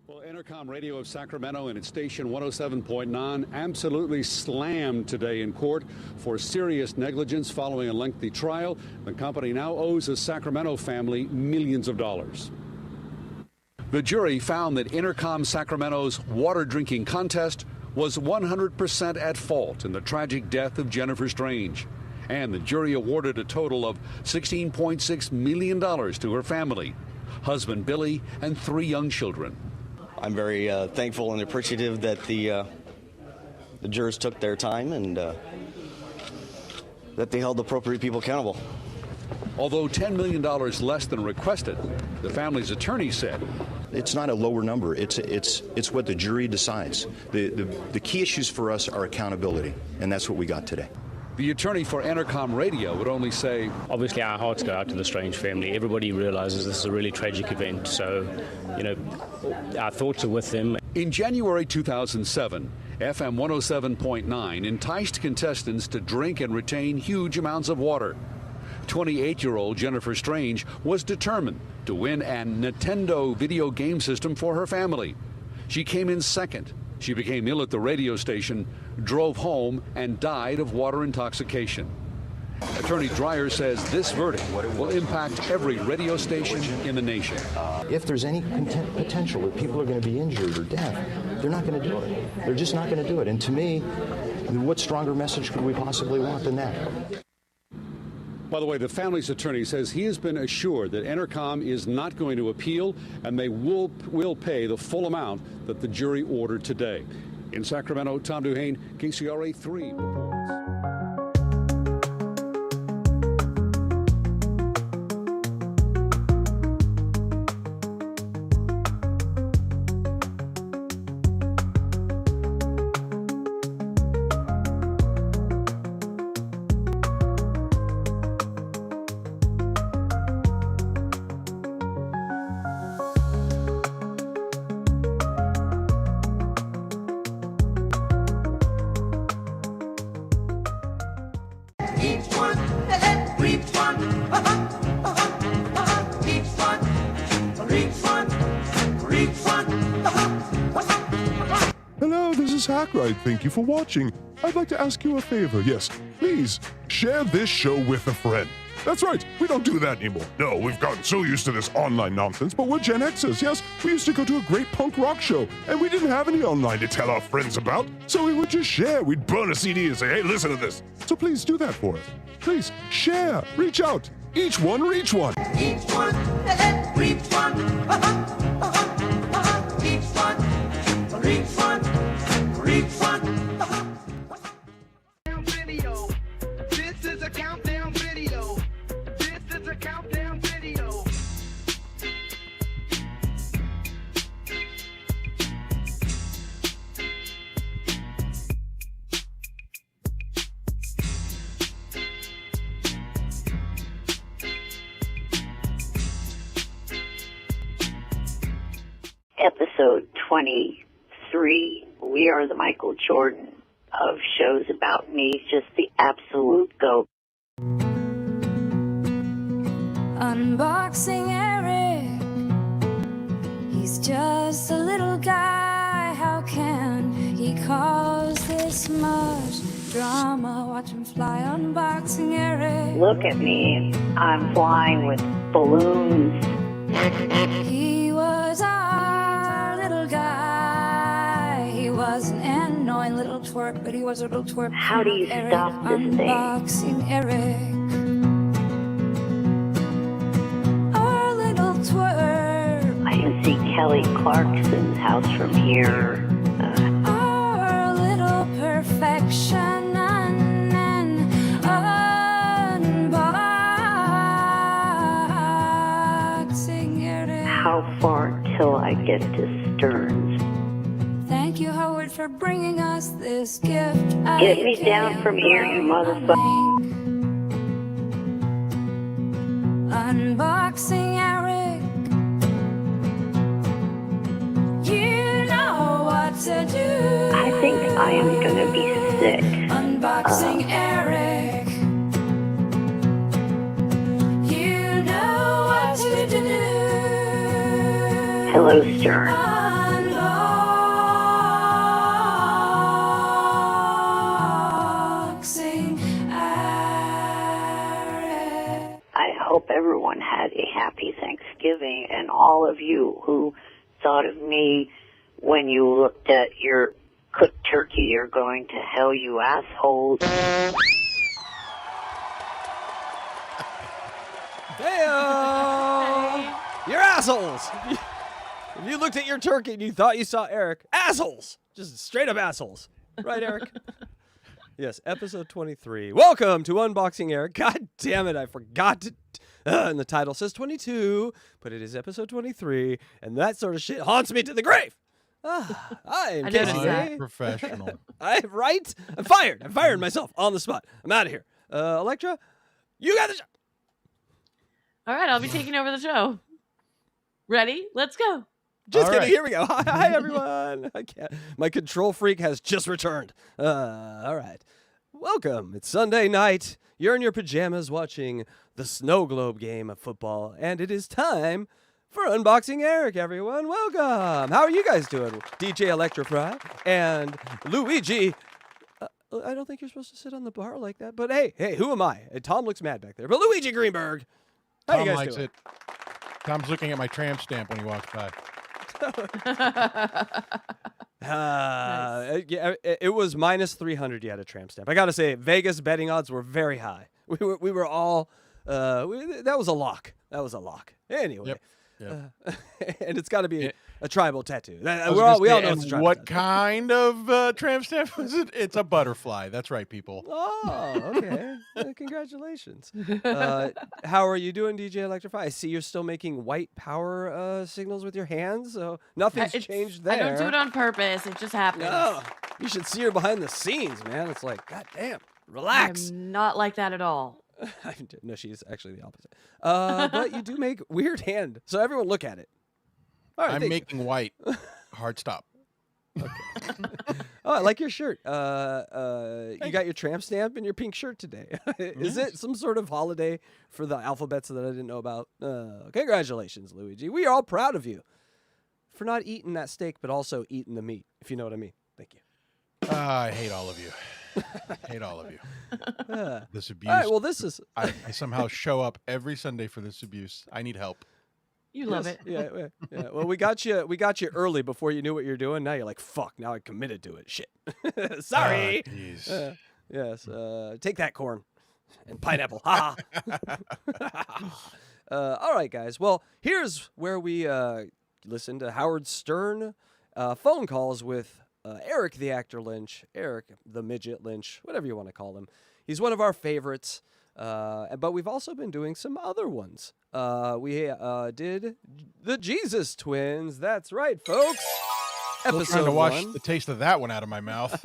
Well, Intercom Radio of Sacramento and its station 107.9 absolutely slammed today in court for serious negligence following a lengthy trial. The company now owes the Sacramento family millions of dollars. The jury found that Intercom Sacramento's water drinking contest was 100% at fault in the tragic death of Jennifer Strange. And the jury awarded a total of $16.6 million to her family, husband Billy, and 3 young children. I'm very thankful and appreciative that the jurors took their time and that they held appropriate people accountable. Although $10 million less than requested, the family's attorney said it's not a lower number. It's what the jury decides. The key issues for us are accountability, and that's what we got today. The attorney for Intercom Radio would only say, obviously our hearts go out to the Strange family. Everybody realizes this is a really tragic event, so, our thoughts are with them. In January 2007, FM 107.9 enticed contestants to drink and retain huge amounts of water. 28-year-old Jennifer Strange was determined to win a Nintendo video game system for her family. She came in second. She became ill at the radio station, drove home, and died of water intoxication. Attorney Dreyer says this verdict will impact every radio station in the nation. If there's any potential that people are going to be injured or deaf, they're not going to do it. They're just not going to do it. And to me, what stronger message could we possibly want than that? By the way, the family's attorney says he has been assured that Intercom is not going to appeal and they will pay the full amount that the jury ordered today. In Sacramento, Tom Duhane, KCRA 3 reports. Hello, this is Hackride. Thank you for watching. I'd like to ask you a favor. Yes, please share this show with a friend. That's right, we don't do that anymore. No, we've gotten so used to this online nonsense, but we're Gen Xers. Yes, we used to go to a great punk rock show, and we didn't have any online to tell our friends about, so we would just share. We'd burn a CD and say, hey, listen to this. So please do that for us. Please share, reach out. Each one, reach one. Each one, reach one. Each one, reach one. Reach one. Video. This is a countdown video. This is a countdown video. Episode 23. We are the Michael Jordan of shows about me, just the absolute GOAT. Unboxing Eric, he's just a little guy. How can he cause this much drama? Watch him fly. Unboxing Eric. Look at me, I'm flying with balloons. He was our little guy. He was an annoying little twerp, but he was a little twerp. How do you Eric. stop this thing? Unboxing Eric. Our little twerp. I can see Kelly Clarkson's house from here. Our little perfection and unboxing Eric. How far till I get to Stearns? Thank you, Howard, for bringing us this gift. Get me down from here, you motherfucker. Unboxing Eric. You know what to do. I think I am gonna be sick. Unboxing Eric. You know what to do. Hello, Stern. everyone had a happy Thanksgiving, and all of you who thought of me when you looked at your cooked turkey. You're going to hell, you assholes. Hey, you're assholes. If you looked at your turkey and you thought you saw Eric, assholes. Just straight up assholes. Right, Eric? Yes, episode 23. Welcome to Unboxing Eric. God damn it, I forgot to... and the title says 22, but it is episode 23, and that sort of shit haunts me to the grave. I am Casey. Professional. Right? I'm fired. I fired myself on the spot. I'm out of here. Electra, you got the show. All right, I'll be taking over the show. Ready? Let's go. Just kidding. Right. Here we go. Hi, everyone. I can't. My control freak has just returned. All right. Welcome. It's Sunday night. You're in your pajamas watching the snow globe game of football, and it is time for Unboxing Eric, everyone. Welcome. How are you guys doing? DJ Electra and Luigi. I don't think you're supposed to sit on the bar like that, but hey, who am I? Tom looks mad back there, but Luigi Greenberg. How you guys likes doing? it. Tom's looking at my tramp stamp when he walks by. Nice. Yeah, it was minus 300. You had a tramp stamp. I gotta say, Vegas betting odds were very high. We were all that was a lock. That was a lock. Anyway, Yep. And it's got to be a tribal tattoo. We all know it's a tribal what tattoo. kind of tramp stamp is it? It's a butterfly. That's right, people. Oh, okay. Congratulations. How are you doing, DJ Electrify? I see you're still making white power signals with your hands, so nothing's changed there. I don't do it on purpose. It just happens. No, you should see her behind the scenes, man. It's like, God damn, relax. I'm not like that at all. No, she's actually the opposite. But you do make weird hand, so everyone look at it. All right, I'm making white. Hard stop. Okay. Oh, I like your shirt. You got your tramp stamp and your pink shirt today. Is it some sort of holiday for the alphabets that I didn't know about? Congratulations, Luigi. We are all proud of you for not eating that steak, but also eating the meat, if you know what I mean. Thank you. I hate all of you. Hate all of you. This abuse. All right, well, this is... I somehow show up every Sunday for this abuse. I need help. You love it. Yeah. Well, we got you early before you knew what you're doing. Now you're like, fuck, now I committed to it. Shit. Sorry. Yes. Take that, corn. And pineapple. Ha All right, guys. Well, here's where we listen to Howard Stern phone calls with Eric the actor Lynch, Eric the midget Lynch, whatever you want to call him. He's one of our favorites, but we've also been doing some other ones. We did the Jesus Twins. That's right, folks. Still trying to wash the taste of that one out of my mouth.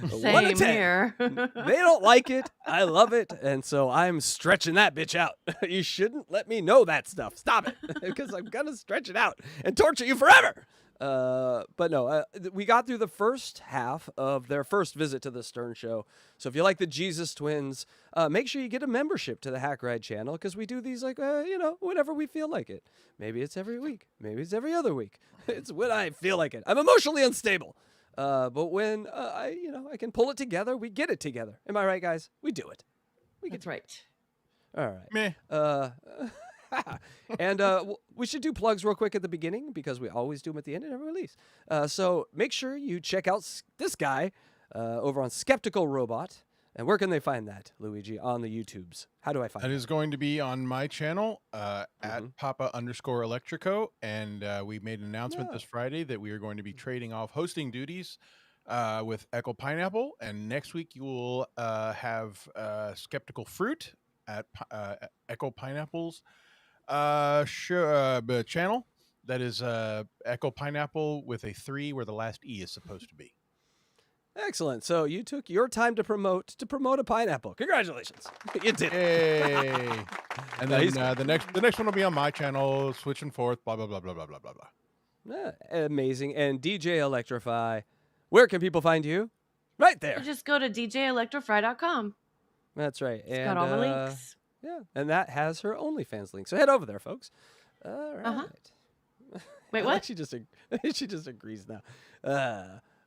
Same here. They don't like it. I love it. And so I'm stretching that bitch out. You shouldn't let me know that stuff. Stop it. Because I'm going to stretch it out and torture you forever. But no, we got through the first half of their first visit to the Stern Show. So if you like the Jesus Twins, make sure you get a membership to the Hackride channel because we do these like, whenever we feel like it. Maybe it's every week. Maybe it's every other week. It's when I feel like it. I'm emotionally unstable. But when I can pull it together, we get it together. Am I right, guys? We do it. That's right. All right. Meh. And we should do plugs real quick at the beginning because we always do them at the end of every release. So make sure you check out this guy over on Skeptical Robot. And where can they find that, Luigi, on the YouTubes? How do I find that? That is going to be on my channel at Papa_Electrico. And we made an announcement this Friday that we are going to be trading off hosting duties with Echo Pineapple. And next week you will have Skeptical Fruit at Echo Pineapple's channel. That is Echo Pineapple with a 3 where the last E is supposed to be. Excellent. So you took your time to promote a pineapple. Congratulations. You did it. Hey. And then the next one will be on my channel, switch and forth, blah, blah, blah, blah, blah, blah, blah, blah. Amazing. And DJ Electrify, where can people find you? Right there. Just go to djelectrify.com. That's right. It's got all the links. Yeah, and that has her OnlyFans link. So head over there, folks. All right. Wait, what? She just agrees now.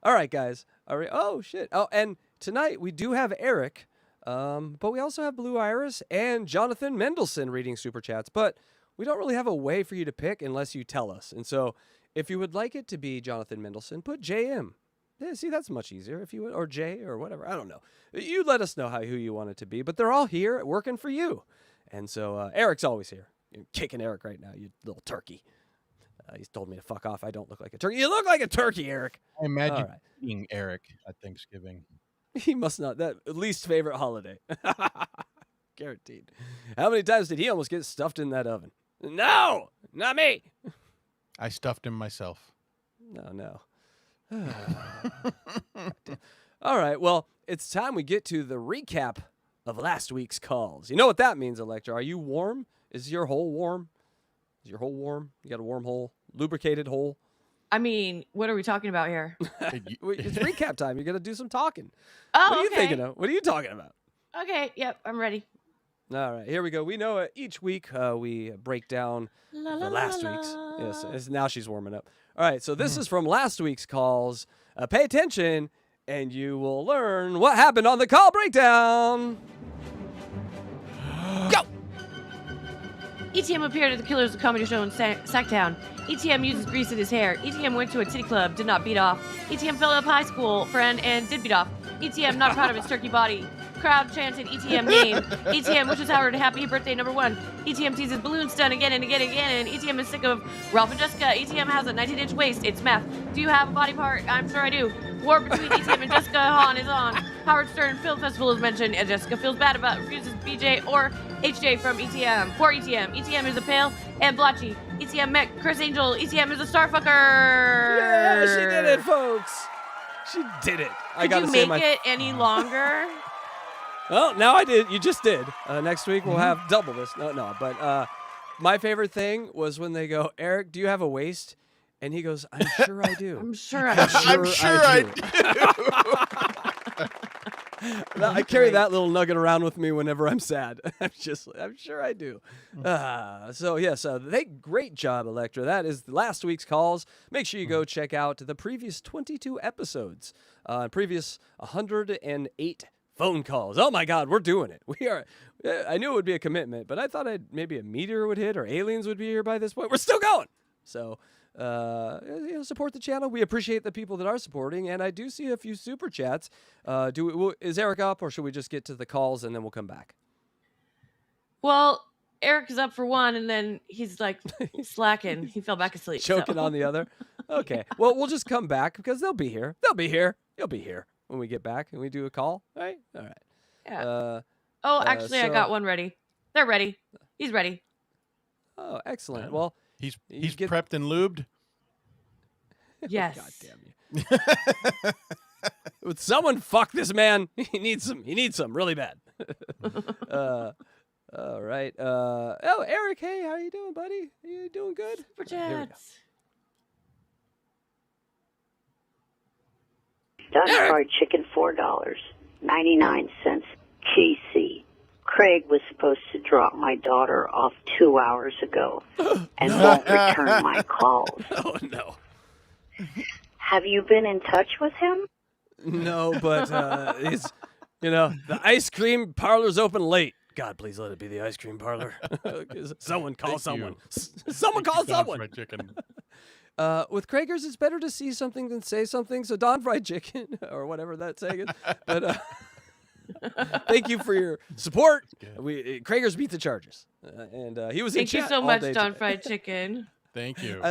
All right, guys. All right. Oh, shit. Oh, and tonight we do have Eric But we also have Blue Iris and Jonathan Mendelson reading Super Chats. But we don't really have a way for you to pick unless you tell us. And so if you would like it to be Jonathan Mendelson, put JM. Yeah, see, that's much easier if you would, or J or whatever. I don't know. You let us know who you want it to be. But they're all here working for you. And so Eric's always here. You're kicking Eric right now, you little turkey. He's told me to fuck off. I don't look like a turkey. You look like a turkey, Eric. I imagine eating Eric at Thanksgiving. He must not. That least favorite holiday. Guaranteed. How many times did he almost get stuffed in that oven? No, not me. I stuffed him myself. No. All right. Well, it's time we get to the recap of last week's calls. You know what that means, Electra. Are you warm? Is your hole warm? Is your hole warm? You got a warm hole? Lubricated hole? I mean, what are we talking about here? It's recap time. You got to do some talking. Oh, what are you okay. thinking of? What are you talking about? Okay, yep, I'm ready. All right, here we go. We know each week we break down the last week's. Yes, now she's warming up. All right, so this is from last week's calls. Pay attention, and you will learn what happened on the call breakdown. Go! ETM appeared at the Killers Comedy Show in Sacktown. ETM uses grease in his hair. ETM went to a titty club, did not beat off. ETM fell up high school friend and did beat off. ETM not proud of his turkey body. Crowd chanted ETM name. ETM wishes Howard a happy birthday #1. ETM teases balloon stun again and again and again. And ETM is sick of Ralph and Jessica. ETM has a 19-inch waist. It's math. Do you have a body part? I'm sure I do. War between ETM and Jessica Hahn is on. Howard Stern Film Festival is mentioned, and Jessica feels bad about refuses BJ or HJ from ETM. Poor ETM. ETM is a pale and blotchy. ETM met Chris Angel. ETM is a starfucker. Yeah, she did it, folks. She did it. Could you make it any longer? Well, now I did. You just did. Next week we'll have double this. No. But my favorite thing was when they go, Eric, do you have a waist? And he goes, I'm sure I do. I'm sure I do. I carry that little nugget around with me whenever I'm sad. I'm sure I do. Great job, Electra. That is last week's calls. Make sure you go check out the previous 22 episodes, previous 108 phone calls. Oh my God, we're doing it. We are. I knew it would be a commitment, but I thought maybe a meteor would hit or aliens would be here by this point. We're still going. So, support the channel. We appreciate the people that are supporting, and I do see a few super chats. Is Eric up, or should we just get to the calls and then we'll come back? Well, Eric is up for one, and then he's like slacking. He fell back asleep. Choking on the other. Okay. Well, we'll just come back because they'll be here. They'll be here. You'll be here when we get back and we do a call. All right. Yeah. Actually, I got one ready. They're ready. He's ready. Oh, excellent. Well, he's prepped and lubed. Yes. God damn you. Would someone fuck this man? He needs some really bad. All right. Eric, hey, how you doing, buddy? You doing good? Super chats. Dutch fried chicken, $4.99. KC. Craig was supposed to drop my daughter off 2 hours ago and won't return my calls. Oh, no. Have you been in touch with him? No, but the ice cream parlor's open late. God, please let it be the ice cream parlor. Someone call someone. Someone call someone. Fried chicken. With Kragers, it's better to see something than say something. So Don Fried Chicken, or whatever that saying is. But thank you for your support. Kragers beat the Chargers, and he was. Thank in you chat so all much, day Don today. Fried Chicken. Thank you.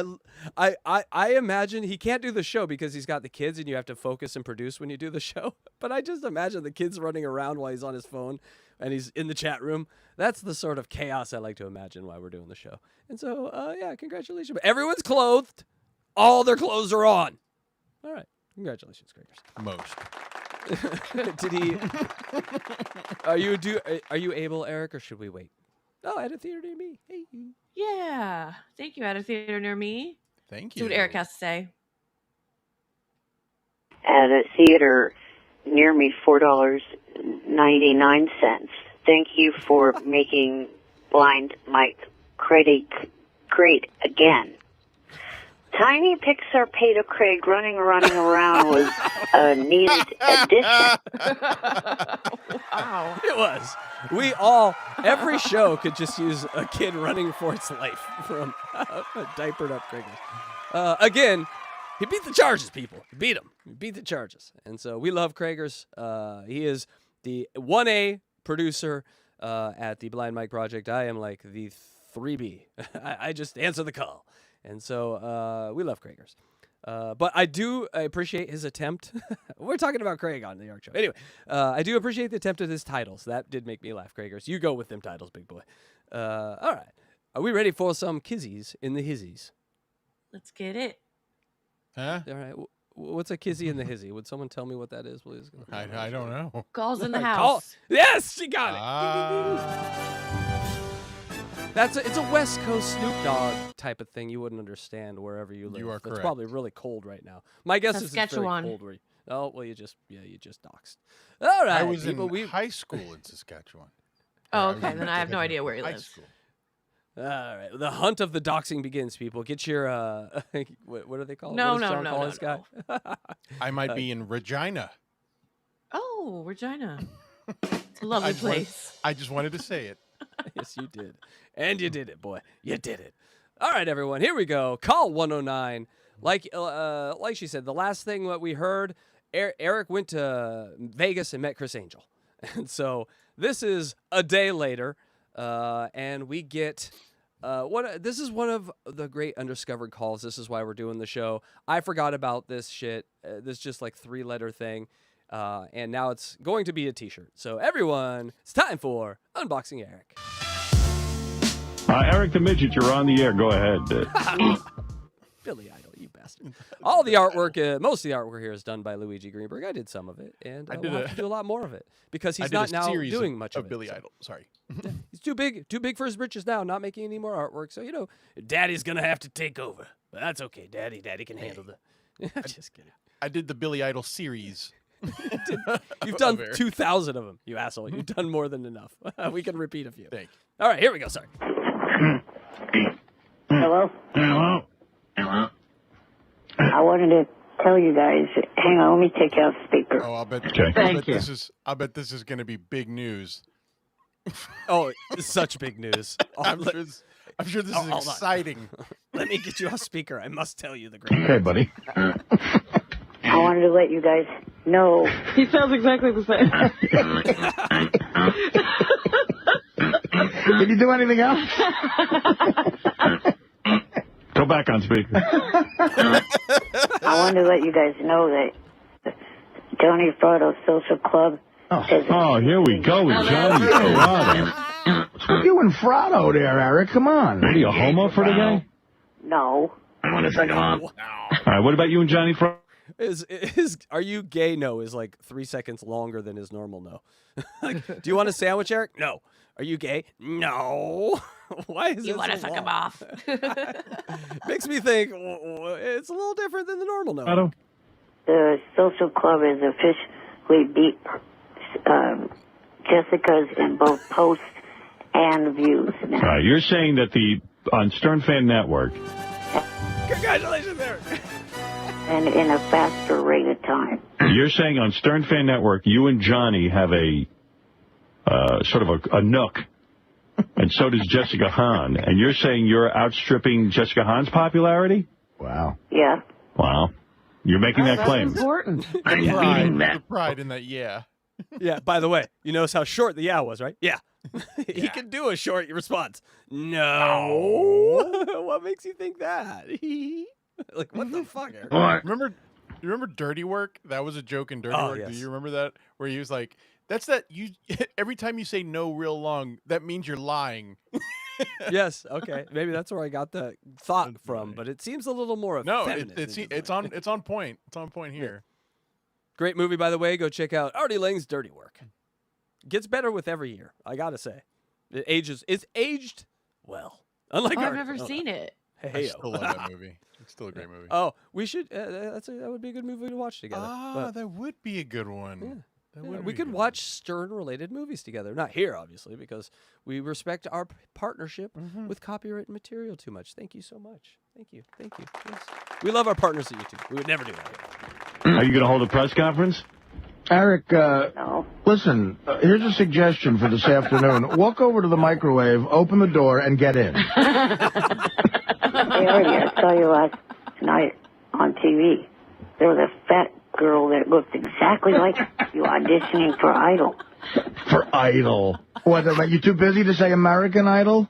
I imagine he can't do the show because he's got the kids and you have to focus and produce when you do the show. But I just imagine the kids running around while he's on his phone and he's in the chat room. That's the sort of chaos I like to imagine while we're doing the show. And so, congratulations. Everyone's clothed. All their clothes are on. All right. Congratulations, Kragers. Most. Did he? Are you able, Eric, or should we wait? Oh, at a theater near me. Hey. Yeah. Thank you, at a theater near me. Thank you. That's what Eric has to say. At a theater near me, $4.99. Thank you for making Blind Mike great again. Tiny Pixar Peter Craig running around was a needed addition. Wow. It was. Every show could just use a kid running for its life from diapered up Kragers. Again, he beat the Chargers, people. He beat them. He beat the Chargers. And so we love Kragers. He is the 1A producer at the Blind Mike Project. I am like the 3B. I just answer the call. And so we love Kragers. But I appreciate his attempt. We're talking about Craig on the Arc Show. Anyway, I do appreciate the attempt at his titles. That did make me laugh, Kragers. You go with them titles, big boy. All right. Are we ready for some kizzies in the hizzies? Let's get it. Huh? All right. What's a kizzy in the hizzy? Would someone tell me what that is, please? I don't know. Calls in the house. Yes, she got it. It's a West Coast Snoop Dogg type of thing you wouldn't understand wherever you live. You are correct. It's probably really cold right now. My guess is it's very Saskatchewan. cold. Oh, well, you just doxed. All right. I was people, in high school in Saskatchewan. Oh, okay. Then I have no idea where he High lives. school. All right. The hunt of the doxing begins, people. Get your, what do they call it? No, What does no, John no, call no, this guy? I might be in Regina. Oh, Regina. It's a lovely place. I just wanted to say it. Yes, you did. And you did it, boy. You did it. All right, everyone. Here we go. Call 109. Like she said, the last thing that we heard, Eric went to Vegas and met Chris Angel. And so this is a day later, and we get this is one of the great undiscovered calls. This is why we're doing the show. I forgot about this shit. This just like 3-letter thing. And now it's going to be a t-shirt. So everyone, it's time for Unboxing Eric. Eric the Midget, you're on the air. Go ahead. Billy Idol, you bastard. All the artwork, most of the artwork here is done by Luigi Greenberg. I did some of it, and we'll have to do a lot more of it because he's not now doing much of it. Billy Idol. Sorry. Yeah, he's too big for his britches now, not making any more artwork. So, Daddy's going to have to take over. But that's okay. Daddy can handle the... Just kidding. I did the Billy Idol series. You've done 2,000 of them, you asshole. You've done more than enough. We can repeat a few. Thank you. All right, here we go. Sorry. Hello? Hello? I wanted to tell you guys. Hang on, let me take you off speaker. Oh, I'll bet. Okay. I bet this is going to be big news. Oh, it's such big news. I'm sure this is exciting. Let me get you off speaker. I must tell you the great Okay, buddy. I wanted to let you guys know. He sounds exactly the same. Did you do anything else? Go back on speaker. I wanted to let you guys know that Johnny Frodo Social Club. Oh, here we go with Johnny Frodo. You and Frodo there, Eric. Come on. What are you, a homo for the guy? No. I want to second on. All right, what about you and Johnny Frodo? Are you gay? No is like 3 seconds longer than his normal no. Like, do you want a sandwich, Eric? No. Are you gay? No. Why is You want to suck him off? Makes me think it's a little different than the normal no. The social club is officially beat Jessica's in both posts and views now. You're saying that on Stern Fan Network. Congratulations, Eric. And in a faster rate of time. You're saying on Stern Fan Network, you and Johnny have a sort of a nook, and so does Jessica Hahn. And you're saying you're outstripping Jessica Hahn's popularity? Wow. Yeah. Wow. You're making that claim. That's important. Pride in that, yeah. Yeah, by the way, you notice how short the yeah was, right? Yeah. He can do a short response. No. What makes you think that? Like, what the fuck? Remember Dirty Work? That was a joke in Dirty Work. Yes. Do you remember that? Where he was like, that's that you every time you say no real long, that means you're lying. Yes, okay. Maybe that's where I got the thought from, but it seems a little more effeminate. It's on point. It's on point here. Great movie, by the way. Go check out Artie Lang's Dirty Work. Gets better with every year, I gotta say. It's aged well. Unlike I've never seen it. I still love that movie. It's still a great movie. Oh, we should. That would be a good movie to watch together. That would be a good one. Yeah. We could watch Stern-related movies together. Not here, obviously, because we respect our partnership with copyright material too much. Thank you so much. Thank you. Yes. We love our partners at YouTube. We would never do that here. Are you going to hold a press conference? Eric, no. Listen, here's a suggestion for this afternoon. Walk over to the microwave, open the door, and get in. Hey, Artie, I saw you last night on TV. There was a fat girl that looked exactly like you auditioning for Idol. For Idol. What, are you too busy to say American Idol?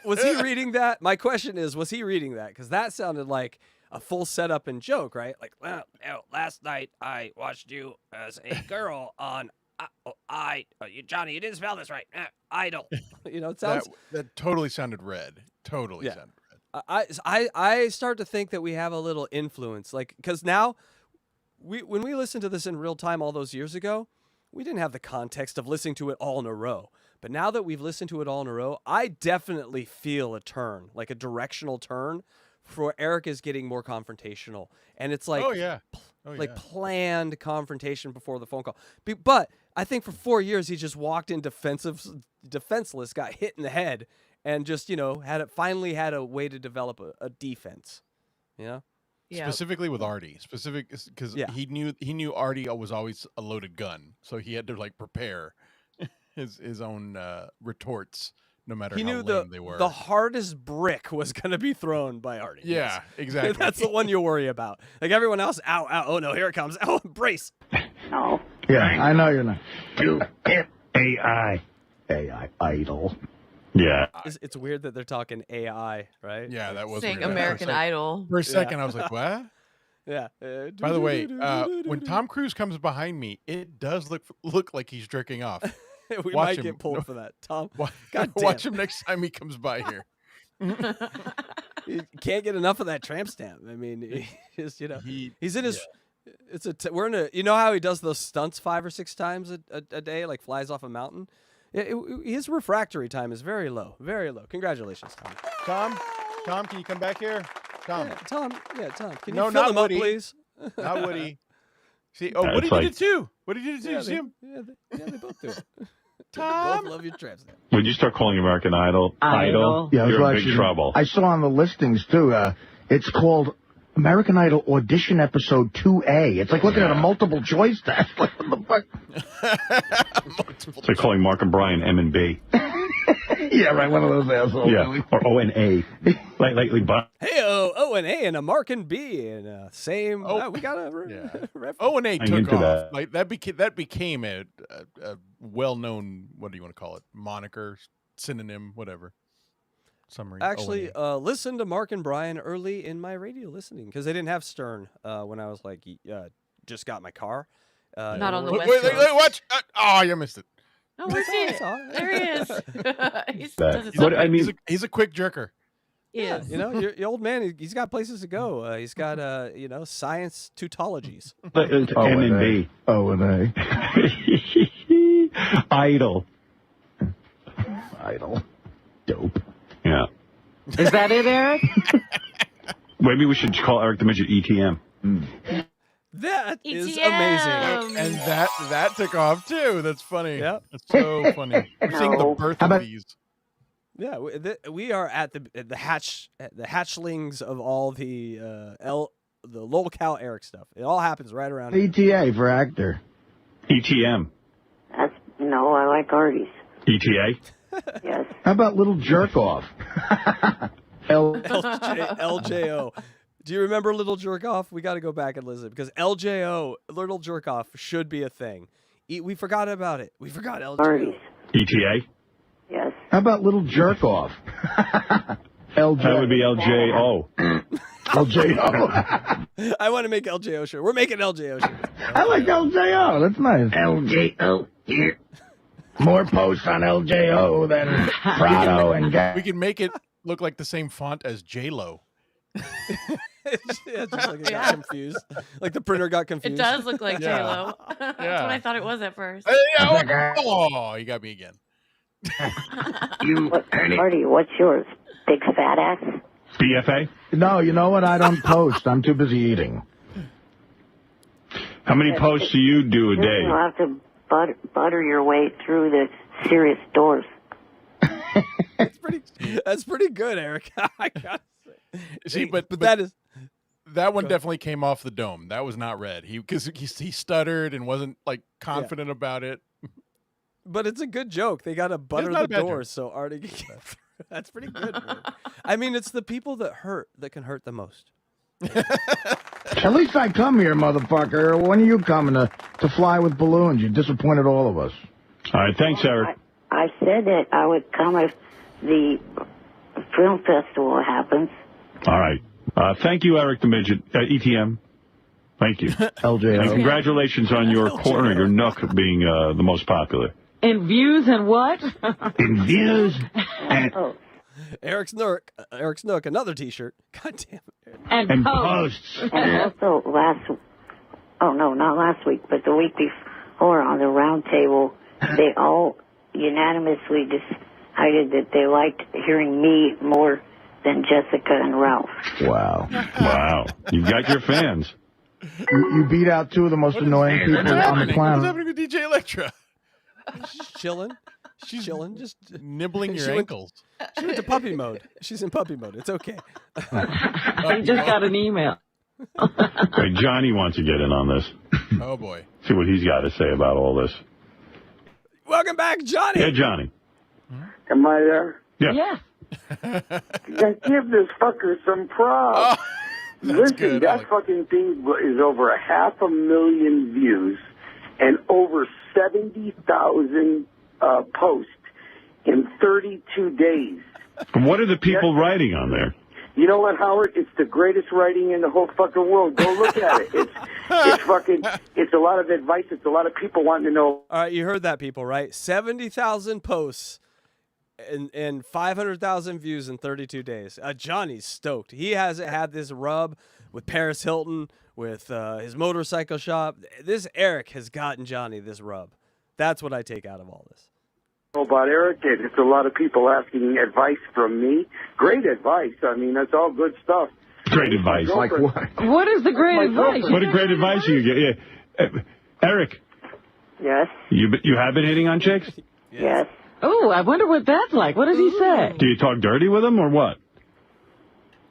Was he reading that? My question is, was he reading that? Because that sounded like a full setup and joke, right? Like, well, last night I watched you as a girl on Johnny, you didn't spell this right. Idol. You know, it sounds that totally sounded red. Totally sounded red. I start to think that we have a little influence, like, because now when we listened to this in real time all those years ago, we didn't have the context of listening to it all in a row. But now that we've listened to it all in a row, I definitely feel a turn, like a directional turn, for Eric is getting more confrontational, and it's like, planned confrontation before the phone call. But I think for 4 years he just walked in defenseless, got hit in the head, and just finally had a way to develop a defense. You know. Yeah. Specifically with Artie, because he knew Artie was always a loaded gun, so he had to like prepare his own retorts, no matter how lame they were. The hardest brick was going to be thrown by Artie. Yeah, exactly. That's the one you worry about. Like everyone else, ow, oh no, here it comes. Oh, brace. No. Yeah, I know you're not. You AI Idol. Yeah. It's weird that they're talking AI, right? Yeah, that was saying weird. American Idol. For a second, I was like, what? Yeah. By the way, when Tom Cruise comes behind me, it does look like he's jerking off. We might get pulled for that, Tom. Watch him next time he comes by here. You can't get enough of that tramp stamp. I mean, he's in his. Yeah. We're in a. You know how he does those stunts 5 or 6 times a day, like flies off a mountain. His refractory time is very low, very low. Congratulations, Tom. Tom, can you come back here? Tom. Tom. Can you fill him up, please? Not Woody. See, Woody did it too. Woody did it too. See him? Yeah, they both do it. Tom. Both love your tramp stamp. When you start calling American Idol, Yeah, you're in big trouble. I saw on the listings too. It's called American Idol Audition Episode 2A. It's like looking at a multiple choice test. What the fuck? It's like calling Mark and Brian M and B. Yeah, right. One of those assholes. Yeah, or O and A. Hey, O and A and a Mark and B and same. We got a reference. O and A I'm took into off. that. Like that became a well-known, what do you want to call it? Moniker, synonym, whatever. Summary. Actually, listen to Mark and Brian early in my radio listening because they didn't have Stern when I was like just got my car. Not on the West Wait, watch. You missed it. Oh, we see it. There he is. He's a quick jerker. Yes. You know, your old man, he's got places to go. He's got, science tautologies. It's M and B. O and A. Idol. Dope. Yeah. Is that it, Eric? Maybe we should call Eric the Midget ETM. That is ETM. amazing. And that took off too. That's funny. Yeah. That's so funny. We're seeing the birth of these. Yeah, we are at the hatchlings of all the lolcow Eric stuff. It all happens right around here. ETA for actor. ETM. I like Artie's. ETA. Yes. How about Little Jerk Off? LJO. Do you remember Little Jerk Off? We got to go back and listen because LJO, Little Jerk Off, should be a thing. We forgot about it. We forgot LJO. Artie's. ETA. Yes. How about Little Jerk Off? LJ. That would be LJO. LJO. I want to make LJO shirt. We're making LJO shirts. I like LJO. That's nice. LJO here. More posts on LJO than Prado and Gag. We can make it look like the same font as J-Lo. Just like it got confused. Like the printer got confused. It does look like Yeah. J-Lo. That's what I thought it was at first. Oh, you got me again. Artie, what's yours? Big fat ass? BFA. No, you know what? I don't post. I'm too busy eating. How many posts do you do a day? You'll have to butter your way through the serious doors. That's pretty good, Eric. I gotta say. See, but that is That one definitely came off the dome. That was not read. Because he stuttered and wasn't like confident about it. But it's a good joke. They got to butter not the a bad doors joke. so Artie can get through. That's pretty good. Man. I mean, it's the people that can hurt the most. At least I come here, motherfucker. When are you coming to fly with balloons? You disappointed all of us. All right, thanks, Eric. I said that I would come if the film festival happens. All right. Thank you, Eric the Midget. ETM. Thank you. LJ. And congratulations on your corner, your nook being the most popular. In views and what? In views and... Eric's Nook, another T-shirt. God damn it. And posts. And also not last week, but the week before on the round table, they all unanimously decided that they liked hearing me more than Jessica and Ralph. Wow. Wow. You got your fans. You beat out two of the most annoying people on the What's planet. happening with DJ Electra? She's chilling. She's chilling. Just nibbling your ankles. She went to puppy mode. She's in puppy mode. It's okay. I just got an email. Hey, Johnny wants to get in on this. Oh, boy. See what he's got to say about all this. Welcome back, Johnny. Yeah, Johnny. Am I there? Yeah. Give this fucker some props. Listen, good, that Alex. fucking thing is over 500,000 views and over 70,000 posts in 32 days. And what are the people writing on there? You know what, Howard? It's the greatest writing in the whole fucking world. Go look at it. It's a lot of advice. It's a lot of people wanting to know. All right, you heard that, people, right? 70,000 posts and 500,000 views in 32 days. Johnny's stoked. He hasn't had this rub with Paris Hilton, with his motorcycle shop. This Eric has gotten Johnny this rub. That's what I take out of all this. About Eric, it's a lot of people asking advice from me. Great advice. I mean, that's all good stuff. Great advice. Like what? What is the great advice? What a great advice you get. Yeah. Eric. Yes. You have been hitting on chicks? Yes. Oh, I wonder what that's like. What does he say? Do you talk dirty with them or what?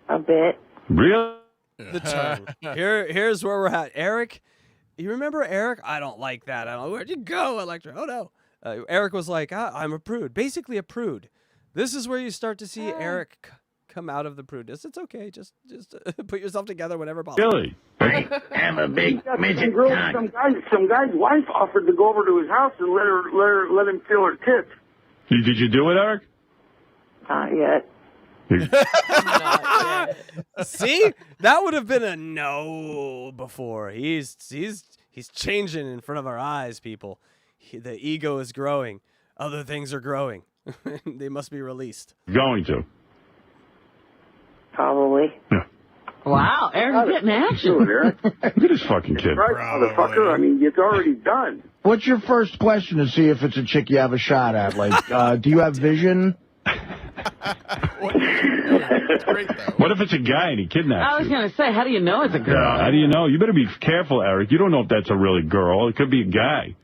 A bit. Really? The tongue. Here's where we're at. Eric, you remember Eric? I don't like that. Where'd you go, Electra? Oh, no. Eric was like, I'm a prude. Basically a prude. This is where you start to see Eric come out of the prudeness. It's okay. Just put yourself together whenever possible. Really? I am a big midget. Some guy's wife offered to go over to his house and let him feel her tits. Did you do it, Eric? Not yet. See? That would have been a no before. He's changing in front of our eyes, people. The ego is growing. Other things are growing. They must be released. Going to. Probably. Yeah. Wow, Eric's getting action. Eric. Look at this fucking kid. Right, motherfucker. I mean, it's already done. What's your first question to see if it's a chick you have a shot at? Like, do you have vision? What if it's a guy and he kidnaps I was you? going to say, how do you know it's a girl? Yeah, how do you know? You better be careful, Eric. You don't know if that's a really girl. It could be a guy.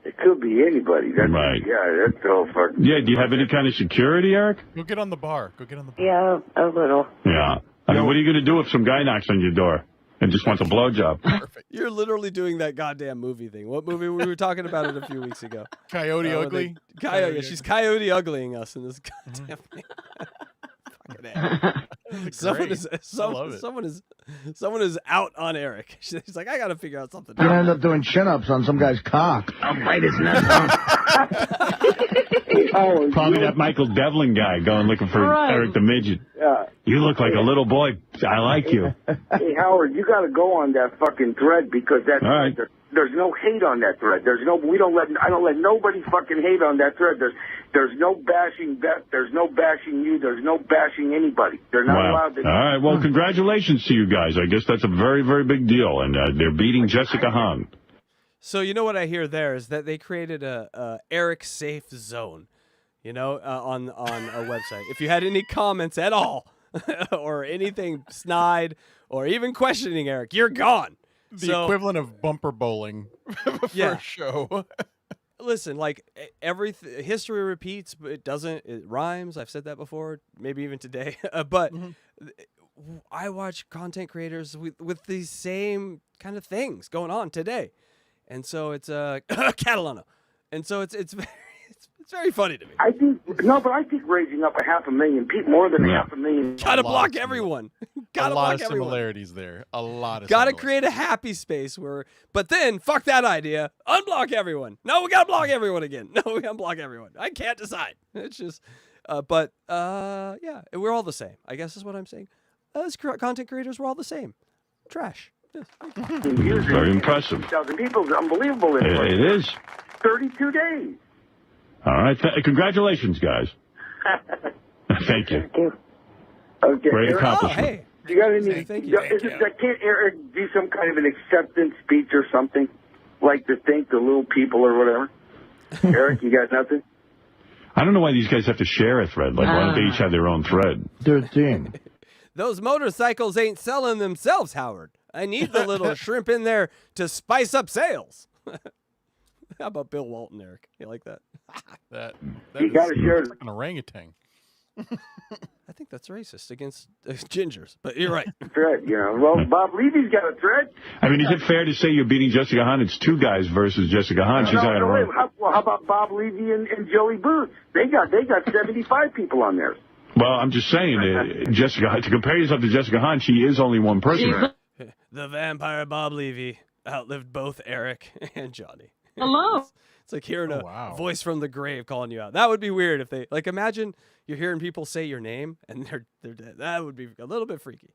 It could be anybody. That's, Right. Yeah, that's all fucking. Yeah, do you have any kind of security, Eric? Go get on the bar. Yeah, a little. Yeah. I mean, what are you going to do if some guy knocks on your door and just wants a blowjob? You're literally doing that goddamn movie thing. What movie we were talking about it a few weeks ago? Coyote Ugly? Coyote. She's Coyote Uglying us in this goddamn thing. Someone is out on Eric. She's like, I got to figure out something. You end up doing chin-ups on some guy's cock. I'll bite his nuts off. Probably that Michael Devlin guy going looking for Eric the Midget. Yeah. You look like a little boy. I like you. Hey, Howard, you got to go on that fucking thread because that's. All right. There's no hate on that thread. I don't let nobody fucking hate on that thread. There's no bashing Beth. There's no bashing you. There's no bashing anybody. They're not allowed to. All right. Well, congratulations to you guys. I guess that's a very, very big deal. And they're beating Jessica Hahn. So you know what I hear there is that they created a Eric safe zone, on a website. If you had any comments at all or anything snide or even questioning Eric, you're gone. The equivalent of bumper bowling for a show. Listen, like history repeats, but it doesn't. It rhymes. I've said that before, maybe even today. But I watch content creators with these same kind of things going on today, and so it's Catalano, and so it's very funny to me. I think raising up 500,000 people, more than 500,000. Gotta block everyone. Gotta a lot block of everyone. similarities there. A lot of. Gotta create a happy space but then fuck that idea. Unblock everyone. No, we gotta block everyone again. No, we gotta block everyone. I can't decide. It's just, yeah, we're all the same. I guess is what I'm saying. As content creators, we're all the same. Trash. Yes. Very impressive. 1,000 people is unbelievable. It is. 32 days. All right. Congratulations, guys. Thank you. Okay. Great Eric, accomplishment. Hey. You got any? Thank you. Can't Eric do some kind of an acceptance speech or something, like to thank the little people or whatever? Eric, you got nothing? I don't know why these guys have to share a thread. Like, why don't they each have their own thread? 13. Those motorcycles ain't selling themselves, Howard. I need the little shrimp in there to spice up sales. How about Bill Walton, Eric? You like that? That You is gotta share- like an orangutan. I think that's racist against gingers, but you're right. Thread, Well, Bob Levy's got a thread. I mean, is it fair to say you're beating Jessica Hahn? It's two guys versus Jessica Hahn. She's not wait, wrong. how about Bob Levy and Joey Booth? They got 75 people on there. Well, I'm just saying, Jessica, to compare yourself to Jessica Hahn, she is only one person. The vampire Bob Levy outlived both Eric and Johnny. Hello. It's like hearing a voice from the grave calling you out. That would be weird if they imagine you're hearing people say your name and they're dead. That would be a little bit freaky.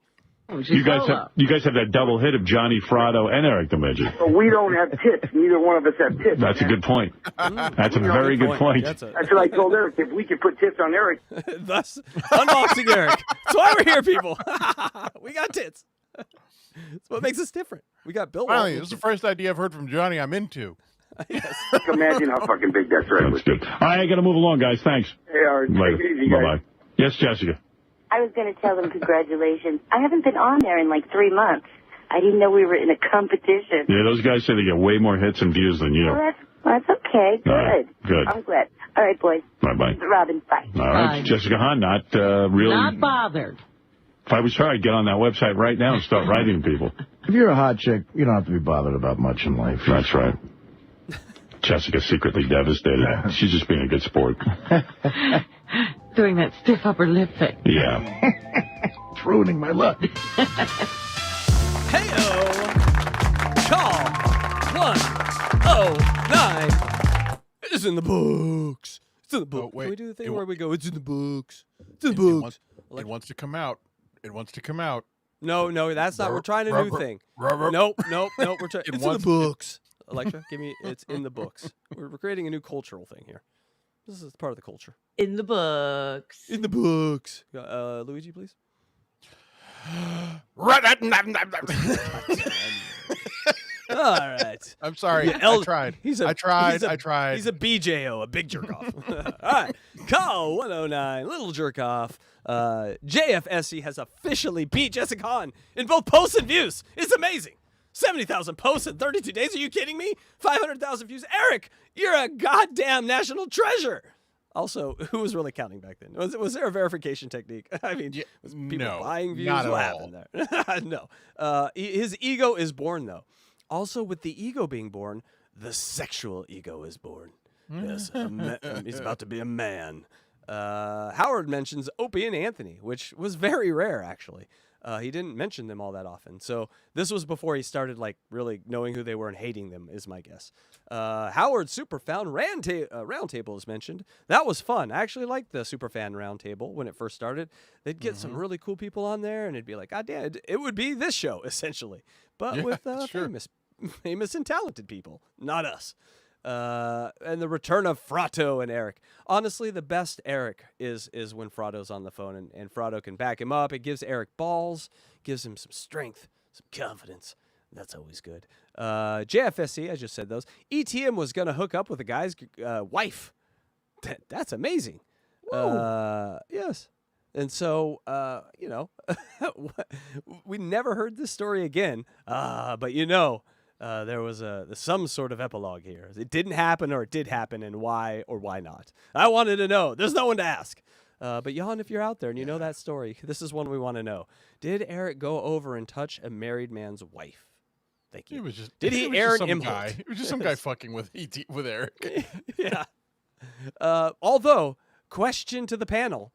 You guys have that double hit of Johnny Frotto and Eric the Midget. But we don't have tits. Neither one of us have tits. That's a good point. That's a very good point. That's what I told Eric. If we could put tits on Eric. Thus, unboxing Eric. That's why we're here, people. We got tits. That's what makes us different. We got Bill Finally, Walton. this is the first idea I've heard from Johnny I'm into. Yes. Imagine how fucking big that thread was. Good. All right, I got to move along, guys. Thanks. Hey, all right, Later. take it easy, guys. Bye-bye. Yes, Jessica. I was going to tell them congratulations. I haven't been on there in like 3 months. I didn't know we were in a competition. Yeah, those guys say they get way more hits and views than you. Well, that's okay. Good. All right, good. I'm glad. All right, boys. Bye-bye. Robin, bye. All right, Jessica Hahn, not really... Not bothered. If I was her, I'd get on that website right now and start writing to people. If you're a hot chick, you don't have to be bothered about much in life. That's right. Jessica's secretly devastated. She's just being a good sport. Doing that stiff upper lip thing. Yeah. It's ruining my luck. Hey-o! Call 109. It's in the books. It's in the book. wait. Can we do the thing where we go, it's in the books. It's in the books. It wants to come out. It wants to come out. No, that's not. We're trying a new thing. Nope. We're trying. It's in the books. Electra, give me. It's in the books. We're creating a new cultural thing here. This is part of the culture. In the books. In the books. Luigi, please. All right. I'm sorry. I tried. I tried. He's a BJO, a big jerk off. All right. Call 109, little jerk off. JFSC has officially beat Jessica Hahn in both posts and views. It's amazing. 70,000 posts in 32 days. Are you kidding me? 500,000 views. Eric, you're a goddamn national treasure. Also, who was really counting back then? Was there a verification technique? I mean, was people buying views? Not what at happened there? No. His ego is born, though. Also, with the ego being born, the sexual ego is born. Yes, he's about to be a man. Howard mentions Opie and Anthony, which was very rare, actually. He didn't mention them all that often. So this was before he started like really knowing who they were and hating them, is my guess. Howard's Superfan Roundtable is mentioned. That was fun. I actually liked the Superfan Roundtable when it first started. They'd get some really cool people on there, and it'd be like, God damn, it would be this show, essentially. But with famous and talented people, not us. And the return of Frotto and Eric. Honestly, the best Eric is when Frotto's on the phone and Frotto can back him up. It gives Eric balls, gives him some strength, some confidence. That's always good. JFSC, I just said those. ETM was going to hook up with a guy's wife. That's amazing. Yes. And so, we never heard this story again. But there was some sort of epilogue here. It didn't happen or it did happen, and why or why not. I wanted to know. There's no one to ask. But Jan, if you're out there and you know that story, this is one we want to know. Did Eric go over and touch a married man's wife? Thank you. It was just, Did he it was Aaron just some Imholt? guy. It was just some guy fucking with Eric. Yeah. Although, question to the panel.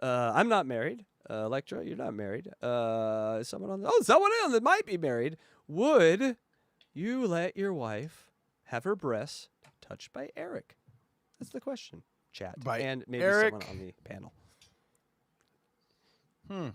I'm not married. Electra, you're not married. Someone else that might be married. Would you let your wife have her breasts touched by Eric? That's the question, chat. By and maybe Eric? someone on the panel.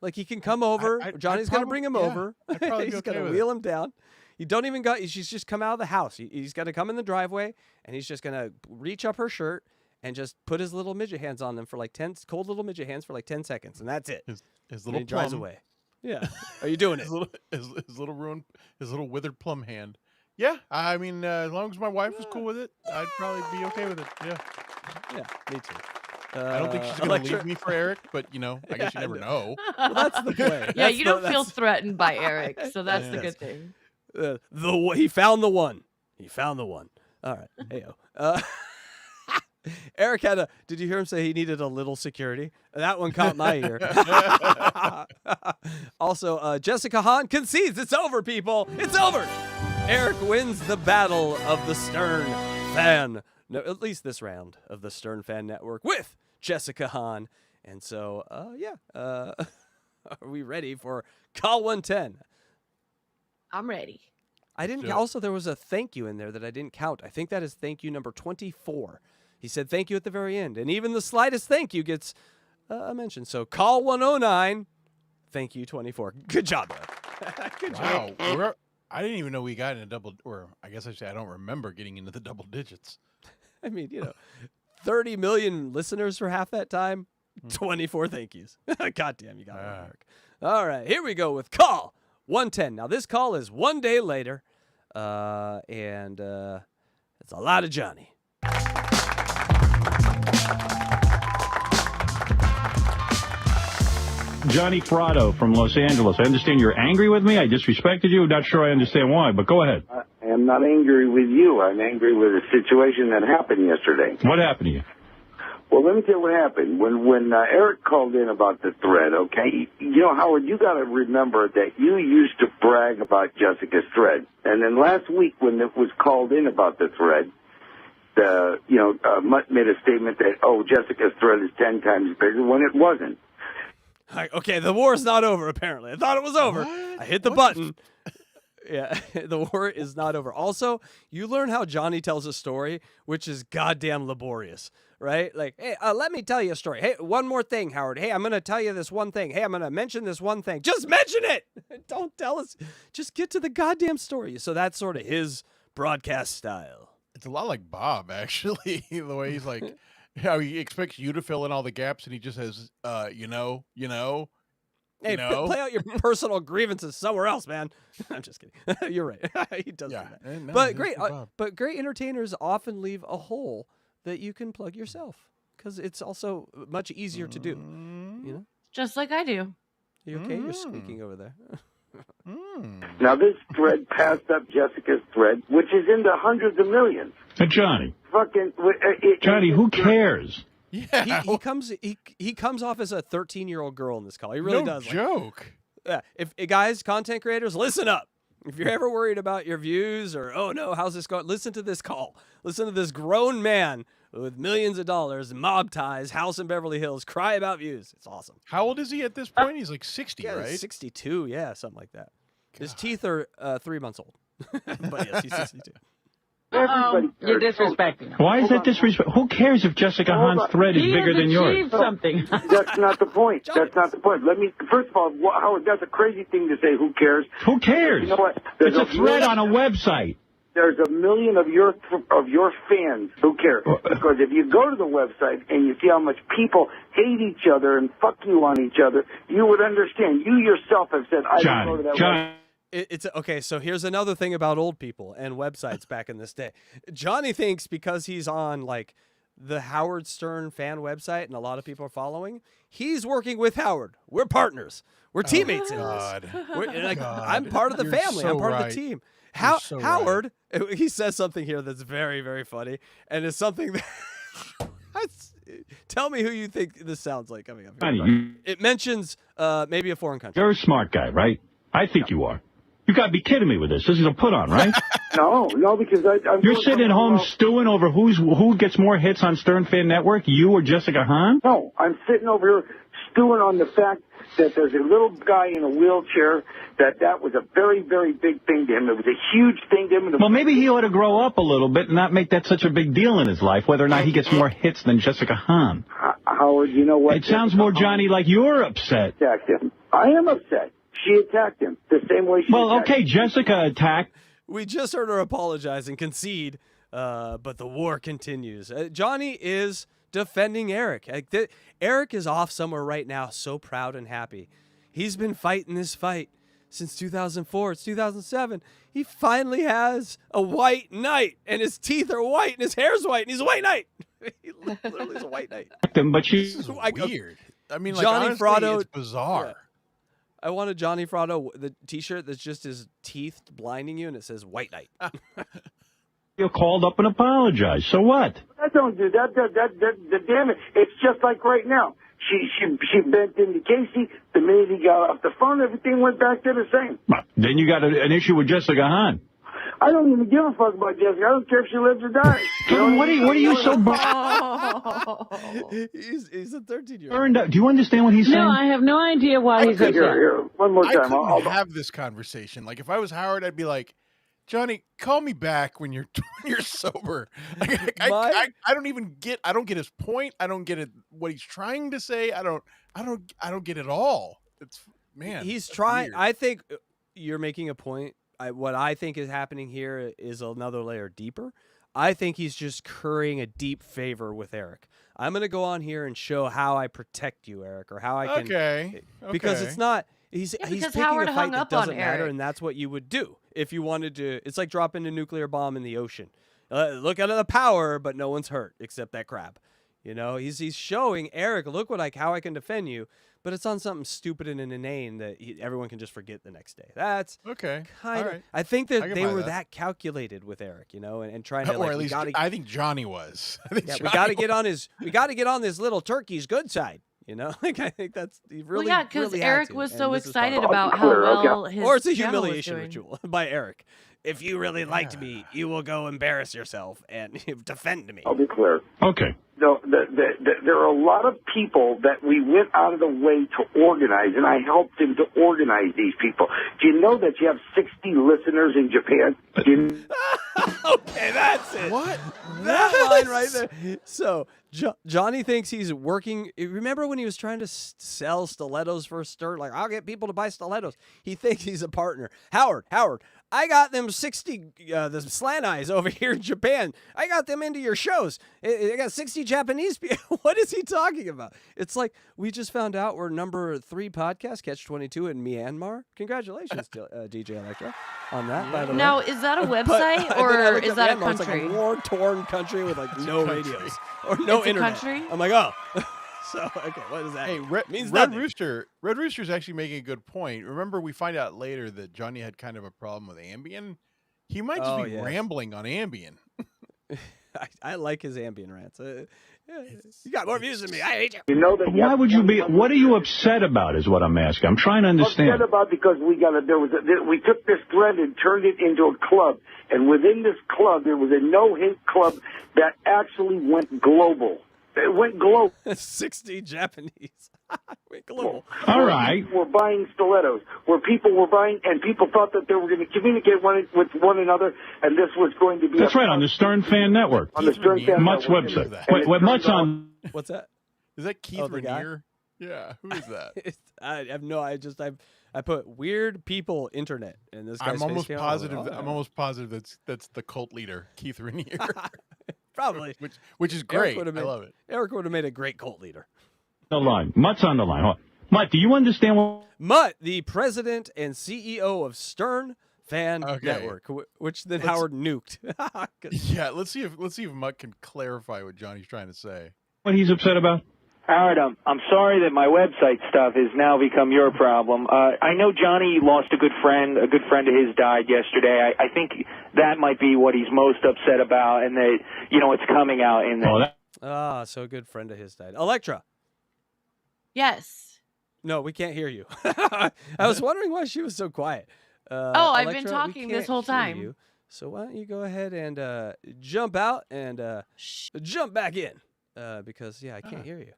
Like he can come over. Johnny's going to bring him over. I'd probably be He's okay going to with wheel him down. You don't even got. She's just come out of the house. He's got to come in the driveway, and he's just going to reach up her shirt and just put his little midget hands on them for like 10 cold little midget hands for like 10 seconds, and that's it. His And little he drives plum. away. Yeah. Are you doing it? His little withered plum hand. Yeah, I mean, as long as my wife is cool with it, I'd probably be okay with it. Yeah. Yeah, me too. I don't think she's gonna leave me for Eric, but I guess you never know. Well, that's the play. Yeah, you don't feel threatened by Eric, so that's the good thing. He found the one. He found the one. All right. Heyo. Eric had a. Did you hear him say he needed a little security? That one caught my ear. Also, Jessica Hahn concedes it's over, people. It's over. Eric wins the battle of the Stern Fan. No, at least this round of the Stern Fan Network with Jessica Hahn. And so, are we ready for Call 110? I'm ready. I didn't. Also, there was a thank you in there that I didn't count. I think that is thank you number 24. He said thank you at the very end, and even the slightest thank you gets a mention. So Call 109, thank you 24. Good job, bud. Good job. Wow, I didn't even know we got in a double, or I guess I don't remember getting into the double digits. I mean, 30 million listeners for half that time. 24 thank yous. God damn, you got it, Eric. All right, here we go with Call 110. Now, this call is one day later, and it's a lot of Johnny. Johnny Frado from Los Angeles. I understand you're angry with me. I disrespected you. Not sure I understand why, but go ahead. I am not angry with you. I'm angry with a situation that happened yesterday. What happened to you? Well, let me tell you what happened. When Eric called in about the thread, okay, Howard, you got to remember that you used to brag about Jessica's thread. And then last week when it was called in about the thread, Mutt made a statement that, Jessica's thread is 10 times bigger when it wasn't. Okay, the war is not over, apparently. I thought it was over. What? I hit the button. Yeah, the war is not over. Also, you learn how Johnny tells a story, which is goddamn laborious, right? Like, hey, let me tell you a story. Hey, one more thing, Howard. Hey, I'm going to tell you this one thing. Hey, I'm going to mention this one thing. Just mention it. Don't tell us. Just get to the goddamn story. So that's sort of his broadcast style. It's a lot like Bob, actually, the way he's like, how he expects you to fill in all the gaps, and he just says, Hey, play out your personal grievances somewhere else, man. I'm just kidding. You're right. He does do that. No, but great entertainers often leave a hole that you can plug yourself because it's also much easier to do. Just like I do. You okay? You're squeaking over there. Now, this thread passed up Jessica's thread, which is in the hundreds of millions. Johnny. Johnny, who cares? Yeah, he comes off as a 13-year-old girl in this call. He really does. Joke. Yeah, if guys, content creators, listen up. If you're ever worried about your views or how's this going, listen to this call. Listen to this grown man with millions of dollars, mob ties, house in Beverly Hills, cry about views. It's awesome. How old is he at this point? He's like 60, right? 62, something like that. God. His teeth are 3 months old, but yes, he's 62. You're disrespecting. Why is that disrespect? Who cares if Jessica Hahn's thread is bigger than yours? Something. That's not the point. That's not the point. First of all, Howard, that's a crazy thing to say. Who cares? Who cares? You know what? It's a thread on a website. There's a million of your fans who care. Because if you go to the website and you see how much people hate each other and fuck you on each other, you would understand. You yourself have said, I don't go to that website. It's okay. So here's another thing about old people and websites back in this day. Johnny thinks because he's on like the Howard Stern fan website and a lot of people are following, he's working with Howard. We're partners. We're teammates in this. I'm part of the family. So I'm part of the team. Howard, right. He says something here that's very, very funny, and it's something that Tell me who you think this sounds like coming up. Johnny, It mentions maybe a foreign country. you're a smart guy, right? I think you are. You got to be kidding me with this. This is a put-on, right? No, because I'm. You're sitting at home stewing over who gets more hits on Stern Fan Network, you or Jessica Hahn? No, I'm sitting over here stewing on the fact that there's a little guy in a wheelchair, that was a very, very big thing to him. It was a huge thing to him. Well, maybe he ought to grow up a little bit and not make that such a big deal in his life, whether or not he gets more hits than Jessica Hahn. Howard, you know what? It sounds more, Johnny, like you're upset. Attacked him. I am upset. She attacked him the same way she attacked okay, Jessica attacked. We just heard her apologize and concede, but the war continues. Johnny is defending Eric. Eric is off somewhere right now, so proud and happy. He's been fighting this fight since 2004. It's 2007. He finally has a white knight, and his teeth are white, and his hair's white, and he's a white knight. He literally is a white knight. But This is weird. I mean, like, Johnny honestly, Fratto, it's bizarre. Yeah. I want a Johnny Fratto the T-shirt that's just his teeth blinding you, and it says "White Knight." You called up and apologized. So what? I don't do that. Damn it! It's just like right now. She bent into Casey. The minute he got off the phone, everything went back to the same. Then you got an issue with Jessica Hahn. I don't even give a fuck about Jessica. I don't care if she lives or dies. What are you so? He's a 13-year-old. Do you understand what he's saying? No, I have no idea why he's upset. Here, one more time. I couldn't have this conversation. Like, if I was Howard, I'd be like, Johnny, call me back when you're sober. Like, I don't even get. I don't get his point. I don't get it. What he's trying to say. I don't get it all. It's He's trying. I think you're making a point. What I think is happening here is another layer deeper. I think he's just currying a deep favor with Eric. I'm going to go on here and show how I protect you, Eric, or how I can. Okay. Because it's not. He's picking Howard a hung fight that up on doesn't matter, Eric. and that's what you would do if you wanted to. It's like dropping a nuclear bomb in the ocean. Look at the power, but no one's hurt except that crab. You know, he's showing Eric, look how I can defend you. But it's on something stupid and inane that everyone can just forget the next day. That's okay. Kind of. Right. I think that they were that. that calculated with Eric, you know, and trying to or at least I think Johnny was. We got to get on this little turkey's good side, you know. Like I think that's really. Well, yeah, because really Eric was so excited about how well his or it's a channel was humiliation doing. ritual by Eric. If you really liked me, you will go embarrass yourself and defend me. I'll be clear. Okay. No, there are a lot of people that we went out of the way to organize, and I helped him to organize these people. Do you know that you have 60 listeners in Japan? Okay, that's it. What? That line right there. So Johnny thinks he's working. Remember when he was trying to sell stilettos for Stern? Like, I'll get people to buy stilettos. He thinks he's a partner. Howard, I got them 60 the slant eyes over here in Japan. I got them into your shows. I got 60 Japanese people. What is he talking about? It's like we just found out we're number 3 podcast, Catch 22 in Myanmar. Congratulations, DJ Electra, on that. By the way. Now, is that a website or is that a Myanmar. It's like country? a war-torn country with like no radios or no It's a internet. country? I'm like, oh. So, okay, what does that Hey, mean? Red nothing. Rooster's actually making a good point. Remember, we find out later that Johnny had kind of a problem with Ambien. He might just be rambling on Ambien. I like his Ambien rants. You got more views than me. I hate you. You know that. Why would you be? What are you upset about? Is what I'm asking. I'm trying to understand. Upset about because we took this thread and turned it into a club, and within this club there was a no-hate club that actually went global. It went global. 60 Japanese. Went global. All right. We're buying stilettos. Where people were buying, and people thought that they were going to communicate with one another, and this was going to be. That's right, on the Stern Fan Network. On the Stern Fan Mutt's Network. website. Wait, Mutt's on. What's that? Is that Keith the guy? Raniere? Yeah, who is that? I have no. I put weird people internet, and this guy's I'm almost face cam. positive. I'm like, I'm almost positive that's the cult leader, Keith Raniere. Probably. Which is great. I love it. Eric would have made a great cult leader. The line. Mutt's on the line. Hold on. Mutt, do you understand what? Mutt, the president and CEO of Stern Fan Network, which then Howard nuked. Yeah, let's see if Mutt can clarify what Johnny's trying to say. What he's upset about? Howard, I'm sorry that my website stuff has now become your problem. I know Johnny lost a good friend. A good friend of his died yesterday. I think that might be what he's most upset about, and that it's coming out in the. Ah, so a good friend of his died. Electra. Yes. No, we can't hear you. I was wondering why she was so quiet. I've been Electra, talking we this can't whole hear time. you. So why don't you go ahead and jump out and jump back in? Because, yeah, I can't hear you.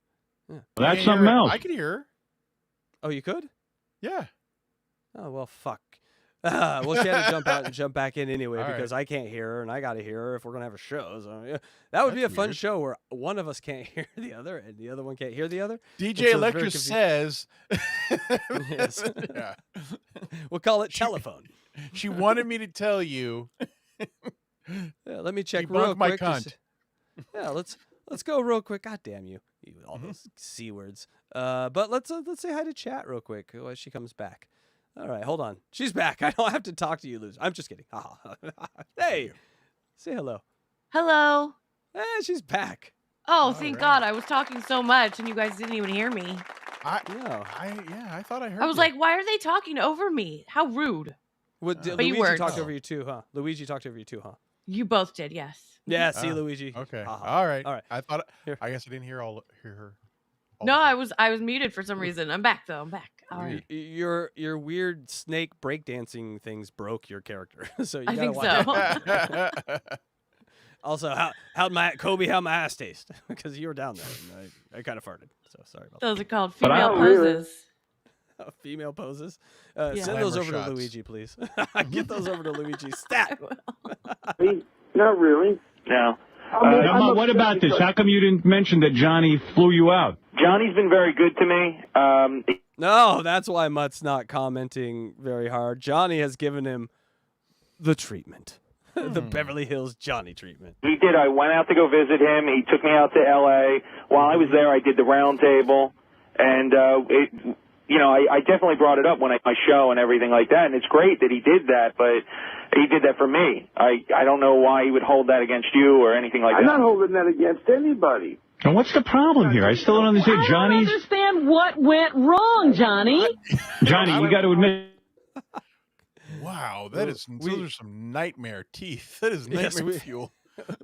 Yeah. Well, that's something else. I can hear her. Oh, you could? Yeah. Oh, well, fuck. Well, she had to jump out and jump back in anyway All because I can't hear her and I got to hear her if we're going to have a show. So yeah, that would be a fun show where one of us can't hear the other and the other one can't hear the other. DJ Electra says. Yes. Yeah. We'll call it telephone. She wanted me to tell you. Yeah, let me check Debunk real my quick. cunt. Yeah, let's go real quick. God damn you, all those C words. But let's say hi to chat real quick while she comes back. All right, hold on. She's back. I don't have to talk to you, loser. I'm just kidding. Hey, say hello. Hello. She's back. Oh, thank God. I was talking so much and you guys didn't even hear me. I thought I heard. I was you. like, why are they talking over me? How rude. But you Luigi weren't. talked over you too, huh? Luigi talked over you too, huh? You both did, yes. Yeah, see, Luigi. Okay. Ha-ha. All right. All right. I thought. I guess I didn't hear her. No, I was muted for some reason. I'm back though. I'm back. All right. Your weird snake breakdancing things broke your character, so you I gotta think watch so. Also, how'd my ass taste? Because you were down there. And I kind of farted, so sorry about Those that. are called female poses. Female poses. Yeah. Send those Glamour over shots. to Luigi, please. Get those over to Luigi. Stat. Not really. No. What about this? How come you didn't mention that Johnny flew you out? Johnny's been very good to me. No, that's why Mutt's not commenting very hard. Johnny has given him the treatment. The Beverly Hills Johnny treatment. He did. I went out to go visit him. He took me out to L.A. While I was there, I did the round table. And, I definitely brought it up when my show and everything like that. And it's great that he did that, but he did that for me. I don't know why he would hold that against you or anything like that. I'm not holding that against anybody. And what's the problem here? I still don't understand. I don't understand what went wrong, Johnny. Johnny, you got to admit. Wow, those are some nightmare teeth. That is nightmare fuel.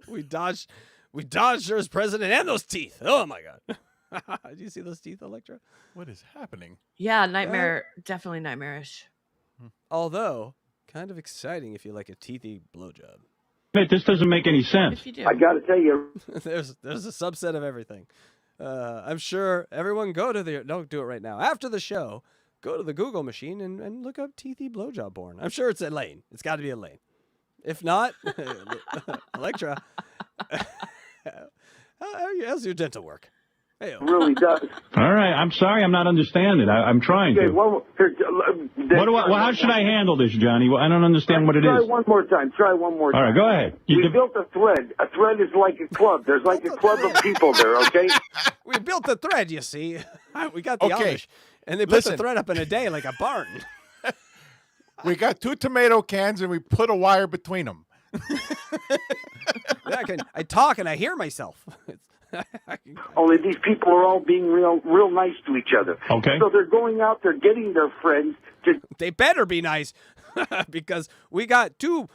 we dodged her as president and those teeth. Oh my God. Did you see those teeth, Electra? What is happening? Yeah, nightmare. Definitely nightmarish. Although, kind of exciting if you like a teethy blowjob. This doesn't make any sense. If you do. I got to tell you. There's a subset of everything. I'm sure everyone don't do it right now. After the show, go to the Google machine and look up teethy blowjob porn. I'm sure it's Elaine. It's got to be Elaine. If not, Electra, how's your dental work? Hey, really does. All right, I'm sorry, I'm not understanding. I'm trying Okay, to. How should I handle this, Johnny? Well, I don't understand what it Try is. one more time. Try one more time. All right, go ahead. We built a thread. A thread is like a club. There's like a club of people there, okay? We built the thread, you see. We got the Okay. Amish, and they put the thread up in a day like a barn. We got 2 tomato cans and we put a wire between them. I talk and I hear myself. Only these people are all being real nice to each other. Okay. So they're going out, they're getting their friends to... They better be nice because we got 2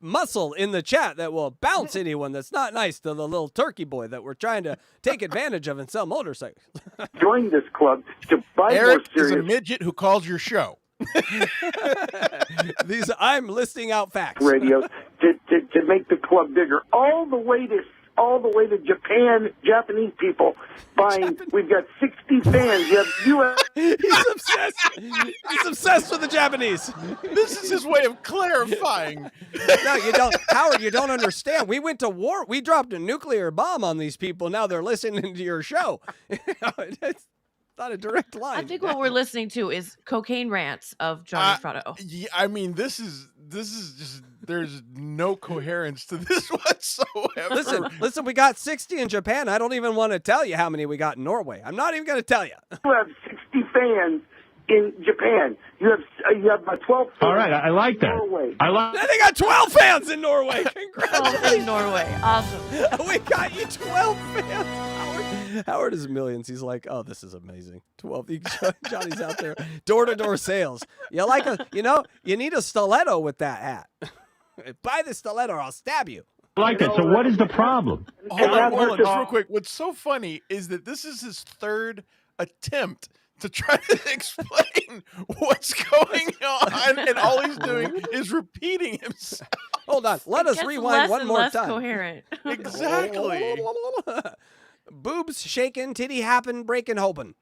muscle in the chat that will bounce anyone that's not nice to the little turkey boy that we're trying to take advantage of and sell motorcycles. join this club to buy Eric more is serious... a midget who calls your show. I'm listing out facts. ...radios to make the club bigger. All the way to Japan, Japanese people buying. We've got 60 fans. You have US. He's obsessed. He's obsessed with the Japanese. This is his way of clarifying. No, you don't, Howard. You don't understand. We went to war. We dropped a nuclear bomb on these people. Now they're listening to your show. It's not a direct line. I think what we're listening to is cocaine rants of Johnny Fratto. Yeah, I mean, this is just, there's no coherence to this whatsoever. Listen, we got 60 in Japan. I don't even want to tell you how many we got in Norway. I'm not even going to tell you. You have 60 fans in Japan. You have 12 fans. All right, I like that. Norway. They got 12 fans in Norway. Congratulations. In Norway. Awesome. We got you 12 fans. Howard is millions. He's like, oh, this is amazing. 12. Johnny's out there. Door-to-door sales. You like you need a stiletto with that hat. Buy the stiletto or I'll stab you. like that. So what is the problem? Hold on, just real quick. What's so funny is that this is his third attempt to try to explain what's going on, and all he's doing is repeating himself. Hold on. Let us rewind one more less time. Coherent. Exactly. Boobs shaking, titty happen, breaking, hoping.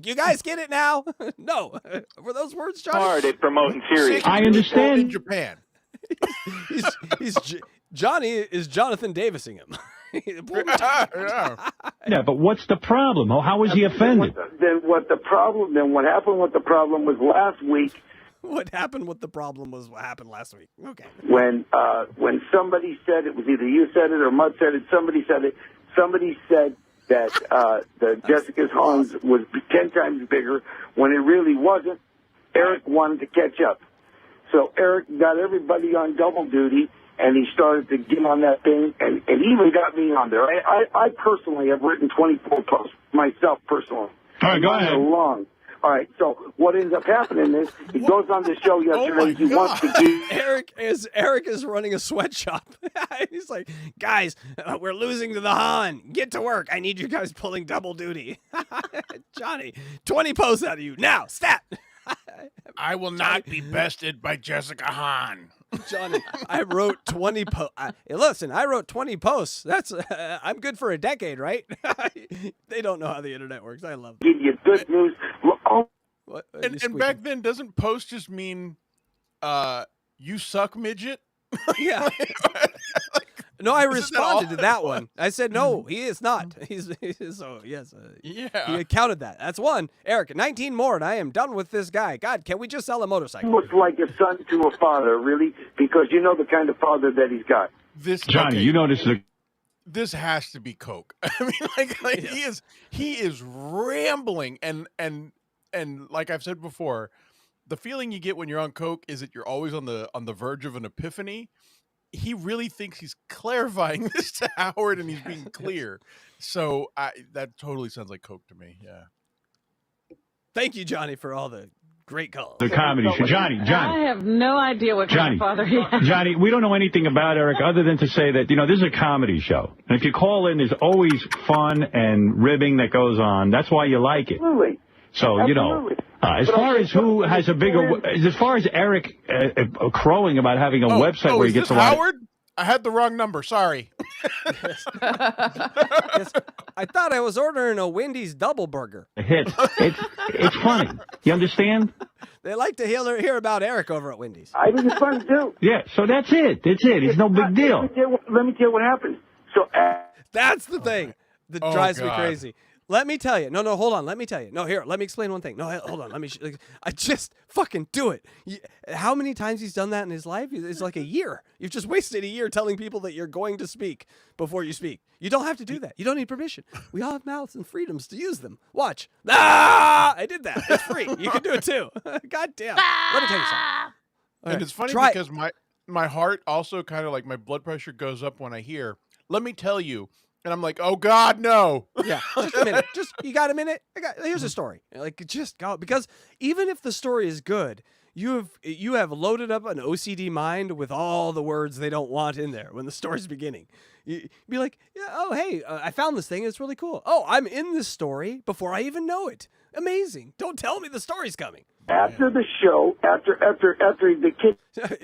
You guys get it now? No. Were those words, Johnny? Hard at promoting series. I understand. In Japan. Johnny is Jonathan Davising him. Yeah, but what's the problem? How was he offended? Then what happened with the problem was last week. What happened with the problem was what happened last week. Okay. When somebody said, it was either you said it or Mud said it, somebody said it. Somebody said that the Jessica's Hans was 10 times bigger when it really wasn't. Eric wanted to catch up. So Eric got everybody on double duty, and he started to get on that thing, and he even got me on there. I personally have written 24 posts, myself personally. All right, go ahead. Long. All right, so what ends up happening is he goes on the show yesterday. He wants to do. Eric is running a sweatshop. He's like, guys, we're losing to the Han. Get to work. I need you guys pulling double duty. Johnny, 20 posts out of you now. Stat. I will not be bested by Jessica Hahn. Johnny, I wrote 20 posts. Listen, I wrote 20 posts. That's I'm good for a decade, right? They don't know how the internet works. I love it. Give you good news. What? And back then, doesn't post just mean you suck, midget? Yeah. No, I responded to that one. I said, no, he is not. He's so, yes. Yeah. He counted that. That's one. Eric, 19 more, and I am done with this guy. God, can we just sell a motorcycle? Almost like a son to a father, really, because you know the kind of father that he's got. Johnny, you know this has to be coke. I mean, like yes. he is rambling, and like I've said before, the feeling you get when you're on coke is that you're always on the verge of an epiphany. He really thinks he's clarifying this to Howard, and he's being clear. So that totally sounds like coke to me. Yeah. Thank you, Johnny, for all the great calls. The comedy show. Johnny. I have no idea what kind of father he is. Johnny, we don't know anything about Eric other than to say that, this is a comedy show. And if you call in, there's always fun and ribbing that goes on. That's why you like it. Absolutely. So, as far as who has a bigger, as far as Eric crowing about having a website where he gets a lot Howard? I had the wrong number. Sorry. Yes. I thought I was ordering a Wendy's double burger. Hits. It's funny. You understand? They like to hear about Eric over at Wendy's. I think it's fun too. Yeah. So that's it. It's no big deal. Let me tell you what happened. So that's the thing that drives me crazy. Let me tell you. No, hold on. Let me tell you. No, here, let me explain one thing. No, hold on. I just fucking do it. How many times he's done that in his life? It's like a year. You've just wasted a year telling people that you're going to speak before you speak. You don't have to do that. You don't need permission. We all have mouths and freedoms to use them. Watch. I did that. It's free. You can do it too. God damn. Let me tell you something. And it's funny because my heart also kind of like my blood pressure goes up when I hear, let me tell you. And I'm like, oh God, no. Yeah, just a minute. You got a minute? Here's a story. Like, just go, because even if the story is good, you have loaded up an OCD mind with all the words they don't want in there when the story's beginning. You'd be like, yeah, oh hey, I found this thing. It's really cool. Oh, I'm in this story before I even know it. Amazing. Don't tell me the story's coming. After the show, after the kid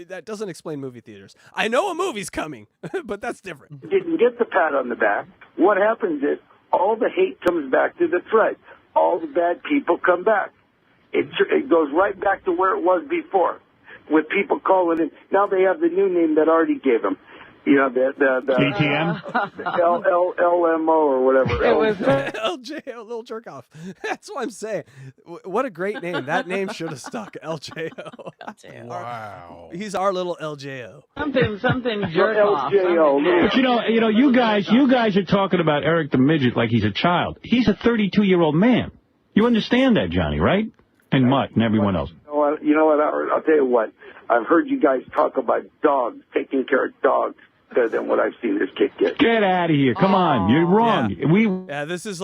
that doesn't explain movie theaters. I know a movie's coming, but that's different. Didn't get the pat on the back. What happens is all the hate comes back to the thread. All the bad people come back. It goes right back to where it was before, with people calling in. Now they have the new name that Artie gave them. The ATM? LMO or whatever. It was LJO, little jerk off. That's what I'm saying. What a great name. That name should have stuck. LJO. Wow. He's our little LJO. Something jerk off. But you guys are talking about Eric the Midget like he's a child. He's a 32-year-old man. You understand that, Johnny, right? And Mutt and everyone else. You know what, Howard? I'll tell you what. I've heard you guys talk about dogs, taking care of dogs, better than what I've seen this kid get. Get out of here. Come on. You're wrong. Yeah, this is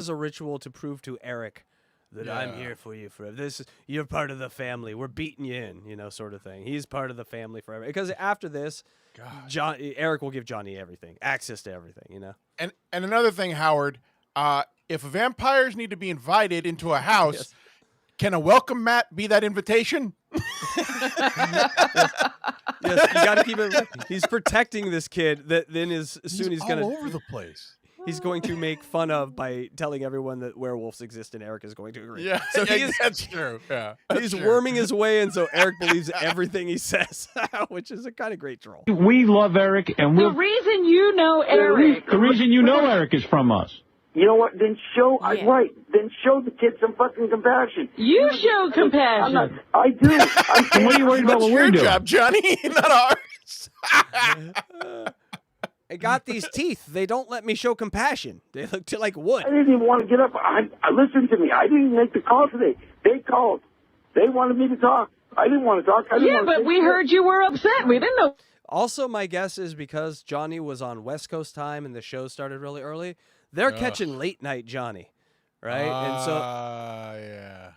a ritual to prove to Eric that I'm here for you forever. You're part of the family. We're beating you in, sort of thing. He's part of the family forever. Because after this, Eric will give Johnny everything, access to everything, And another thing, Howard, if vampires need to be invited into a house, can a welcome mat be that invitation? Yes, you got to keep it. He's protecting this kid that then he's going to all over the place. He's going to make fun of by telling everyone that werewolves exist, and Eric is going to agree. Yeah, so that's true. Yeah, he's worming his way in, so Eric believes everything he says, which is a kind of great troll. We love Eric, and The reason you know Eric. the reason you know Eric is from us. You know what? Then show Then show the kid some fucking compassion. You show compassion. I do. What are you worried about what we're doing? Job, Johnny, not ours. I got these teeth. They don't let me show compassion. They look like wood. I didn't even want to get up. Listen to me. I didn't make the call today. They called. They wanted me to talk. I didn't want to talk. But we heard you were upset. We didn't know. Also, my guess is because Johnny was on West Coast time and the show started really early, they're catching late night Johnny, right? And so,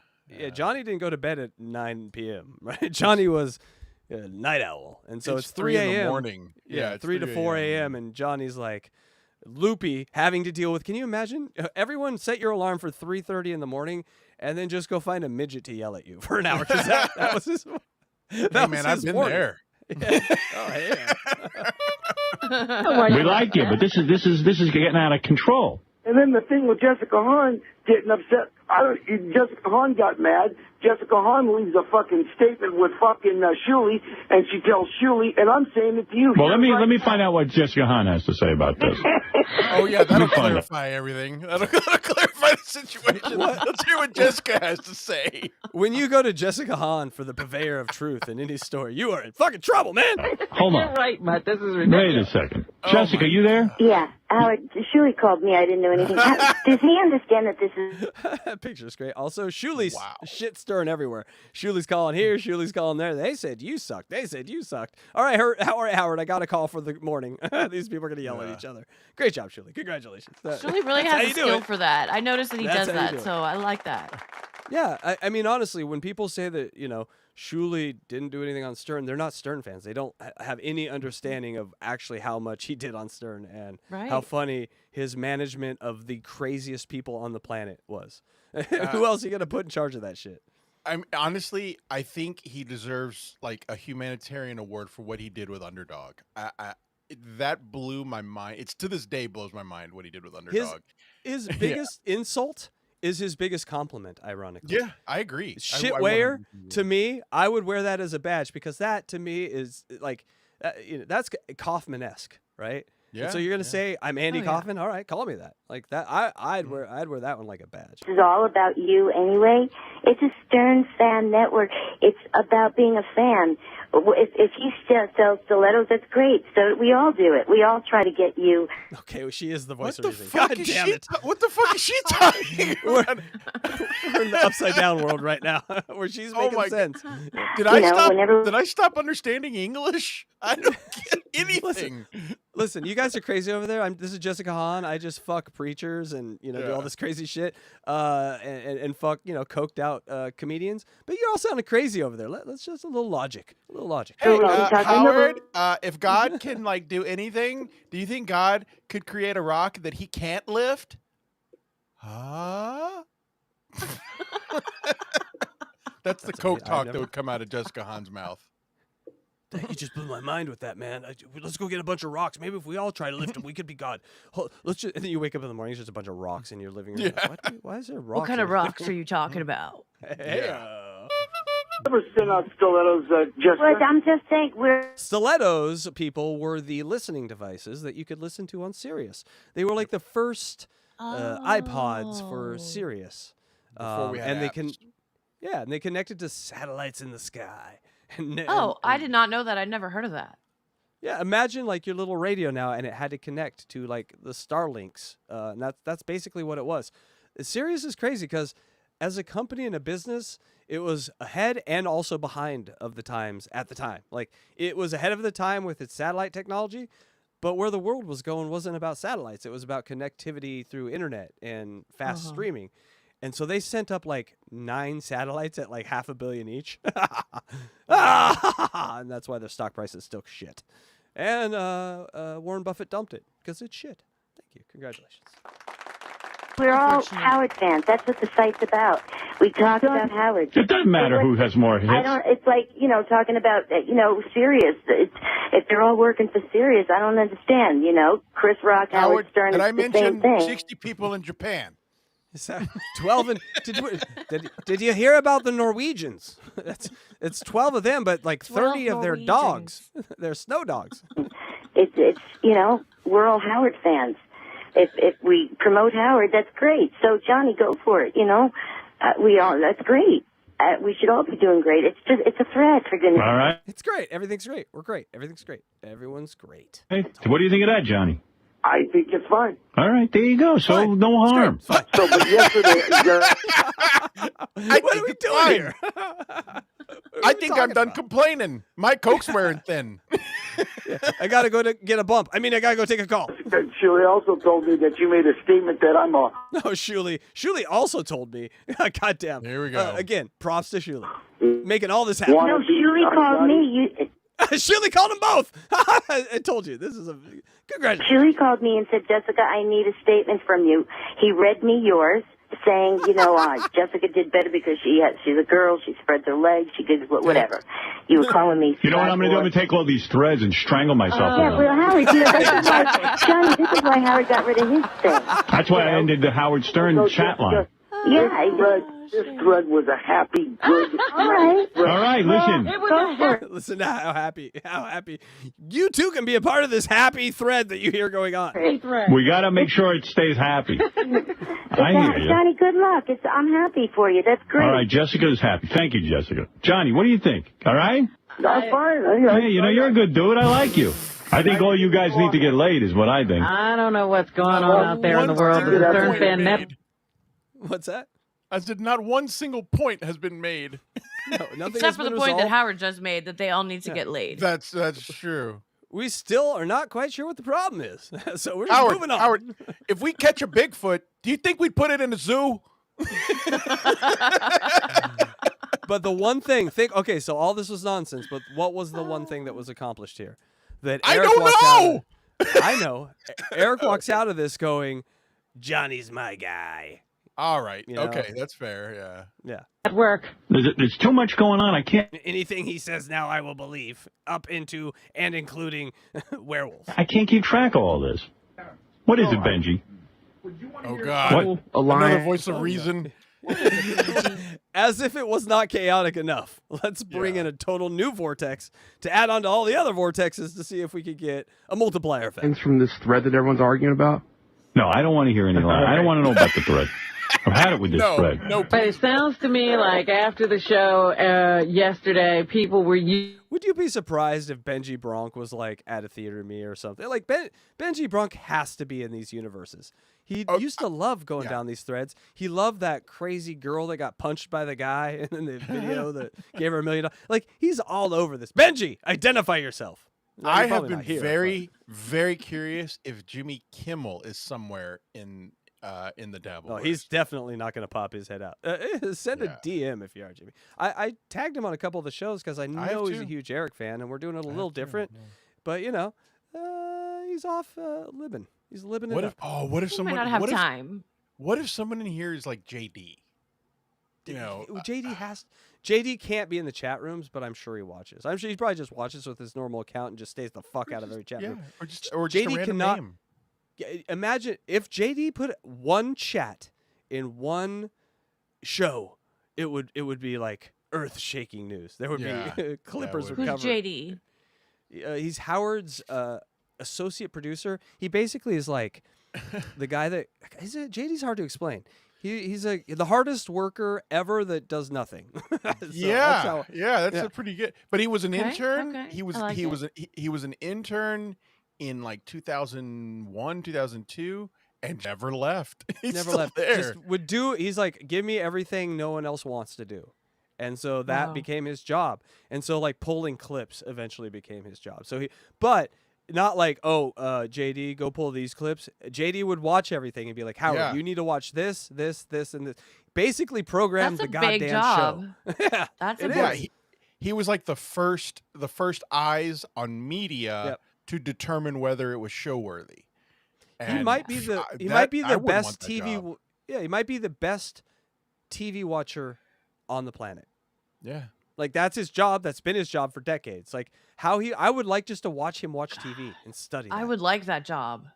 Johnny didn't go to bed at 9 p.m. Right? Johnny was a night owl, and so it's 3 a.m. in the morning. Yeah, 3 to 4 a.m. And Johnny's like loopy, having to deal with. Can you imagine? Everyone set your alarm for 3:30 in the morning, and then just go find a midget to yell at you for an hour. Because that was his. I've been there. Yeah. Oh yeah. We like you, but this is getting out of control. And then the thing with Jessica Hahn getting upset. Jessica Hahn got mad. Jessica Hahn leaves a fucking statement with fucking Shuley, and she tells Shuley, and I'm saying it to you. Well, let me find out what Jessica Hahn has to say about this. Oh yeah, that'll clarify everything. That'll clarify the situation. Let's hear what Jessica has to say. When you go to Jessica Hahn for the purveyor of truth in any store, you are in fucking trouble, man. Hold on. You're right, Matt. This is ridiculous. Wait a second. Jessica, you there? Yeah. Howard, Shuley called me. I didn't know anything. Does he understand that this is... Picture's great. Also, Shuley's shit stirring everywhere. Shuley's calling here. Shuley's calling there. They said you sucked. They said you sucked. All right, Howard, I got a call for the morning. These people are going to yell at each other. Great job, Shuley. Congratulations. Shuley really has a skill for that. I noticed that he does that, so I like that. Yeah, I mean, honestly, when people say that, Shuley didn't do anything on Stern, they're not Stern fans. They don't have any understanding of actually how much he did on Stern and how funny his management of the craziest people on the planet was. Who else are you going to put in charge of that shit? Honestly, I think he deserves like a humanitarian award for what he did with Underdog. That blew my mind. It's to this day blows my mind what he did with Underdog. His biggest insult is his biggest compliment, ironically. Yeah, I agree. Shitwear, to me, I would wear that as a badge because that, to me, is like, that's Kaufman-esque, right? Yeah. And so you're going to say, I'm Andy Kaufman? All right, call me that. Like that, I'd wear that one like a badge. This is all about you anyway. It's a Stern fan network. It's about being a fan. If he sells stilettos, that's great. So we all do it. We all try to get you. Okay, well, she is the voice of reason. God damn it. What the fuck is she talking about? We're in the upside down world right now where she's making sense. Did I stop understanding English? I don't get anything. Listen, you guys are crazy over there. This is Jessica Hahn. I just fuck preachers and do all this crazy shit and fuck coked out comedians. But you're all sounding crazy over there. Let's just a little logic. Hey, Howard, if God can do anything, do you think God could create a rock that he can't lift? Huh? That's the coke talk that would come out of Jessica Hahn's mouth. You just blew my mind with that, man. Let's go get a bunch of rocks. Maybe if we all try to lift them, we could be God. And then you wake up in the morning, it's just a bunch of rocks in your living room. Yeah. Like, why is there rocks? What kind of rocks are you talking about? Never sent out stilettos, Jessica. But I'm just saying Stilettos, people, were the listening devices that you could listen to on Sirius. They were like the first iPods for Sirius. Before we had apps. And they connected to satellites in the sky. I did not know that. I'd never heard of that. Yeah, imagine like your little radio now, and it had to connect to like the Starlinks. And that's basically what it was. Sirius is crazy because as a company and a business, it was ahead and also behind of the times at the time. Like it was ahead of the time with its satellite technology, but where the world was going wasn't about satellites. It was about connectivity through internet and fast streaming. And so they sent up like 9 satellites at like $500 million each. And that's why their stock price is still shit. And Warren Buffett dumped it because it's shit. Thank you. Congratulations. We're all Howard fans. That's what the site's about. We talk about Howard. It doesn't matter who has more hits. I don't. It's like talking about Sirius. If they're all working for Sirius, I don't understand. Chris Rock, Howard Stern. Did I it's the mention same thing. 60 people in Japan? 12 and did you hear about the Norwegians? It's 12 of them, but like 30 of their dogs. They're snow dogs. It's we're all Howard fans. If we promote Howard, that's great. So Johnny, go for it. That's great. We should all be doing great. It's a thread, for goodness. All right. It's great. Everything's great. We're great. Everything's great. Everyone's great. Hey, what do you think of that, Johnny? I think it's fine. All right, there you go. So no harm. So, but yesterday, what are we doing here? I think I'm done complaining. My Coke's wearing thin. I got to go to get a bump. I got to go take a call. Shirley also told me that you made a statement that I'm a... No, Shuli. Shuli also told me. Goddamn. Here we go. Again, props to Shuli. Making all this happen. No, Shuli called me. Shuli called them both. I told you. This is a... Congratulations. Shuli called me and said, Jessica, I need a statement from you. He read me yours, saying, Jessica did better because she's a girl, she spreads her legs, she did whatever. You were calling me. You know what I'm going to do? I'm going to take all these threads and strangle myself. Yeah, well, Howard, Johnny, this is why Howard got rid of his thing. That's why I ended the Howard Stern chat line. This thread was a happy, good... All right, listen. Listen to how happy. You too can be a part of this happy thread that you hear going on. We got to make sure it stays happy. I hear you. Johnny, good luck. I'm happy for you. That's great. All right, Jessica's happy. Thank you, Jessica. Johnny, what do you think? All right? I'm fine. Hey, you're a good dude. I like you. I think all you guys need to get laid is what I think. I don't know what's going on out there in the world of the Stern Fan Network. What's that? I said not one single point has been made. No, nothing Except for the point that Howard just made, that they all need to get laid. That's true. We still are not quite sure what the problem is. So we're just moving on. Howard, if we catch a Bigfoot, do you think we'd put it in a zoo? But the one thing, okay, so all this was nonsense, but what was the one thing that was accomplished here? That Eric I know. Eric walks out of this going, Johnny's my guy. All right. Okay, that's fair. Yeah. At work. There's too much going on. I can't. Anything he says now, I will believe, up into and including werewolves. I can't keep track of all this. What is it, Benji? Oh, God. Another voice of reason. As if it was not chaotic enough. Let's bring in a total new vortex to add on to all the other vortexes to see if we could get a multiplier effect. Things from this thread that everyone's arguing about? No, I don't want to hear any lie. I don't want to know about the thread. I've had it with this thread. But it sounds to me like after the show yesterday, people were... Would you be surprised if Benji Bronk was like at a theater me or something? Like Benji Bronk has to be in these universes. He used to love going down these threads. He loved that crazy girl that got punched by the guy in the video that gave her $1 million. Like, he's all over this. Benji, identify yourself. No, I have been very curious if Jimmy Kimmel is somewhere in the Dabble. No, he's definitely not going to pop his head out. Send a DM if you are, Jimmy. I tagged him on a couple of the shows because I know he's a huge Eric fan, and we're doing it a little different. But, he's off libbing. He's libbing it up. What if someone... might not have time. What if someone in here is like JD? JD can't be in the chat rooms, but I'm sure he watches. I'm sure he probably just watches with his normal account and just stays the fuck out of every chat room. Or just JD a random name. Imagine if JD put one chat in one show, it would be like earth-shaking news. There would be Clippers would cover. Who's JD? He's Howard's associate producer. He basically is like the guy that JD's hard to explain. He's the hardest worker ever that does nothing. That's pretty good. But he was an intern. Okay. He was an intern in like 2001, 2002, and never left. Never left. There. He's like, give me everything no one else wants to do. And so that became his job. And so like pulling clips eventually became his job. So but not like, oh, JD, go pull these clips. JD would watch everything and be like, Howard, you need to watch this, and this. Basically program the goddamn big job. show. Yeah, That's it a is. He was like the first eyes on media to determine whether it was show worthy. He might be the best TV. Yeah, he might be the best TV watcher on the planet. Yeah. Like that's his job. That's been his job for decades. Like I would like just to watch him watch TV and study. I would like that job.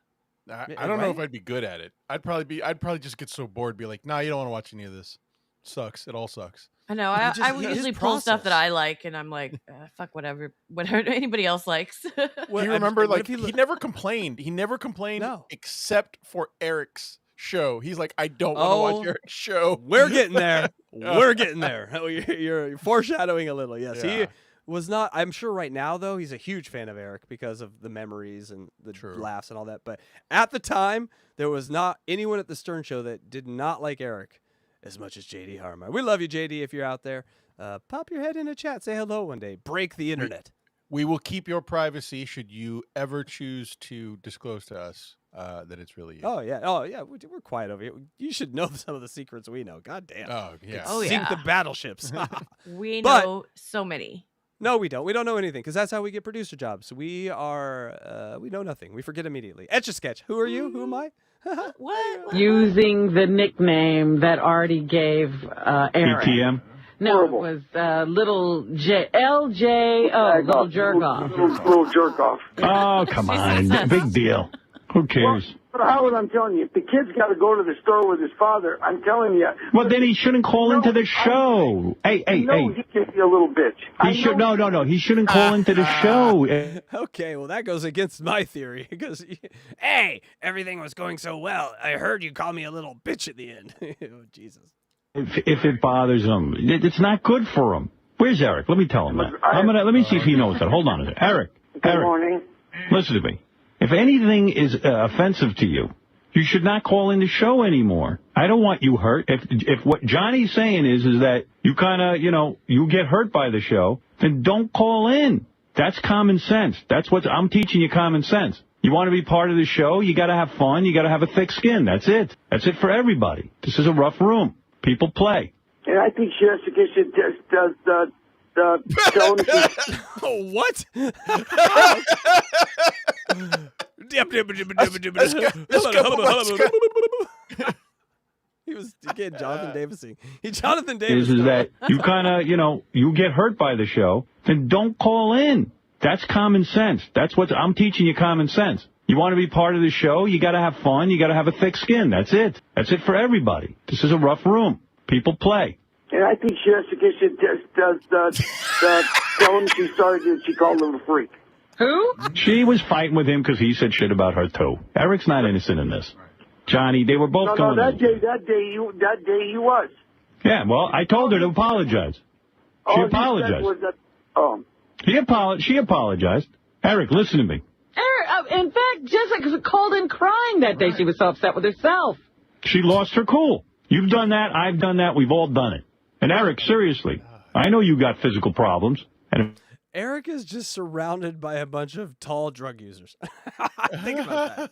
I don't know if I'd be good at it. I'd probably just get so bored, be like, nah, you don't want to watch any of this. Sucks. It all sucks. I know. I usually pull stuff that I like, and I'm like, fuck whatever anybody else likes. Do you remember, like, he never complained. He never complained except for Eric's show. He's like, I don't want to watch Eric's show. We're getting there. We're getting there. You're foreshadowing a little. Yes, he was not. I'm sure right now, though, he's a huge fan of Eric because of the memories and the laughs and all that. But at the time, there was not anyone at the Stern Show that did not like Eric as much as JD Harmar. We love you, JD, if you're out there. Pop your head in a chat. Say hello one day. Break the internet. We will keep your privacy should you ever choose to disclose to us that it's really you. Oh, yeah. We're quiet over here. You should know some of the secrets we know. God damn. Oh, yeah. Sink the battleships. We know so many. No, we don't. We don't know anything because that's how we get producer jobs. We know nothing. We forget immediately. Etch-a-Sketch. Who are you? Who am I? What? Using the nickname that Artie gave Aaron. ETM? No, it was little LJ, little jerk off. Little jerk off. Oh, come on. Big deal. Who cares? But Howard, I'm telling you, if the kid's got to go to the store with his father, I'm telling you. Well, then he shouldn't call into the show. Hey. He can be a little bitch. He should no. He shouldn't call into the show. Okay, well that goes against my theory because, hey, everything was going so well. I heard you call me a little bitch at the end. Oh, Jesus. If it bothers him, it's not good for him. Where's Eric? Let me tell him that. Let me see if he knows that. Hold on a second. Eric. Good morning. Listen to me. If anything is offensive to you, you should not call in the show anymore. I don't want you hurt. If what Johnny's saying is that you kind of, you get hurt by the show, then don't call in. That's common sense. That's what I'm teaching you, common sense. You want to be part of the show, you got to have fun, you got to have a thick skin. That's it. That's it for everybody. This is a rough room. People play. And I think Jessica should just tell him what? He was getting Jonathan Davising. Jonathan Davis is that you kind of, you get hurt by the show, then don't call in. That's common sense. That's what I'm teaching you, common sense. You want to be part of the show, you got to have fun, you got to have a thick skin. That's it. That's it for everybody. This is a rough room. People play. And I think Jessica should just tell him she called him a freak. Who? She was fighting with him because he said shit about her, too. Eric's not innocent in this. Johnny, they were both going. No, that day he was. Yeah, well, I told her to apologize. She apologized. She apologized. Eric, listen to me. Eric, in fact, Jessica called in crying that day. She was so upset with herself. She lost her cool. You've done that. I've done that. We've all done it. And Eric, seriously, I know you got physical problems. And Eric is just surrounded by a bunch of tall drug users. Think about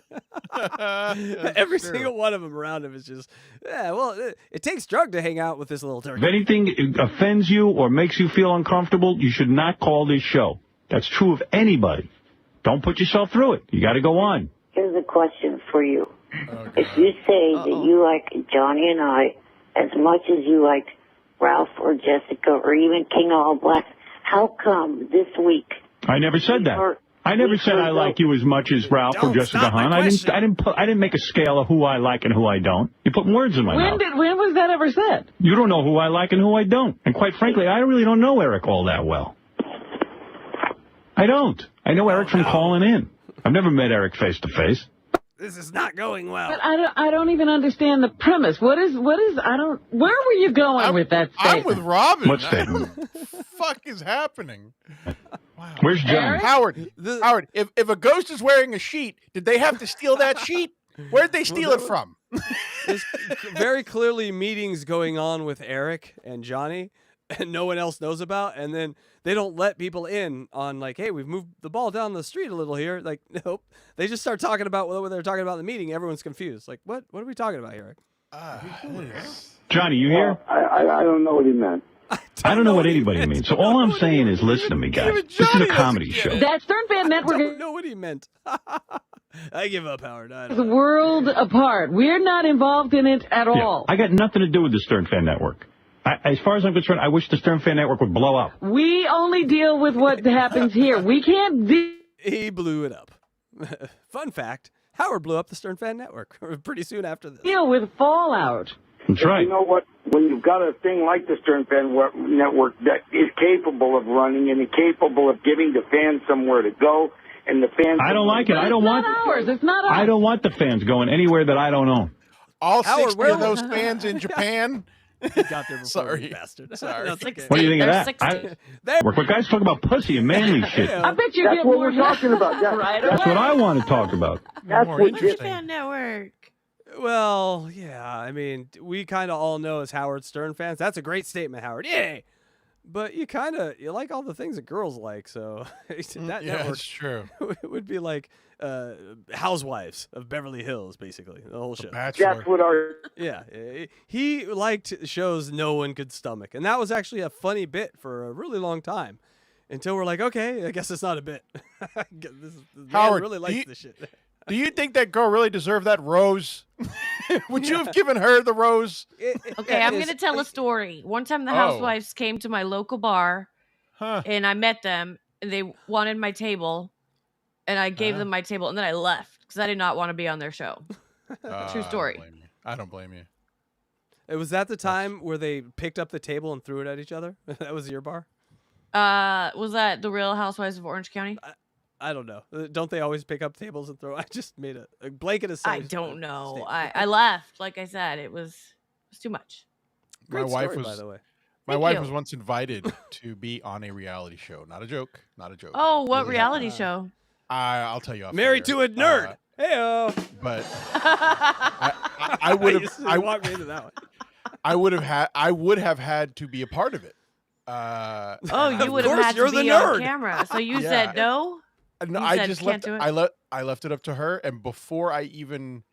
that. Every single one of them around him is just, it takes drug to hang out with this little turkey. If anything offends you or makes you feel uncomfortable, you should not call this show. That's true of anybody. Don't put yourself through it. You got to go on. Here's a question for you. If you say that you like Johnny and I as much as you like Ralph or Jessica or even King of All Blacks, how come this week? I never said that. I never said I like you as much as Ralph or Jessica Hahn. I didn't make a scale of who I like and who I don't. You put words in my mouth. When was that ever said? You don't know who I like and who I don't. And quite frankly, I really don't know Eric all that well. I don't. I know Eric from calling in. I've never met Eric face to face. This is not going well. But I don't even understand the premise. Where were you going with that statement? I'm with Robin. What statement? What the fuck is happening? Wow. Where's John? Howard, if a ghost is wearing a sheet, did they have to steal that sheet? Where'd they steal it from? There's very clearly meetings going on with Eric and Johnny. and no one else knows about, and then they don't let people in on like, hey, we've moved the ball down the street a little here. Like, nope. They just start talking about what they're talking about in the meeting. Everyone's confused. Like, what are we talking about here? Johnny, you here? I don't know what he meant. I don't know what anybody means. So all I'm saying is, listen to me, guys. This is a comedy show. That Stern Fan Network I don't know what he meant. I give up, Howard. is a world apart. We're not involved in it at all. I got nothing to do with the Stern Fan Network. As far as I'm concerned, I wish the Stern Fan Network would blow up. We only deal with what happens here. We can't He blew it up. Fun fact, Howard blew up the Stern Fan Network pretty soon after this. deal with fallout. That's right. You know what? When you've got a thing like the Stern Fan Network that is capable of running and capable of giving the fans somewhere to go, and the fans... I don't like it. I don't want... ours. It's not ours. I don't want the fans going anywhere that I don't own. All Howard, 60 where- of those fans in Japan. He got there before Sorry. you bastard. Sorry. That's okay. What do you think of They're that? 60. What guys talk about pussy and manly shit. I bet you That's get what more we're talking about. right That's away. what I want to talk about. That's More what interesting. Fan Network. Well, yeah, I mean, we kind of all know as Howard Stern fans. That's a great statement, Howard. Yay! But you like all the things that girls like, so that Yeah, network it's true. would be like Housewives of Beverly Hills, basically, the whole show. Bachelor. That's what our... Yeah, he liked shows no one could stomach, and that was actually a funny bit for a really long time. Until we're like, okay, I guess it's not a bit. This man Howard, really likes this shit. Do you think that girl really deserved that rose? Would you have given her the rose? Okay, I'm going to tell a story. One time the Oh. housewives came to my local bar, Huh. and I met them, and they wanted my table, and I gave them my table, and then I left because I did not want to be on their show. True story. I don't blame you. Was that the time where they picked up the table and threw it at each other? That was your bar? Was that the Real Housewives of Orange County? I don't know. Don't they always pick up tables and throw? I just made a blanket aside. I don't know. I left. Like I said, it was too much. Great my wife story, was, by the way. My Thank wife you. was once invited to be on a reality show. Not a joke. Not a joke. Oh, what reality show? I'll tell you off Married air. to a nerd. Heyo. But I would have. I walked me into that one. I would have had to be a part of it. Oh, you Of would have course, had you're to the be on nerd. camera. So you Yeah. said no? No, You I said just can't left. do it? I left it up to her, and before I even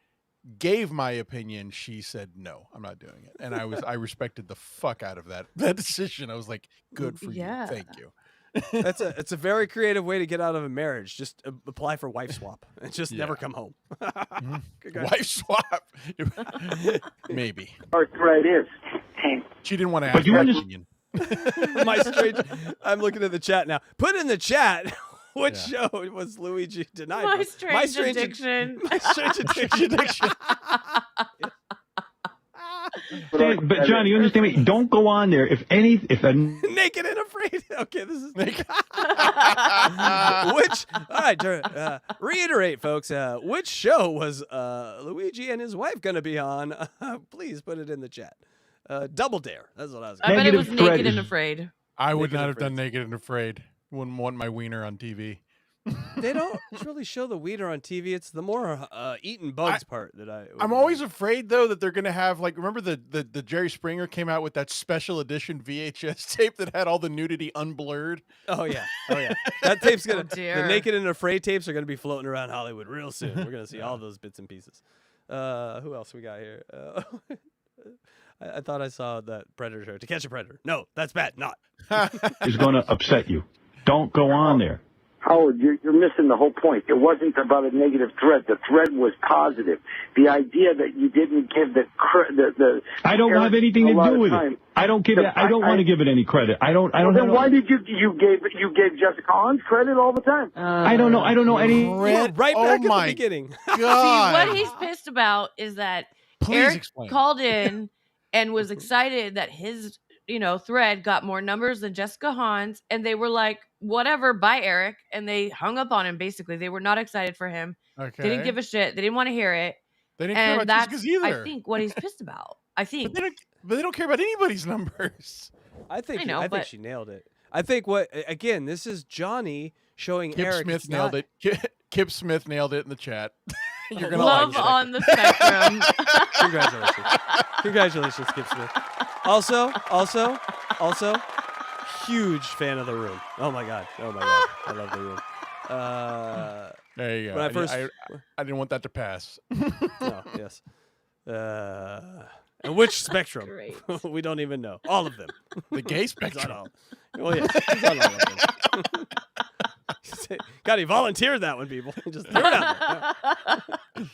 gave my opinion, she said no, I'm not doing it, and I respected the fuck out of that decision. I was like, good for Yeah. you, thank you. It's a very creative way to get out of a marriage. Just apply for wife swap and just never come home. Good guy. Wife swap, maybe. Our thread is. She didn't want to But ask you my understand- opinion. My strange. I'm looking at the chat now. Put in the chat what show was Luigi denied. My for? strange addiction. My strange addiction. But Johnny, you understand me? Don't go on there. If Naked and afraid. Okay, this is naked. Which? All right, reiterate, folks. Which show was Luigi and his wife going to be on? Please put it in the chat. Double Dare. That's what I was. I bet it was Negative Naked thread and is- Afraid. I would Naked not and have done Naked and Afraid. Wouldn't want my wiener on TV. They don't really show the wiener on TV. It's the more eating bugs part that I'm always afraid though that they're gonna have like remember the Jerry Springer came out with that special edition VHS tape that had all the nudity unblurred. Oh yeah. That tape's gonna. Oh, dear. The Naked and Afraid tapes are gonna be floating around Hollywood real soon. We're gonna see all those bits and pieces. Who else we got here? I thought I saw that Predator. To Catch a Predator. No, that's bad. Not. is going to upset you. Don't go on there. Howard, you're missing the whole point. It wasn't about a negative thread. The thread was positive. The idea that you didn't give the I don't have anything to do with it. I don't give it. I don't want to give it any credit. I don't. Well, then have why did you gave Jessica Hans credit all the time? I don't know. I don't know any. Right back at the beginning. See, what he's pissed about is that Eric explain. called in and was excited that his thread got more numbers than Jessica Hahn's, and they were like, whatever, bye Eric, and they hung up on him. Basically, they were not excited for him. Okay. They didn't give a shit. They didn't want to hear it. They didn't care and about that's Jessica's either. I think what he's pissed about. I think. But they don't care about anybody's numbers. I think know, I think but- she nailed it. I think again, this is Johnny showing Kip Eric. Smith it's nailed not- it. Kip Smith nailed it in the chat. You're gonna Love like it. on the spectrum. Congratulations, Kip Smith. Also, Also, huge fan of The Room. Oh my god. I love The Room. There you go. When I first, I didn't want that to pass. Oh, yes. And which spectrum? We don't even know. All of them. The gay spectrum. Oh yeah, he's on all of them. God, he volunteered that one, people. He just threw it out there.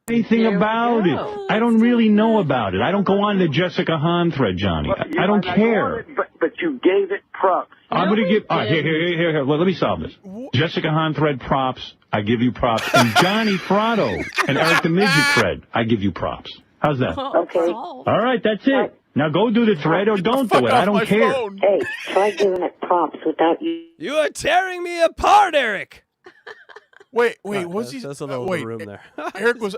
Anything about it. I don't really know about it. I don't go on the Jessica Hahn thread, Johnny. I don't care. But you gave it props. I'm going to give... Here. Let me solve this. Jessica Hahn thread props. I give you props. And Johnny Fratto and Eric the Midget thread. I give you props. How's that? Okay. All right, that's it. Now go do the thread or don't do it. I don't care. Hey, try giving it props without you. You are tearing me apart, Eric. Wait, what's he? That's a little wait, room there. Eric was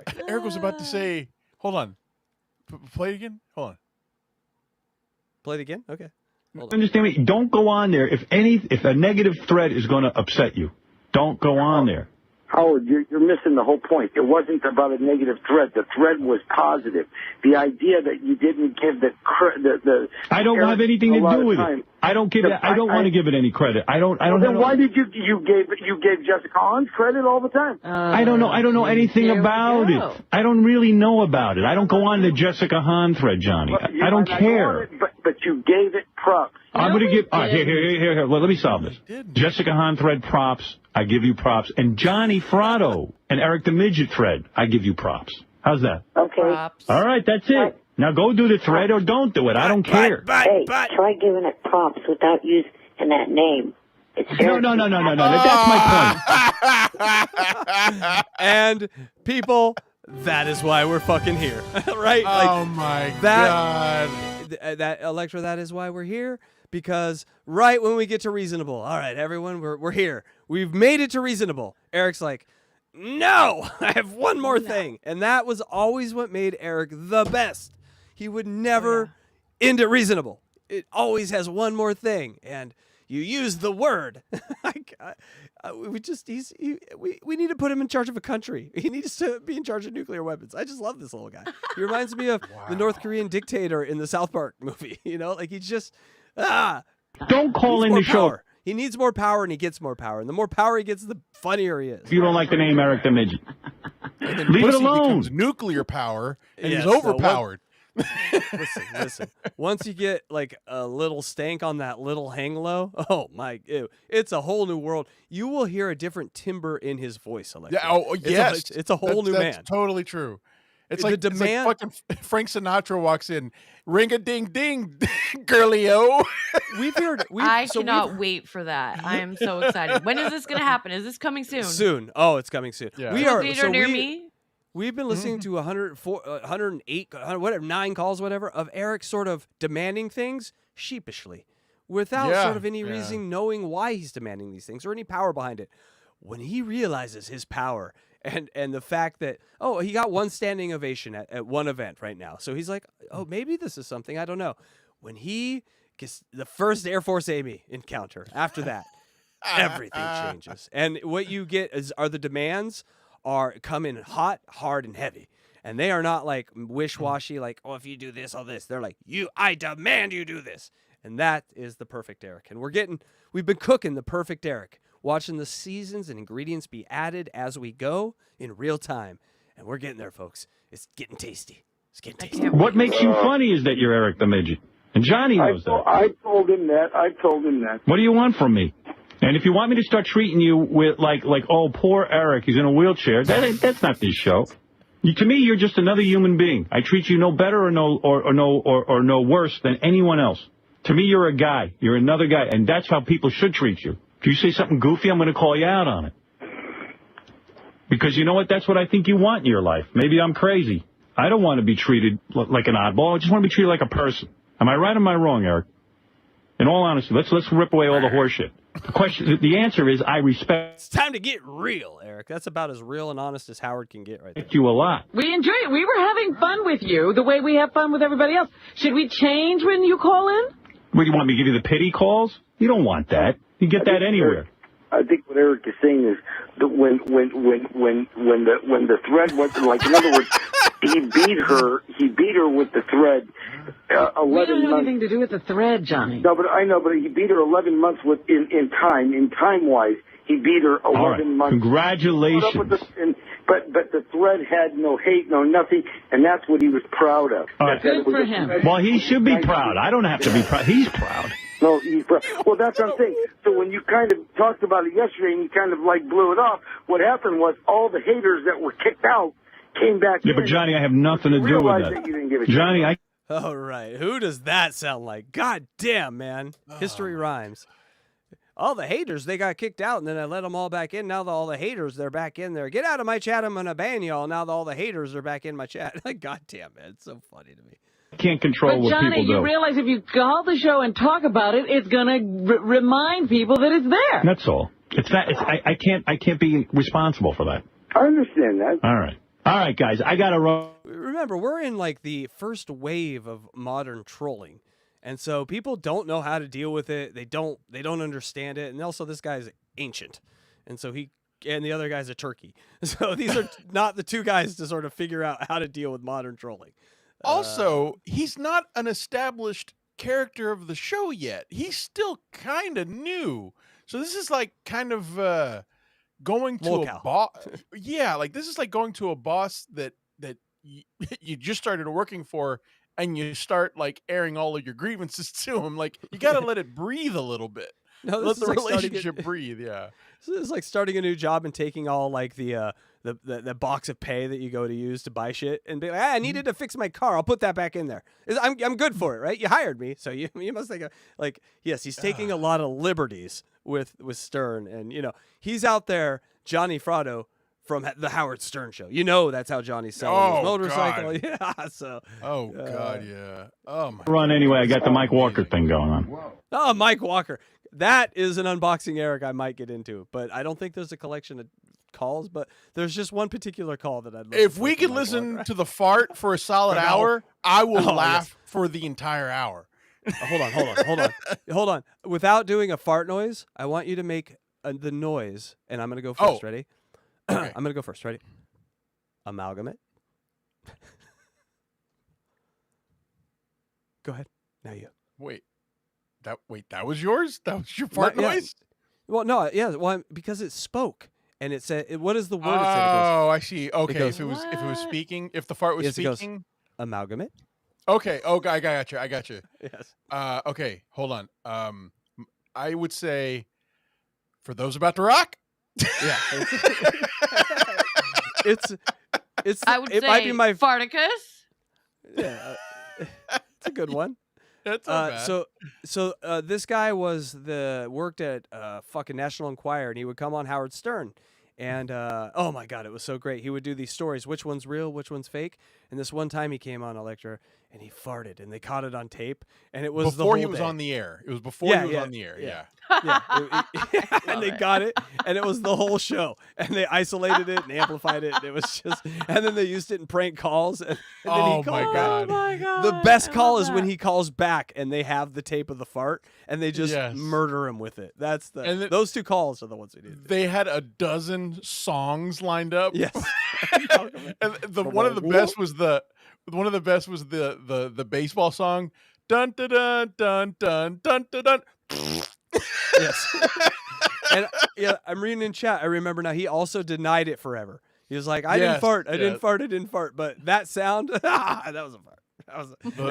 about to say. Hold on. Play it again. Hold on. Play it again. Okay. Understand me? Don't go on there. If a negative thread is going to upset you, don't go on there. Howard, you're missing the whole point. It wasn't about a negative thread. The thread was positive. The idea that you didn't give the I don't have anything to do with it. I don't give it. I don't want to give it any credit. I don't. Then why did you gave Jessica Hahn's credit all the time? I don't know. I don't know anything about it. I don't really know about it. I don't go on the Jessica Hahn thread, Johnny. I don't care. But you gave it props. I'm going to give... Here. Let me solve this. Jessica Hahn thread props. I give you props. And Johnny Fratto and Eric the Midget thread. I give you props. How's that? Okay. All right, that's it. Now go do the thread or don't do it. I don't care. Hey, try giving it props without using that name. No. That's my point. And people, that is why we're fucking here, right? Oh my God. That Electra, that is why we're here. Because right when we get to reasonable, all right, everyone, we're here. We've made it to reasonable. Eric's like, no, I have one more thing. And that was always what made Eric the best. He would never end it reasonable. It always has one more thing. And you use the word. We need to put him in charge of a country. He needs to be in charge of nuclear weapons. I just love this little guy. He reminds me of the North Korean dictator in the South Park movie. You know, like he's just, Don't call in the show. He needs more power and he gets more power. And the more power he gets, the funnier he is. If you don't like the name Eric the Midget, leave it alone. Nuclear power and Yes, he's overpowered. Listen. Once you get like a little stank on that little hang low, oh my, it's a whole new world. You will hear a different timbre in his voice. Electra. Yeah. Oh, yes. It's a whole new man. That's totally true. It's The like, demand- it's like fucking Frank Sinatra walks in, ring-a-ding-ding, girly-o. I cannot wait for that. I am so excited. When is this going to happen? Is this coming soon? Soon. Oh, it's coming soon. Yeah. We are Theater near me? We've been listening to 108, whatever, 9 calls, whatever, of Eric sort of demanding things sheepishly, without sort of any reason knowing why he's demanding these things or any power behind it. When he realizes his power and the fact that, he got one standing ovation at one event right now. So he's like, maybe this is something, I don't know. When he gets the first Air Force Amy encounter, after that, everything changes. And what you get are the demands come in hot, hard, and heavy. And they are not like wish-washy, like, if you do this, all this. They're like, I demand you do this. And that is the perfect Eric. And we've been cooking the perfect Eric, watching the seasons and ingredients be added as we go in real time. And we're getting there, folks. It's getting tasty. It's getting tasty. What makes you funny is that you're Eric the Midget. And Johnny knows that. I told him that. What do you want from me? And if you want me to start treating you with like, poor Eric, he's in a wheelchair, that's not this show. To me, you're just another human being. I treat you no better or no worse than anyone else. To me, you're a guy. You're another guy, and that's how people should treat you. If you say something goofy, I'm going to call you out on it. Because you know what? That's what I think you want in your life. Maybe I'm crazy. I don't want to be treated like an oddball. I just want to be treated like a person. Am I right or am I wrong, Eric? In all honesty, let's rip away all the horseshit. The answer is I respect. It's time to get real, Eric. That's about as real and honest as Howard can get right there. You a lot. We enjoy it. We were having fun with you the way we have fun with everybody else. Should we change when you call in? What, you want me to give you the pity calls? You don't want that. You get that anywhere. I think what Eric is saying is that when the thread went, like, in other words, he beat her with the thread. 11 We don't have months. anything to do with the thread, Johnny. No, but I know, but he beat her 11 months in time-wise. He beat her 11 months. Congratulations. But the thread had no hate, no nothing, and that's what he was proud of. All right. Good for him. Well, he should be proud. I don't have to be proud. He's proud. No, he's proud. Well, that's what I'm saying. So when you kind of talked about it yesterday and you kind of like blew it off, what happened was all the haters that were kicked out came back. Yeah, but Johnny, I have nothing to do with that. You didn't give a Johnny, shit. All right. Who does that sound like? God damn, man. History rhymes. All the haters, they got kicked out, and then I let them all back in. Now all the haters, they're back in there. Get out of my chat. I'm going to ban y'all. Now all the haters are back in my chat. God damn, man. It's so funny to me. Can't control But what Johnny, people do. you realize if you call the show and talk about it, it's going to remind people that it's there. That's all. It's that. I can't be responsible for that. I understand that. All right, guys. I got to run. Remember, we're in like the first wave of modern trolling. And so people don't know how to deal with it. They don't understand it. And also this guy's ancient. And so and the other guy's a turkey. So these are not the two guys to sort of figure out how to deal with modern trolling. Also, he's not an established character of the show yet. He's still kind of new. So this is like kind of going to a boss. Yeah, like this is like going to a boss that you just started working for, and you start like airing all of your grievances to him. Like you got to let it breathe a little bit. No, let the like relationship breathe. Yeah. This is like starting a new job and taking all like the box of pay that you go to use to buy shit and be like, I needed to fix my car. I'll put that back in there. I'm good for it, right? You hired me, so you must think like yes, he's taking a lot of liberties with Stern, and he's out there, Johnny Fratto from the Howard Stern show. That's how Johnny's selling his motorcycle. God. Yeah, so. Oh God, yeah. Oh my. Run anyway. I got the Mike Walker thing going on. Oh, Mike Walker. That is an unboxing, Eric, I might get into, but I don't think there's a collection of calls, but there's just one particular call that I'd love If to we could listen to the fart for a solid hour, I will laugh for the entire hour. Hold on. Without doing a fart noise, I want you to make the noise, and I'm going to go first. Ready? Okay. I'm going to go first. Ready? Amalgamate. Go ahead. Now you. Wait, that was yours? That was your fart noise? Well, no, yeah, well, because it spoke, and it said, what is the word? Oh, I see. Okay, if it was speaking, if the fart was speaking, it goes, amalgamate. Okay. Okay, I got you. Yes. Okay, hold on. I would say, for those about to rock. Yeah. It's. I would say might be my Farticus. Yeah, it's a good one. That's not bad. So this guy worked at fucking National Enquirer, and he would come on Howard Stern, and oh my God, it was so great. He would do these stories, which one's real, which one's fake. And this one time he came on Electra and he farted, and they caught it on tape, and it was before he was on the air. It was before he was on the air. Yeah. And they got it, and it was the whole show, and they isolated it and amplified it, and it was just, and then they used it in prank calls, and then he called back. Oh my God! The best call is when he calls back and they have the tape of the fart, and they just murder him with it. That's those two calls are the ones we need. They had a dozen songs lined up. Yes. And one of the best was the baseball song. Dun dun dun dun dun dun dun dun. Yes. And yeah, I'm reading in chat. I remember now. He also denied it forever. He was like, "I didn't fart. I didn't fart." But that sound, that was a fart.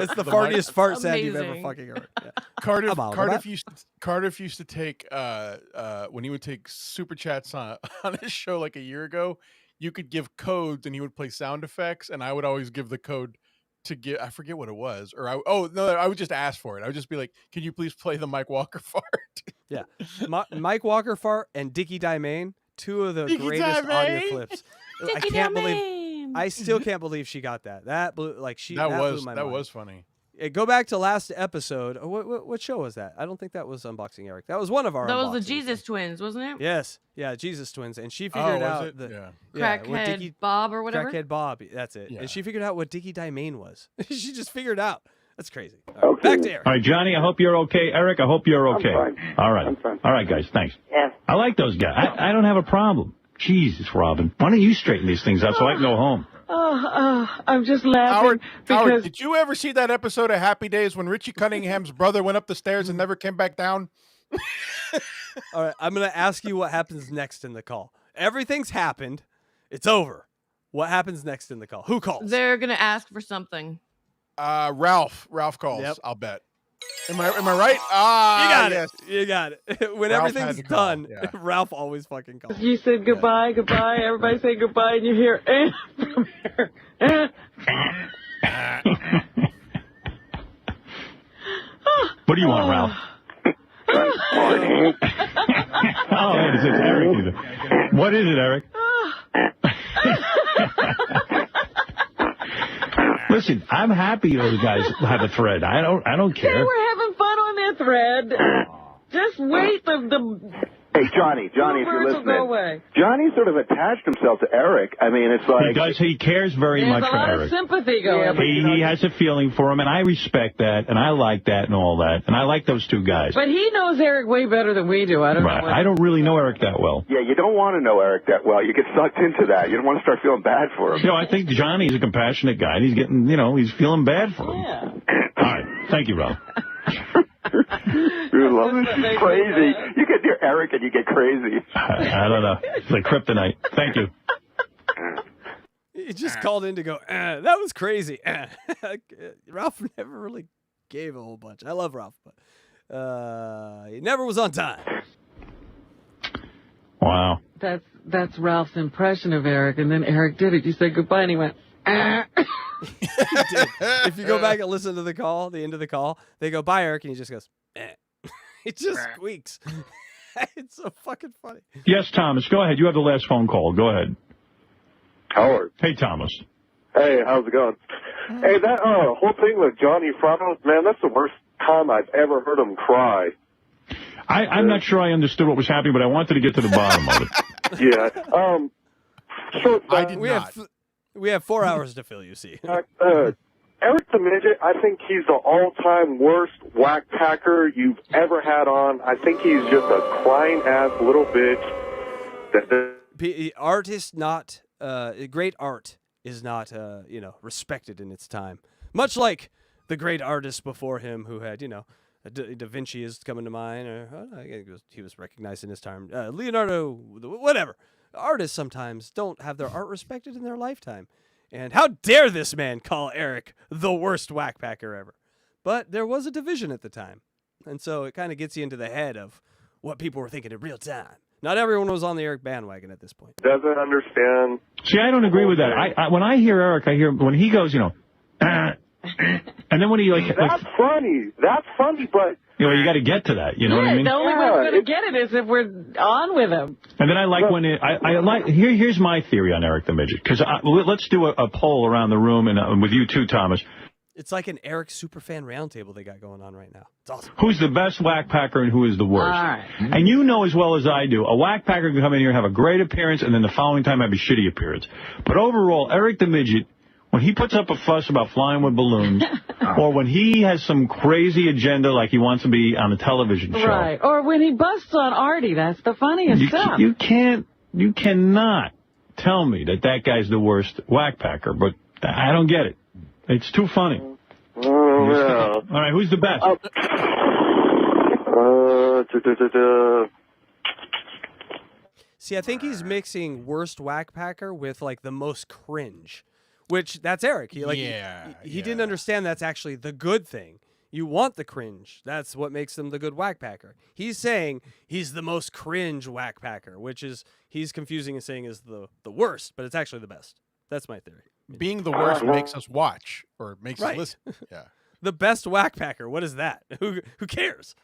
It's the fartiest fart sound you've ever fucking heard. Yeah. Cardiff used to take when he would take super chats on his show like a year ago. You could give codes and he would play sound effects, and I would always give the code to get, I forget what it was, or I would just ask for it. I would just be like, "Can you please play the Mike Walker fart?" Yeah, Mike Walker fart and Dickie Dimane, two of the greatest audio clips. I still can't believe she got that. That blew my mind. Was funny. Go back to last episode. What show was that? I don't think that was Unboxing Eric. That was one of our. That was the Jesus Twins, wasn't it? Yes, yeah, Jesus Twins, and she figured out Crackhead Bob or whatever. Crackhead Bob, that's it. Yeah. And she figured out what Dickie Dimane was. She just figured out. That's crazy. Right, back to Eric. All right, Johnny, I hope you're okay. Eric, I hope you're okay. I'm fine. All right. I'm fine. All right, guys, thanks. Yeah. I like those guys. I don't have a problem. Jesus, Robin. Why don't you straighten these things out so I can go home? I'm just laughing Howard, did you ever see that episode of Happy Days when Richie Cunningham's brother went up the stairs and never came back down? All right, I'm going to ask you what happens next in the call. Everything's happened. It's over. What happens next in the call? Who calls? They're gonna ask for something. Ralph calls. Yep. I'll bet. Am I right? You got it. When Ralph everything's had to call, done, Ralph always fucking calls. You said goodbye. Everybody say goodbye, and you hear from here. What do you want, Ralph? Oh, it's Eric. What is it, Eric? Listen, I'm happy those guys have a thread. I don't care. They were having fun on that thread. Just wait. The Hey, Johnny, if you're birds will listening, go away. Johnny sort of attached himself to Eric. I mean, it's like... He cares very There's much a for lot Eric. of sympathy going. He has a feeling for him, and I respect that, and I like that and all that, and I like those two guys. But he knows Eric way better than we do. I don't know. I don't really know Eric that well. Yeah, you don't want to know Eric that well. You get sucked into that. You don't want to start feeling bad for him. You know, I think Johnny's a compassionate guy, and he's getting, he's feeling bad for him. Yeah. All right. Thank you, Ralph. Dude, love this is crazy. You get near Eric and you get crazy. I don't know. It's like kryptonite. Thank you. He just called in to go, that was crazy. Ralph never really gave a whole bunch. I love Ralph, but he never was on time. Wow. That's Ralph's impression of Eric, and then Eric did it. You said goodbye, and he went, If you go back and listen to the call, the end of the call, they go, bye, Eric, and he just goes, It just squeaks. It's so fucking funny. Yes, Thomas, go ahead. You have the last phone call. Go ahead. Howard. Hey, Thomas. Hey, how's it going? Hey, that whole thing with Johnny Fronto, man, that's the worst time I've ever heard him cry. I'm not sure I understood what was happening, but I wanted to get to the bottom of it. Yeah. Short I did not. We have 4 hours to fill, you see. Eric the Midget, I think he's the all-time worst Wack Packer you've ever had on. I think he's just a crying-ass little bitch. Art is not, great art is not, respected in its time. Much like the great artists before him who had, Da Vinci is coming to mind, or I think he was recognized in his time. Leonardo, whatever. Artists sometimes don't have their art respected in their lifetime. And how dare this man call Eric the worst Wack Packer ever? But there was a division at the time. And so it kind of gets you into the head of what people were thinking in real time. Not everyone was on the Eric bandwagon at this point. Doesn't understand. See, I don't agree with that. I when I hear Eric, I hear when he goes, and then when he That's funny. That's funny, but... you got to get to that. You know what I mean? The only way we're going to get it is if we're on with him. And then I like when I like here's my theory on Eric the Midget, because let's do a poll around the room and with you too, Thomas. It's like an Eric superfan roundtable they got going on right now. It's awesome. Who's the best Wack Packer and who is the worst? All right. And you know as well as I do, a Wack Packer can come in here and have a great appearance, and then the following time have a shitty appearance. But overall, Eric the Midget, when he puts up a fuss about flying with balloons, or when he has some crazy agenda like he wants to be on a television show. Right. Or when he busts on Artie, that's the funniest stuff. You cannot tell me that guy's the worst Wack Packer, but I don't get it. It's too funny. Yeah. All right, who's the best? See, I think he's mixing worst Wack Packer with like the most cringe. Which, that's Eric. He didn't understand that's actually the good thing. You want the cringe. That's what makes him the good Wack Packer. He's saying he's the most cringe Wack Packer, which is, he's confusing and saying is the worst, but it's actually the best. That's my theory. Being the worst makes us watch, or makes us listen. Yeah. The best Wack Packer, what is that? Who cares,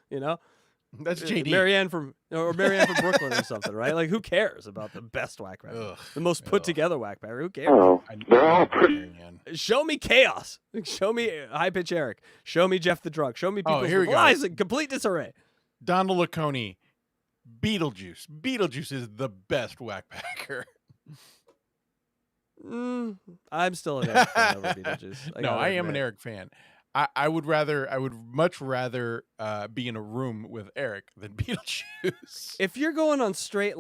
That's JD. Marianne from Brooklyn or something, right? Like, who cares about the best Wack Packer? The most put together Wack Packer. Who cares? Oh, they're all pretty. Show me chaos. Show me High Pitch Eric. Show me Jeff the Drunk. Show me people with lives in complete disarray. Donald Laconey, Beetlejuice. Beetlejuice is the best Wack Packer. I'm still an Eric fan over Beetlejuice. No, I am an Eric fan. I would much rather be in a room with Eric than Beetlejuice. If you're going on straight,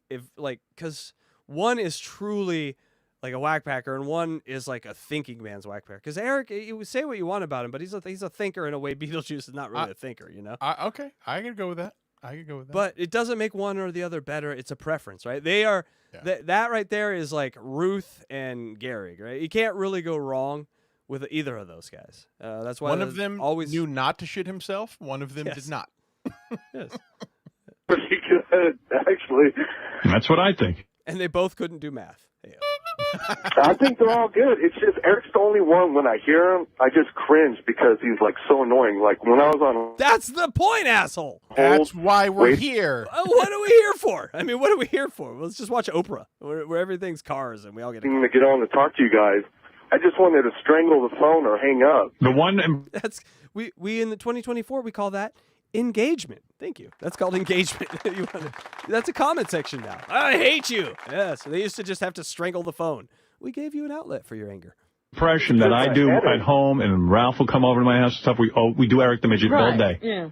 because one is truly like a whack packer, and one is like a thinking man's whack packer. Because Eric, you say what you want about him, but he's a thinker in a way Beetlejuice is not really a thinker, you know? Okay, I can go with that. But it doesn't make one or the other better. It's a preference, right? They are that right there is like Ruth and Gehrig, right? You can't really go wrong with either of those guys. That's why one of them always knew not to shit himself. One of them did not. Yes. Pretty good, actually. That's what I think. And they both couldn't do math. I think they're all good. It's just Eric's the only one. When I hear him, I just cringe because he's like so annoying. Like when I was on. That's the point, asshole. That's why we're here. What are we here for? I mean, what are we here for? Let's just watch Oprah, where everything's cars and we all get to get on to talk to you guys. I just wanted to strangle the phone or hang up. The one. That's we in the 2024 we call that engagement. Thank you. That's called engagement. That's a comment section now. I hate you. Yeah, so they used to just have to strangle the phone. We gave you an outlet for your anger. Impression that I do at home, and Ralph will come over to my house and stuff. We do Eric the Midget all day. Yeah.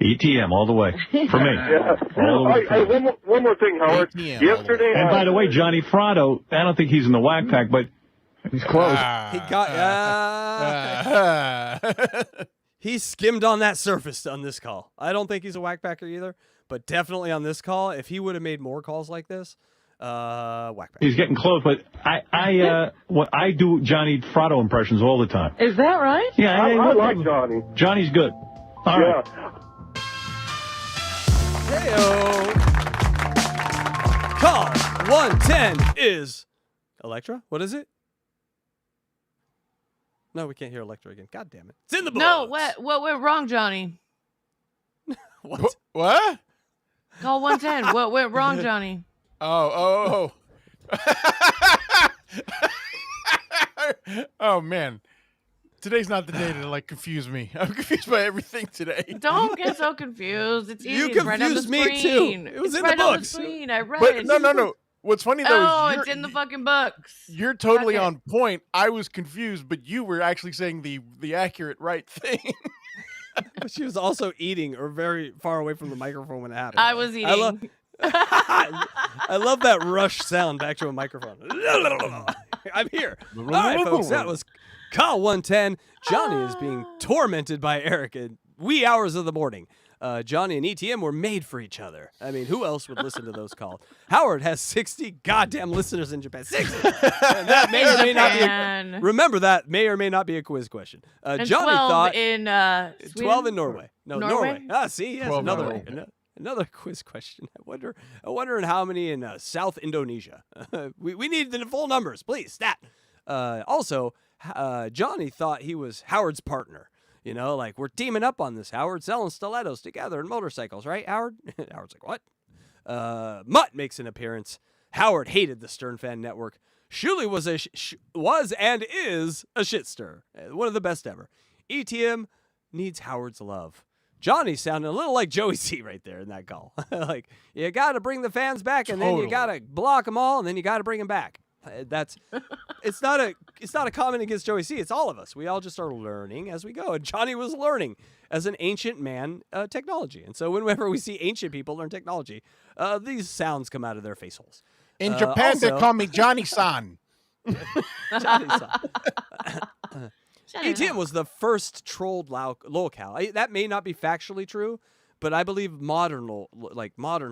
ETM all the way for me. Yeah. All the way. Hey, one more thing, Howard. Yesterday. And by the way, Johnny Fratto, I don't think he's in the Wack Pack, but he's close. He got. He skimmed on that surface on this call. I don't think he's a whack packer either, but definitely on this call, if he would have made more calls like this, whack packer. He's getting close, but I do Johnny Fratto impressions all the time. Is that right? Yeah, I like Johnny. Johnny's good. All right. Heyo. Call 110 is Electra. What is it? No, we can't hear Electra again. God damn it. It's in the books. No, what went wrong, Johnny? What? What? Call 110. What went wrong, Johnny? Oh. Oh, man. Today's not the day to, like, confuse me. I'm confused by everything today. Don't get so confused. It's easy. You It's right on the confused me, screen. too. It was it's in right the on books. the screen. I read But it. no. What's funny, though, Oh, is it's in the fucking books. you're totally Okay. on point. I was confused, but you were actually saying the accurate right thing. But she was also eating or very far away from the microphone when it happened. I was eating. I love that rush sound back to a microphone. I'm here. All right, folks, that was Call 110. Johnny is being tormented by Eric at wee hours of the morning. Johnny and ETM were made for each other. I mean, who else would listen to those calls? Howard has 60 goddamn listeners in Japan. 60! And that may or may not be remember that may or may not be a quiz question. And Johnny 12 thought in 12 Sweden? in Norway. No, Norway? Ah, see, yes, 12 another Norway. another quiz question. I wonder in how many in South Indonesia. we need the full numbers, please. Stat. Also, Johnny thought he was Howard's partner. You know, like, we're teaming up on this, Howard, selling stilettos together and motorcycles, right, Howard? Howard's like, what? Mutt makes an appearance. Howard hated the Stern Fan Network. Shuley was and is a shitster. One of the best ever. ETM needs Howard's love. Johnny sounded a little like Joey C right there in that call. Like, you got to bring the fans back, and then you got to block them all, and then you got to bring them back. It's not a comment against Joey C. It's all of us. We all just are learning as we go. And Johnny was learning as an ancient man technology. And so whenever we see ancient people learn technology, these sounds come out of their face holes. In Japan, they call me Johnny-san. Johnny-san. ETM was the first trolled locale. That may not be factually true, but I believe modern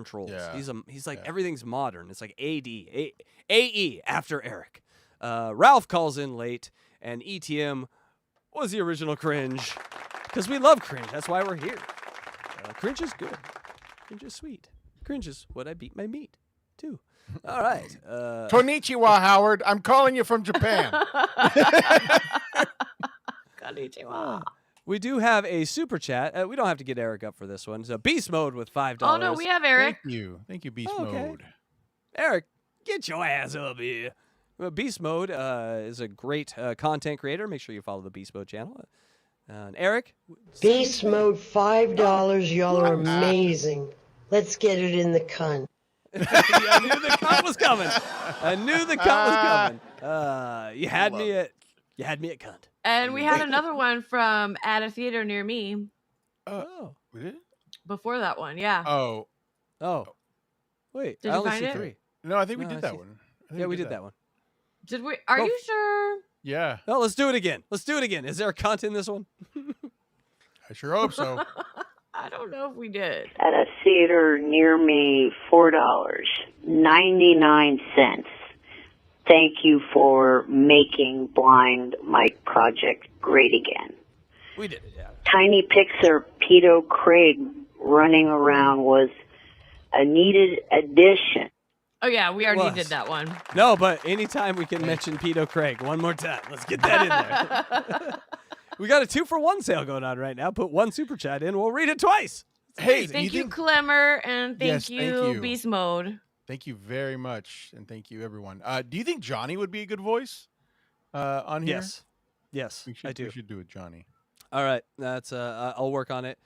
trolls. Yeah. He's like everything's modern. It's like AE after Eric. Ralph calls in late, and ETM was the original cringe because we love cringe. That's why we're here. Cringe is good. Cringe is sweet. Cringe is what I beat my meat too. All right. Konnichiwa, Howard. I'm calling you from Japan. Konnichiwa. We do have a super chat. We don't have to get Eric up for this one. So Beast Mode with $5. Oh, no, we have Eric. Thank you, Beast Okay. Mode. Eric, get your ass up here. Well, Beast Mode is a great content creator. Make sure you follow the Beast Mode channel. And Eric? Beast Mode, $5. Y'all are amazing. Let's get it in the cunt. I knew the cunt was coming. You had me at cunt. And we had another one from at a theater near me. We did? Before that one, yeah. Oh. Wait, Did I you only find see it? 3. No, I think we No, did I that see- one. Yeah, we did that one. Did we? Are you sure? Yeah. No, let's do it again. Let's do it again. Is there a cunt in this one? I sure hope so. I don't know if we did. At a theater near me, $4.99. Thank you for making Blind Mike Project great again. We did it, yeah. Tiny Pixar Pedo Craig running around was a needed addition. Oh yeah, we already was. did that one. No, but anytime we can mention Pedo Craig one more time. Let's get that in there. We got a 2-for-1 sale going on right now. Put one super chat in, we'll read it twice. Hey, Thank you, Clemmer, and thank you, Beast Mode. Thank you very much, and thank you, everyone. Do you think Johnny would be a good voice on here? Yes, I do. We should do it, Johnny. All right, that's I'll work on it.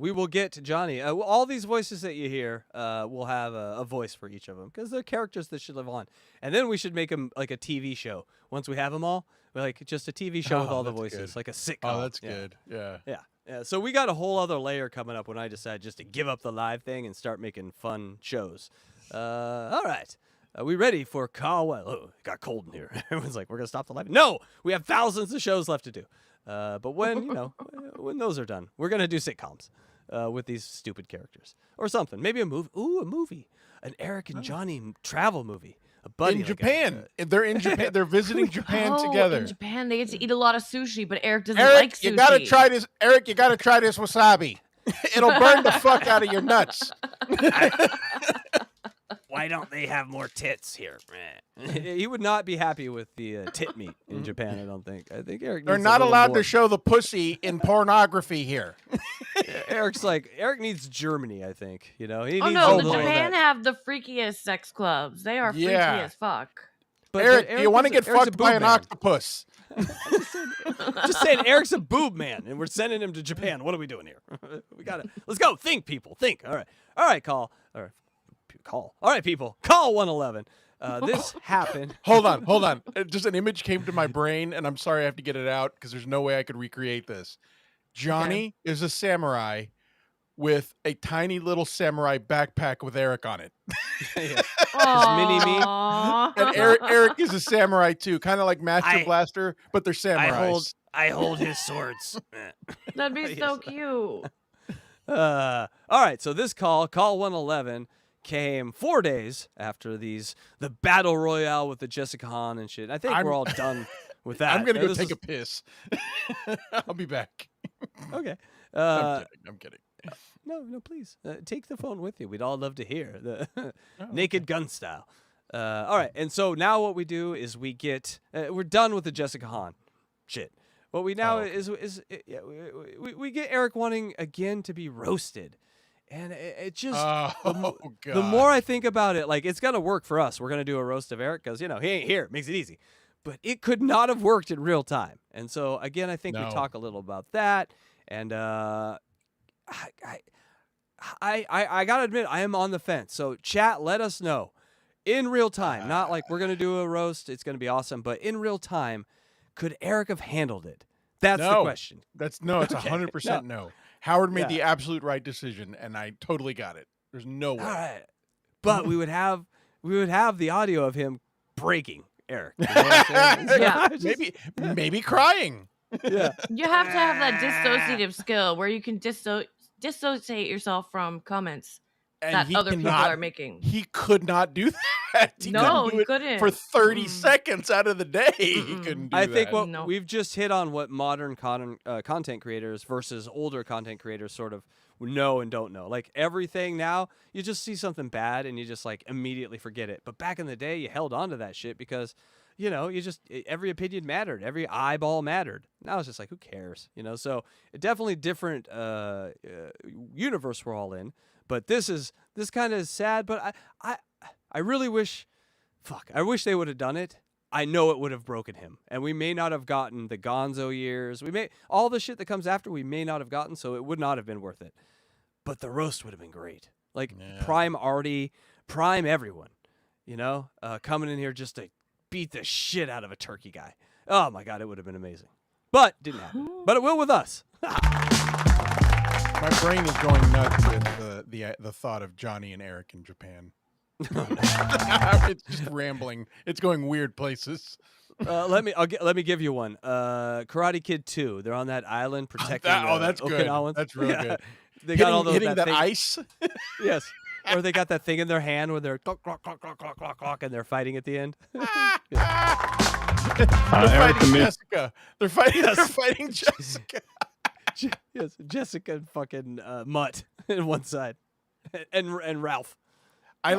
We will get to Johnny. All these voices that you hear, we'll have a voice for each of them because they're characters that should live on. And then we should make them like a TV show. Once we have them all, like just a TV show with all the voices, like a sitcom. Oh, that's good. Yeah. Yeah. So we got a whole other layer coming up when I decide just to give up the live thing and start making fun shows. All right. Are we ready for Carl? Oh, it got cold in here. Everyone's like, we're going to stop the live. No, we have thousands of shows left to do. But when, when those are done, we're going to do sitcoms with these stupid characters or something. Maybe a movie. Ooh, a movie. An Eric and Johnny travel movie. A buddy. In Japan. They're in Japan. They're visiting Japan together. In Japan, they get to eat a lot of sushi, but Eric doesn't Eric, like sushi. you gotta try this. Eric, you gotta try this wasabi. It'll burn the fuck out of your nuts. Why don't they have more tits here? He would not be happy with the tit meat in Japan, I don't think. I think Eric They're needs not a little allowed more. to show the pussy in pornography here. Eric needs Germany, I think. He Oh needs no, a the little of Japan that. have the freakiest sex clubs. They are freaky Yeah. as fuck. But Eric, do you want to Eric's get a fucked by boob an man. octopus? Just saying, Eric's a boob man, and we're sending him to Japan. What are we doing here? Let's go. Think, people. Think. All right, call. All right, people. Call 111. This happened. Hold on. Just an image came to my brain, and I'm sorry I have to get it out because there's no way I could recreate this. Johnny is a samurai with a tiny little samurai backpack with Eric on it. Mini me. And Eric is a samurai too, kind of like Master Blaster, but they're samurais. I hold his swords. That'd be so cute. All right, so this call 111, came 4 days after the battle royale with the Jessica Hahn and shit. I think we're all done with that. I'm gonna go take a piss. I'll be back. Okay. I'm kidding. No, please. Take the phone with you. We'd all love to hear the Naked Gun style. All right, and so now what we do is we get we're done with the Jessica Hahn shit. What we now is we get Eric wanting again to be roasted. And it just the more I think about it, like it's gonna work for us. We're gonna do a roast of Eric because he ain't here. It makes it easy, but it could not have worked in real time. And so again, I think we talk a little about that. And I gotta admit, I am on the fence. So chat, let us know in real time. Not like we're gonna do a roast. It's gonna be awesome, but in real time, could Eric have handled it? That's the question. It's 100% no. Howard made the absolute right decision, and I totally got it. There's no way. All right. But we would have the audio of him breaking Eric. You know what I'm saying? Maybe crying. Yeah. You have to have that dissociative skill where you can dissociate yourself from comments that other people are making. He could not do that. He couldn't. For 30 seconds out of the day, he couldn't do that. I think we've just hit on what modern content creators versus older content creators sort of know and don't know. Like everything now, you just see something bad and you just like immediately forget it. But back in the day, you held on to that shit because, every opinion mattered. Every eyeball mattered. Now it's just like, who cares? So definitely different universe we're all in. But this kind of is sad, but I really wish, I wish they would have done it. I know it would have broken him. And we may not have gotten the Gonzo years. All the shit that comes after we may not have gotten, so it would not have been worth it. But the roast would have been great. Like prime Artie, prime everyone, coming in here just to beat the shit out of a turkey guy. Oh my God, it would have been amazing. But didn't happen. But it will with us. My brain is going nuts with the thought of Johnny and Eric in Japan. It's just rambling. It's going weird places. Let me give you one. Karate Kid 2. They're on that island protecting. That's good. Okinawans. That's real good. They got all those hitting that thing. ice. Yes. Or they got that thing in their hand when they're clock, clock, clock, clock, clock, clock, clock, and they're fighting at the end. They're fighting Jessica. They're fighting Jessica. Yes, Jessica and fucking Mutt in one side, and Ralph. I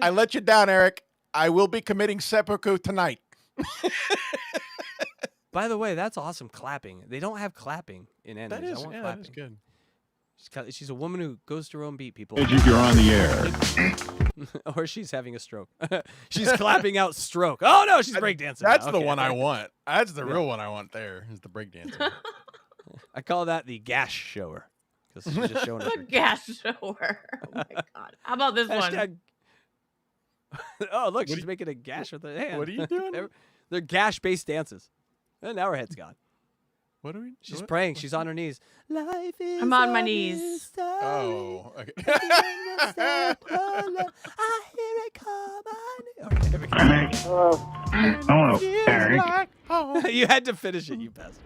let you down, Eric. I will be committing seppuku tonight. By the way, that's awesome clapping. They don't have clapping in animes. That is, I want yeah, clapping. that is good. She's a woman who goes to her own beat, people. Midget, you're on the air. Or she's having a stroke. She's clapping out stroke. Oh, no, she's breakdancing. That's now. the Okay. one I want. That's the real one I want there, is the breakdancing. I call that the gash shower. Because she's just showing us. The gas shower. Oh, my God. How about this one? Hashtag- Oh, look, she's making a gash with her hand. What are you doing? They're gash-based dances. And now her head's gone. What are we? She's praying. She's on her knees. Life is I'm on my knees. Oh, okay. I hear it come on. Okay, here we go. Oh, Eric. You had to finish it, you bastard.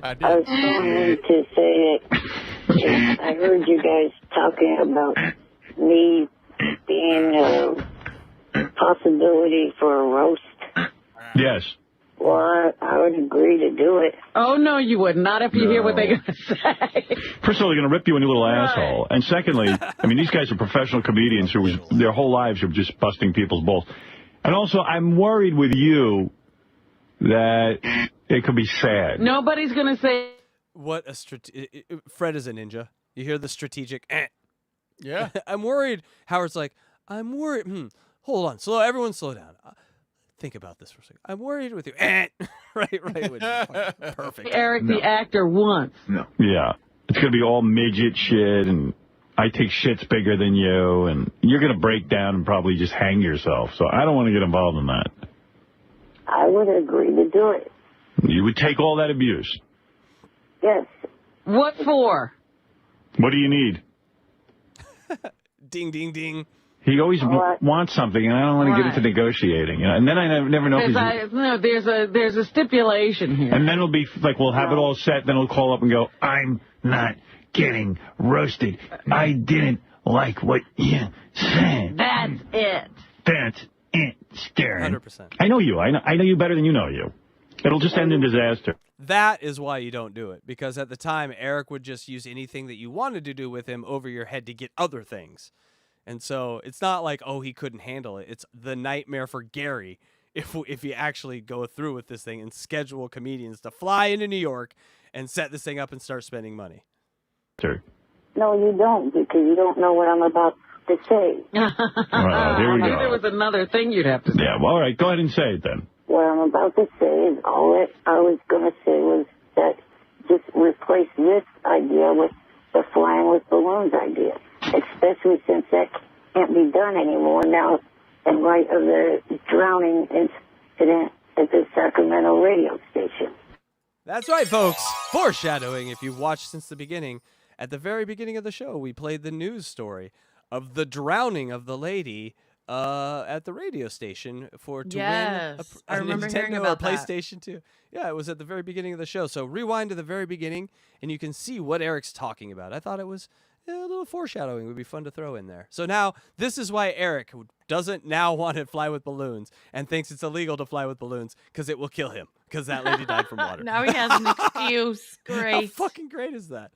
I I was calling to say that I heard you guys talking about me being a possibility for a roast. Yes. Well, I would agree to do it. Oh, no, you would. Not if you hear what they're going to say. First of all, they're going to rip you a new little asshole. And secondly, I mean, these guys are professional comedians who their whole lives are just busting people's balls. And also, I'm worried with you that it could be sad. Nobody's going to say. What a Fred is a ninja. You hear the strategic. Yeah. I'm worried. Howard's like, I'm worried. Hold on. Everyone slow down. Think about this for a second. I'm worried with you. right. Perfect. Eric, the actor, once. No. Yeah. It's going to be all midget shit, and I take shits bigger than you, and you're going to break down and probably just hang yourself. So I don't want to get involved in that. I would agree to do it. You would take all that abuse. Yes. What for? What do you need? Ding, ding, ding. He always wants something, and I don't want to get into negotiating. You know? And then I never know if he's... There's a stipulation here. And then it'll be like, we'll have it all set, then he'll call up and go, I'm not getting roasted. I didn't like what you said. That's it. That's it, Stern. 100%. I know you. I know you better than you know you. It'll just end in disaster. That is why you don't do it. Because at the time, Eric would just use anything that you wanted to do with him over your head to get other things. And so it's not like, oh, he couldn't handle it. It's the nightmare for Gary if you actually go through with this thing and schedule comedians to fly into New York and set this thing up and start spending money. Sure. No, you don't, because you don't know what I'm about to say. Well, here we go. There was another thing you'd have to say. Yeah, well, all right. Go ahead and say it then. What I'm about to say is all that I was going to say was that just replace this idea with the flying with balloons idea, especially since that can't be done anymore now in light of the drowning incident at the Sacramento radio station. That's right, folks. Foreshadowing, if you've watched since the beginning. At the very beginning of the show, we played the news story of the drowning of the lady at the radio station to win a remember hearing Nintendo about or PlayStation 2. Yeah, it was at the very beginning of the show. So rewind to the very beginning, and you can see what Eric's talking about. I thought it was a little foreshadowing would be fun to throw in there. So now, this is why Eric doesn't now want to fly with balloons and thinks it's illegal to fly with balloons because it will kill him because that lady died from water. Now he has an excuse. Great. How fucking great is that?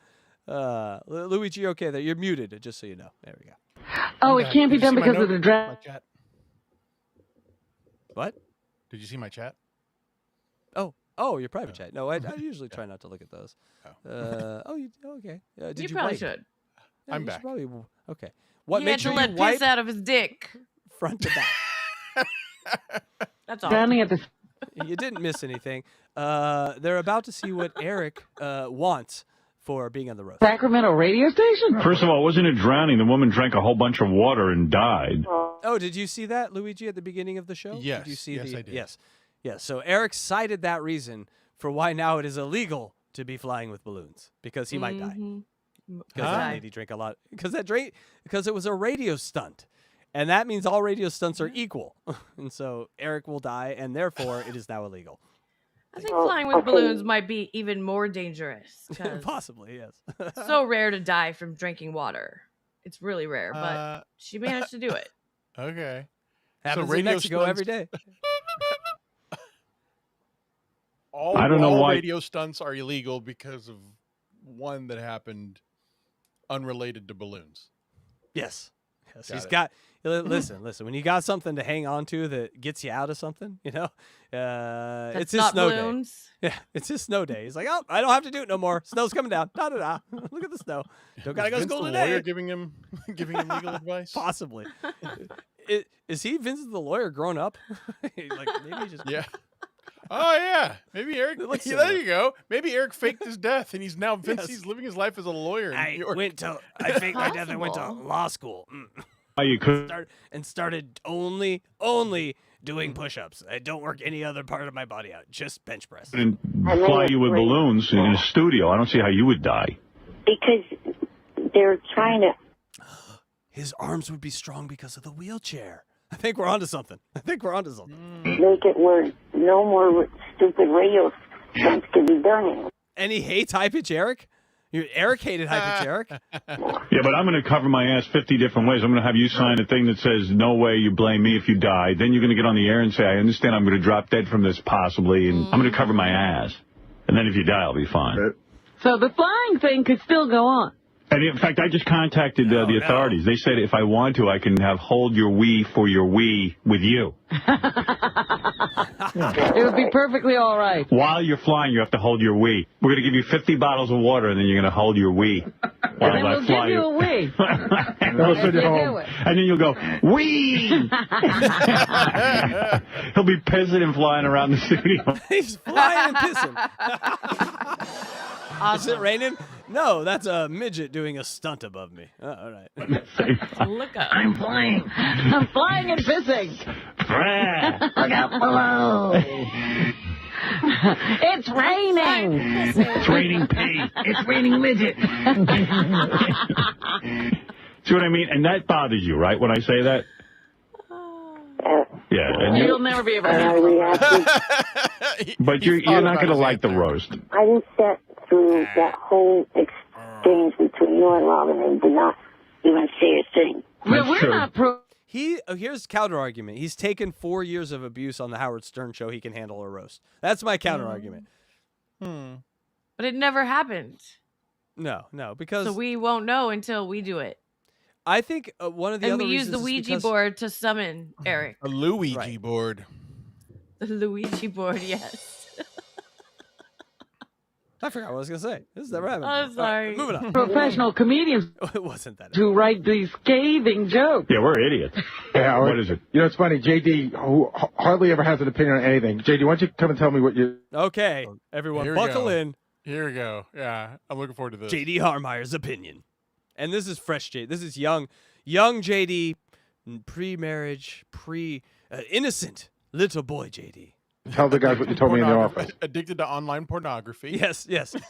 Luigi, you're okay there. You're muted, just so you know. There we go. Oh, it can't be done because of the My draft. chat. What? Did you see my chat? Oh, your private chat. No, I usually try not to look at those. Okay. Did You you probably wipe? should. Yeah, I'm you should back. Probably, okay. What He make had sure to let you piss wipe out of his dick. front to back. That's all. Drowning at the. You didn't miss anything. They're about to see what Eric wants for being on the road. Sacramento radio station? First of all, it wasn't a drowning. The woman drank a whole bunch of water and died. Oh, did you see that, Luigi, at the beginning of the show? Yes. Did you see Yes, I did. Yes. Yes. So Eric cited that reason for why now it is illegal to be flying with balloons because he might die. Because that lady drank a lot. Because it was a radio stunt. And that means all radio stunts are equal. And so Eric will die, and therefore it is now illegal. I think flying with balloons might be even more dangerous. Possibly, yes. It's so rare to die from drinking water. It's really rare, but she managed to do it. Okay. Happens in Mexico every day. I don't know why radio stunts are illegal because of one that happened unrelated to balloons. Yes. He's got. Listen. When you got something to hang on to that gets you out of something, it's his snow balloons. day. Yeah, it's his snow day. He's like, oh, I don't have to do it no more. Snow's coming down. Da da da. Look at the snow. Don't gotta go to school today. Lawyer giving him legal advice. Possibly. Is he Vincent the lawyer grown up? Maybe just Oh yeah, maybe Eric. There you go. Maybe Eric faked his death, and he's now He's living his life as a lawyer. I faked my death. I went to law school. You could started only doing push-ups. I don't work any other part of my body out. Just bench press. And fly you with balloons in a studio. I don't see how you would die. Because they're trying to. His arms would be strong because of the wheelchair. I think we're onto something. Make it where no more stupid radio stunts can be done anymore. And he hates high pitch Eric? Eric hated high pitch Eric? Yeah, but I'm going to cover my ass 50 different ways. I'm going to have you sign a thing that says, no way you blame me if you die. Then you're going to get on the air and say, I understand I'm going to drop dead from this possibly, and I'm going to cover my ass. And then if you die, I'll be fine. So the flying thing could still go on. And in fact, I just contacted the authorities. They said if I want to, I can have hold your wee for your wee with you. It would be perfectly all right. While you're flying, you have to hold your wee. We're going to give you 50 bottles of water, and then you're going to hold your wee. And then we'll give you a wee. And then you'll go, wee! He'll be pissing and flying around the studio. He's flying and pissing. Is it raining? No, that's a midget doing a stunt above me. Oh, all right. Look up. I'm flying. I'm flying and pissing. Look out below. It's raining. It's raining pee. It's raining midget. See what I mean? And that bothers you, right, when I say that? Yeah. And You'll never be able to. But you're not going to like the roast. I didn't sit through that whole exchange between you and Robin and did not even say a thing. We're not here's counter argument. He's taken 4 years of abuse on the Howard Stern show. He can handle a roast. That's my counter argument. But it never happened. No, because so we won't know until we do it. I think one of the other reasons we use the Ouija board to summon Eric. A Luigi board. The Luigi board, yes. I forgot what I was going to say. This has never happened. I'm sorry. Right, moving on. Professional comedians. It wasn't that. Who write these scathing jokes. Yeah, we're idiots. Yeah, what is it? You know, it's funny. JD, who hardly ever has an opinion on anything. JD, why don't you come and tell me what you... Okay, everyone, buckle in. Here we go. Yeah, I'm looking forward to this. JD Harmeyer's opinion. And this is fresh JD. This is young JD, pre-marriage, innocent little boy JD. Tell the guys what you told me in the office. Addicted to online pornography. Yes.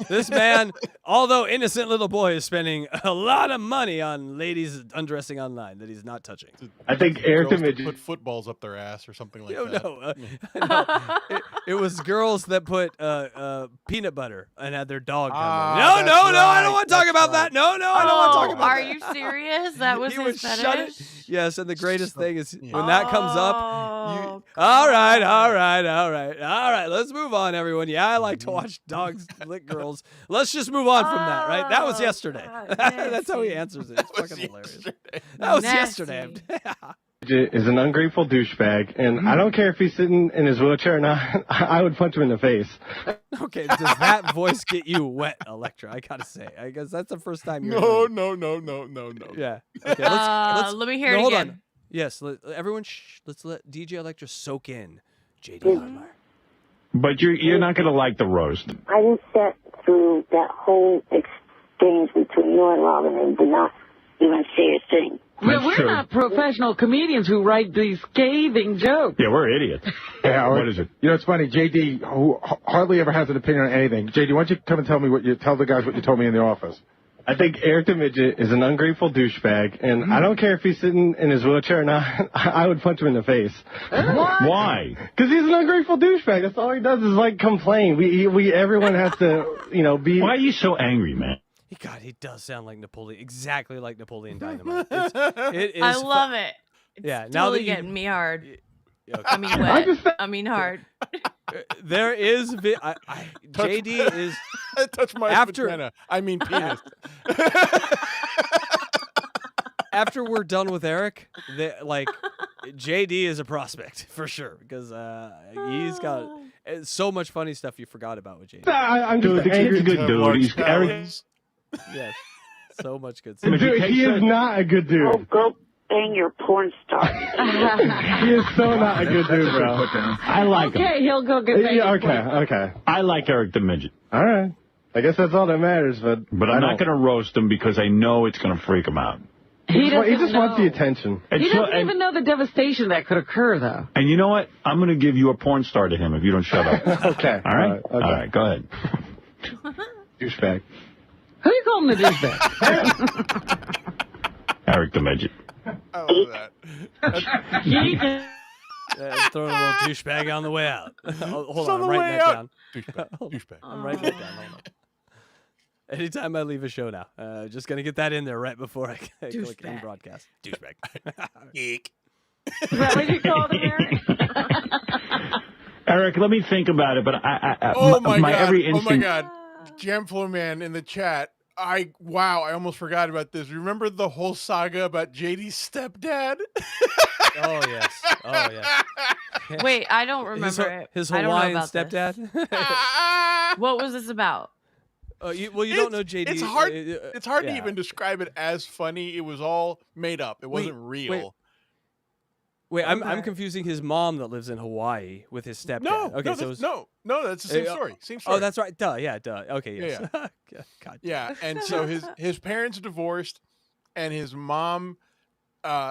This man, although innocent little boy, is spending a lot of money on ladies undressing online that he's not touching. I think Eric the Midget put footballs up their ass or something like that. No. It was girls that put peanut butter and had their dog. No, I don't want to talk about that. No, I don't want to talk about are that. You serious? That was his fetish? Yes, and the greatest thing is when that comes up, all right. Let's move on, everyone. Yeah, I like to watch dogs lick girls. Let's just move on from that, right? That was yesterday. That's how he answers it. It's fucking hilarious. That was yesterday. Is an ungrateful douchebag, and I don't care if he's sitting in his wheelchair or not. I would punch him in the face. Okay, does that voice get you wet, Electra? I gotta say, I guess that's the first time you're. No. Yeah. Okay. Let's let me hear it hold again. On. Yes, everyone. Let's let DJ Electra soak in JD Harmeyer. But you're not going to like the roast. I didn't sit through that whole exchange between you and Robin and did not even say a thing. We're not professional comedians who write these scathing jokes. Yeah, we're idiots. Yeah, what is it? You know, it's funny. JD, who hardly ever has an opinion on anything. JD, why don't you come and tell the guys what you told me in the office. I think Eric the Midget is an ungrateful douchebag, and I don't care if he's sitting in his wheelchair or not. I would punch him in the face. Why? Because he's an ungrateful douchebag. That's all he does is like complain. Everyone has to, be. Why are you so angry, man? God, he does sound like Napoleon, exactly like Napoleon Dynamite. It is I love it. It's yeah, now that getting me hard. Okay. I mean wet. I mean hard. There is JD is touch my vagina. I mean penis. After we're done with Eric, JD is a prospect for sure because he's got so much funny stuff you forgot about with JD. I'm just the kid's a good dude. He's Eric. Yes, so much good stuff. Dude, he is not a good dude. Go bang your porn star. He is so not a good dude, bro. I like him. Okay, he'll go get Yeah, okay. I like Eric the Midget. All right. I guess that's all that matters, but I'm not going to roast him because I know it's going to freak him out. He just wants the attention. He doesn't even know the devastation that could occur, though. And you know what? I'm going to give you a porn star to him if you don't shut up. Okay. All right? All right, go ahead. Douchebag. Who you calling the douchebag? Eric the Midget. I love that. Throwing a little douchebag on the way out. Hold on, I'm writing that down. Douchebag. I'm writing that down. Hold on. Anytime I leave a show now, just gonna get that in there right before I click end broadcast. Douchebag. Geek. Is that what you called him, Eric? Eric, let me think about it, but Oh my god! every Oh my instinct. god! Jamflow Man in the chat. I almost forgot about this. Remember the whole saga about JD's stepdad? Oh yes. Oh yeah. Wait, I don't remember it. His I don't know Hawaiian about stepdad. What was this about? You don't know JD. It's hard. It's hard to yeah. even describe it as funny. It was all made up. It wasn't real. Wait, I'm confusing his mom that lives in Hawaii with his stepdad. No, okay, no, that's the same story. Same story. Oh, that's right. Duh. Okay, yes. Yeah. God. Yeah, and so his parents divorced, and his mom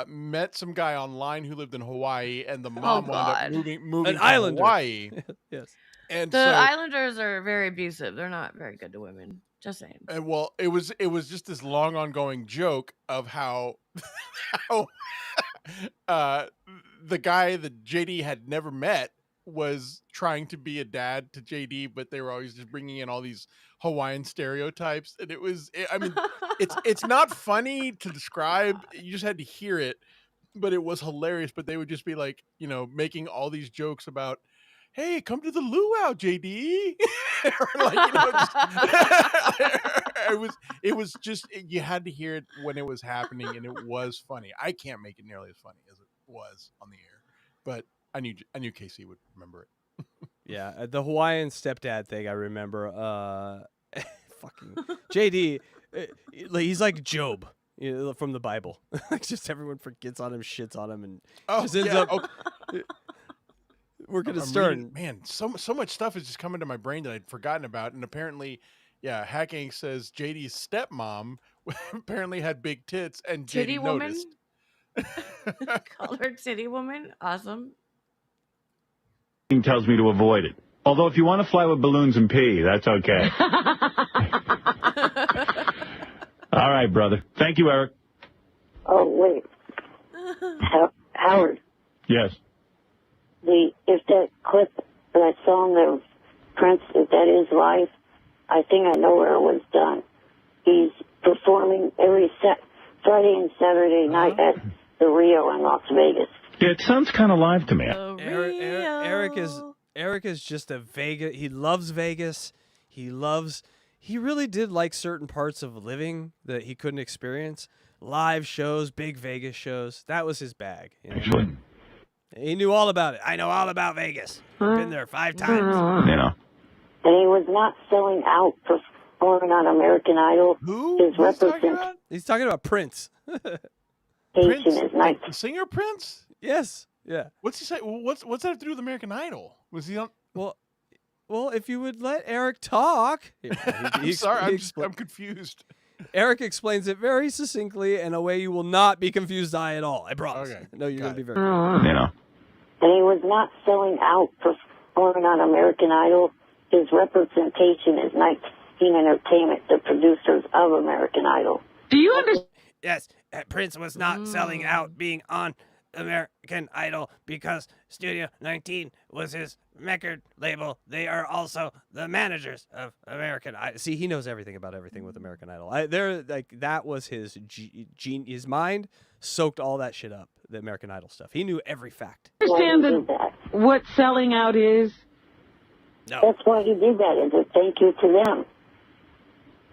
met some guy online who lived in Hawaii, and the mom wound up moving An to islander. Hawaii. Yes. And The Islanders are very abusive. They're not very good to women. Just saying. And well, it was just this long ongoing joke of how the guy that JD had never met was trying to be a dad to JD, but they were always just bringing in all these Hawaiian stereotypes, and it's not funny to describe. You just had to hear it, but it was hilarious. But they would just be like, making all these jokes about, hey, come to the luau, JD. Or like, it was just, you had to hear it when it was happening, and it was funny. I can't make it nearly as funny as it was on the air, but I knew Casey would remember it. Yeah, the Hawaiian stepdad thing I remember. Fucking JD, he's like Job, from the Bible. Just everyone forgets on him, shits on him, and just ends up. We're gonna start. Man, so much stuff is just coming to my brain that I'd forgotten about, and apparently, Hacking says JD's stepmom apparently had big tits, and Titty JD woman? noticed. Call her titty woman. Awesome. Tells me to avoid it. Although if you want to fly with balloons and pee, that's okay. All right, brother. Thank you, Eric. Oh, wait. Howard, Yes. if that clip, that song of Prince, if that is live, I think I know where it was done. He's performing every Friday and Saturday night at the Rio in Las Vegas. Yeah, it sounds kind of live to me. Eric is just a Vegas. He loves Vegas. He really did like certain parts of living that he couldn't experience. Live shows, big Vegas shows. That was his bag. Actually. He knew all about it. I know all about Vegas. Been there 5 times. And he was not selling out performing on American Idol. Who? He's talking about Prince. Prince, the singer Prince? Yes. Yeah. What's he say? What's that have to do with American Idol? Was he on? Well, if you would let Eric talk. I'm sorry, I'm confused. Eric explains it very succinctly in a way you will not be confused by at all. I promise. Okay. No, you're going to be very And he was not selling out performing on American Idol. His representation is Teen Entertainment, the producers of American Idol. Do you understand? Yes, Prince was not selling out being on American Idol because Studio 19 was his record label. They are also the managers of American Idol. See, he knows everything about everything with American Idol. That was his his mind soaked all that shit up, the American Idol stuff. He knew every fact. Understand what selling out is? No. That's why he did that, as a thank you to them.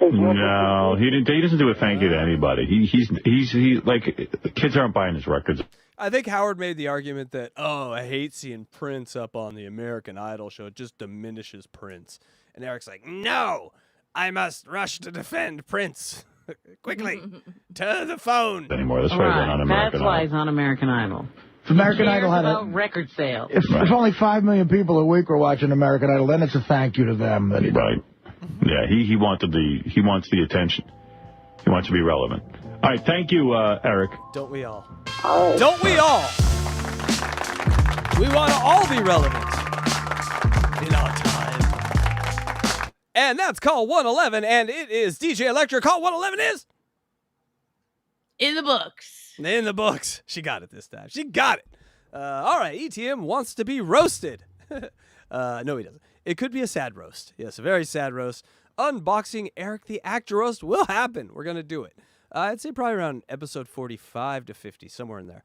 No, he didn't. He doesn't do a thank you to anybody. He like kids aren't buying his records. I think Howard made the argument that, oh, I hate seeing Prince up on the American Idol show. It just diminishes Prince. And Eric's like, no, I must rush to defend Prince. Quickly, to the phone. Anymore. That's why he's on American That's Idol. why he's on American Idol. If American Who Idol cares had about record sales. if only 5 million people a week were watching American Idol, then it's a thank you to them. That he Right. Yeah, he wants the attention. He wants to be relevant. All right, thank you, Eric. Don't we all? Don't we all? We want to all be relevant in our time. And that's call 111, and it is DJ Electra. Call 111 is in the books. In the books. She got it this time. She got it. All right, ETM wants to be roasted. No, he doesn't. It could be a sad roast. Yes, a very sad roast. Unboxing Eric the Actor roast will happen. We're going to do it. I'd say probably around episode 45 to 50, somewhere in there.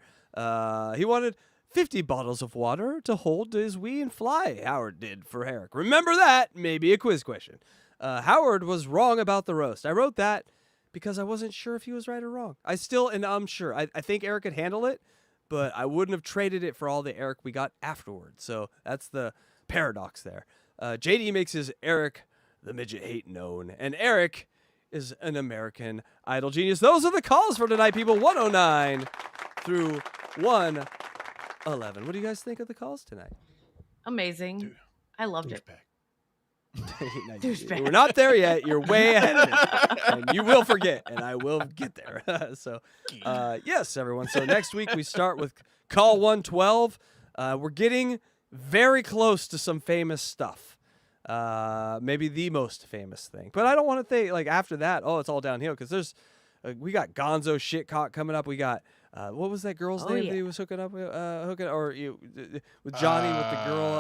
He wanted 50 bottles of water to hold his wee and fly, Howard did for Eric. Remember that? Maybe a quiz question. Howard was wrong about the roast. I wrote that because I wasn't sure if he was right or wrong. I still am unsure. I think Eric could handle it, but I wouldn't have traded it for all the Eric we got afterwards. So that's the paradox there. JD makes his Eric the Midget hate known, and Eric is an American Idol genius. Those are the calls for tonight, people. 109 through 111. What do you guys think of the calls tonight? Amazing. I loved it. Douchebag. We're not there yet. You're way ahead of it. And you will forget, and I will get there. So, yes, everyone. So next week we start with call 112. We're getting very close to some famous stuff. Maybe the most famous thing. But I don't want to think, like, after that, oh, it's all downhill. Because there's, we got Gonzo shit coming up. We got, what was that girl's name that he was hooking up with? With Johnny, with the girl,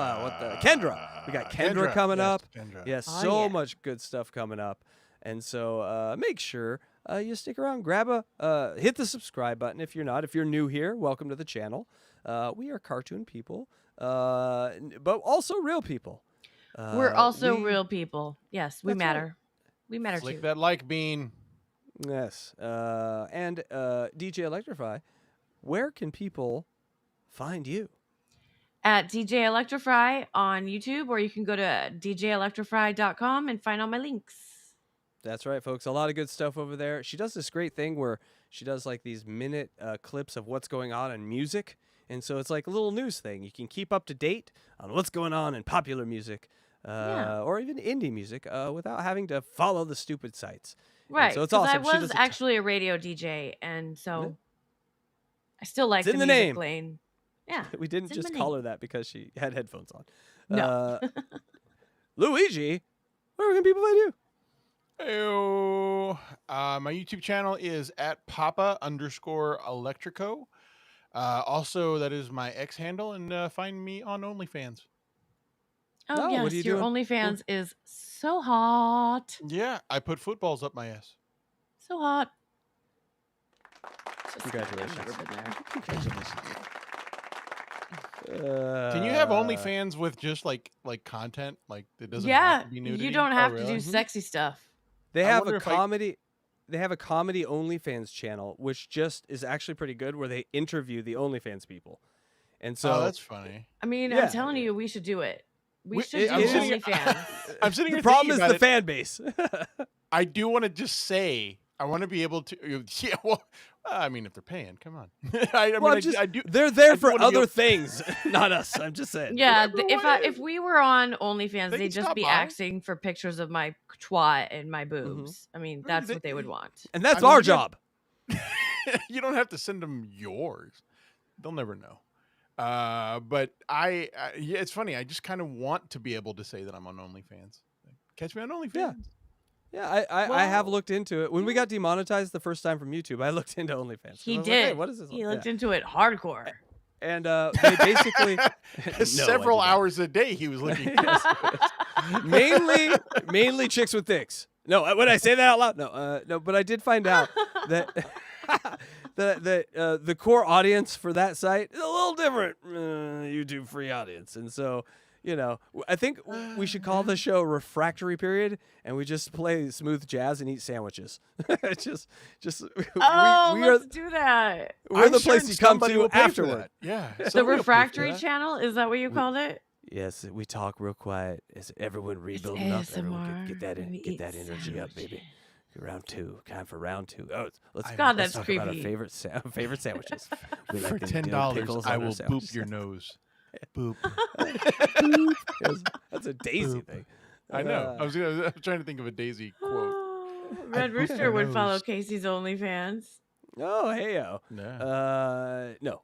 Kendra. We got Kendra coming up. Kendra. Yeah, so much good stuff coming up. And so make sure you stick around. Grab hit the subscribe button if you're not. If you're new here, welcome to the channel. We are cartoon people, but also real people. We're also real people. Yes, we matter. Right. We matter Flick too. that like bean. Yes. And DJ Electrify, where can people find you? At DJ Electrify on YouTube, or you can go to djelectrify.com and find all my links. That's right, folks. A lot of good stuff over there. She does this great thing where she does like these minute clips of what's going on in music. And so it's like a little news thing. You can keep up to date on what's going on in popular music or even indie music without having to follow the stupid sites. Right. And so it's awesome. awesome. I was actually a radio DJ, and so I still like the in the music name. lane. Yeah. We didn't just call her that because she had headphones on. No. Luigi, where can people find you? Hey, my YouTube channel is at Papa_Electrico. Also, that is my X handle, and find me on OnlyFans. Oh, yes, your OnlyFans is so hot. Yeah, I put footballs up my ass. So hot. Congratulations. I've never been there. Congratulations. Can you have OnlyFans with just like content? Like it doesn't Yeah, have to be nudity? you don't have to really? do sexy stuff. They I have wonder a if I- comedy. They have a comedy OnlyFans channel, which just is actually pretty good, where they interview the OnlyFans people. And so Oh, that's funny. I mean, Yeah. I'm telling you, we should do it. We should do I'm sitting- OnlyFans. I'm sitting The here problem thinking is about the it. fan base. I do want to just say, I want to be able to. Yeah, well, I mean, if they're paying, come on. I do. They're there I do for wanna be other able- things, not us. I'm just saying. Yeah, if we were on OnlyFans, They they'd can just stop be by. asking for pictures of my twat and my boobs. I mean, that's what they would want. And that's I mean, our you job. You don't have to send them yours. They'll never know. But yeah, it's funny. I just kind of want to be able to say that I'm on OnlyFans. Catch me on OnlyFans. Yeah. Yeah, I have looked into it. When we got demonetized the first time from YouTube, I looked into OnlyFans. He I was did. Like, hey, what is this? He looked into it hardcore. And they basically several hours a day he was looking. mainly chicks with dicks. No, would I say that out loud? No, no. But I did find out that the core audience for that site is a little different YouTube free audience, and so. I think we should call the show Refractory Period, and we just play smooth jazz and eat sandwiches. let's do that. We're the place you come to afterward. Yeah. The Refractory channel, is that what you called it? Yes, we talk real quiet. As everyone rebuilding up, everyone get that energy up, baby. Round 2, time for round 2. Oh, let's that's talk creepy. about our favorite sandwiches. We For like them dill $10, pickles I on our will sandwiches. boop your nose. Boop. That's a Daisy thing. I know. I was trying to think of a Daisy quote. Red Rooster would follow Casey's OnlyFans. Oh, heyo. No. No,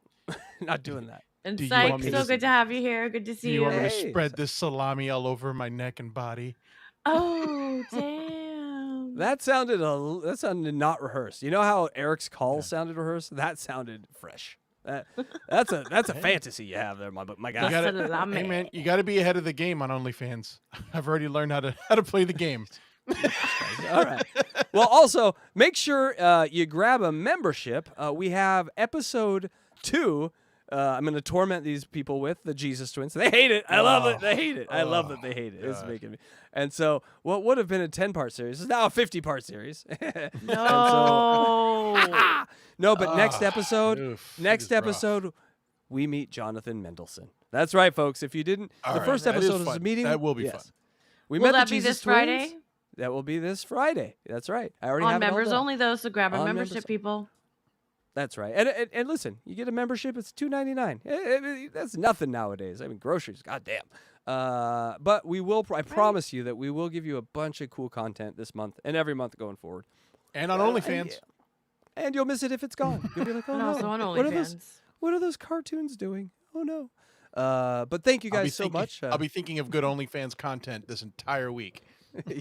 not doing that. And Syke, so good to have you here. Good to see you. You want me to spread this salami all over my neck and body? Oh, damn. That sounded not rehearsed. You know how Eric's call sounded rehearsed? That sounded fresh. That's a fantasy you have there, my guy. Hey man, you got to be ahead of the game on OnlyFans. I've already learned how to play the game. All right. Well, also make sure you grab a membership. We have episode 2. I'm going to torment these people with the Jesus Twins. They hate it. I love it. They hate it. I love that they hate it. It's making me. And so, what would have been a 10-part series is now a 50-part series. No. No, but next episode, we meet Jonathan Mendelsohn. That's right, folks. If you didn't, the first episode was a meeting. That will be fun. We Will met that the be Jesus this Friday? Twins. That will be this Friday. That's right. I already On have it all members done. only, though, so grab a On membership, members- people. That's right. And listen, you get a membership, it's $2.99. That's nothing nowadays. I mean, groceries, goddamn. But we will. I promise you that we will give you a bunch of cool content this month and every month going forward. And on OnlyFans. And you'll miss it if it's gone. You'll be like, oh And no. also on What are OnlyFans. what are those cartoons doing? Oh no. But thank you guys so much. I'll be thinking of good OnlyFans content this entire week.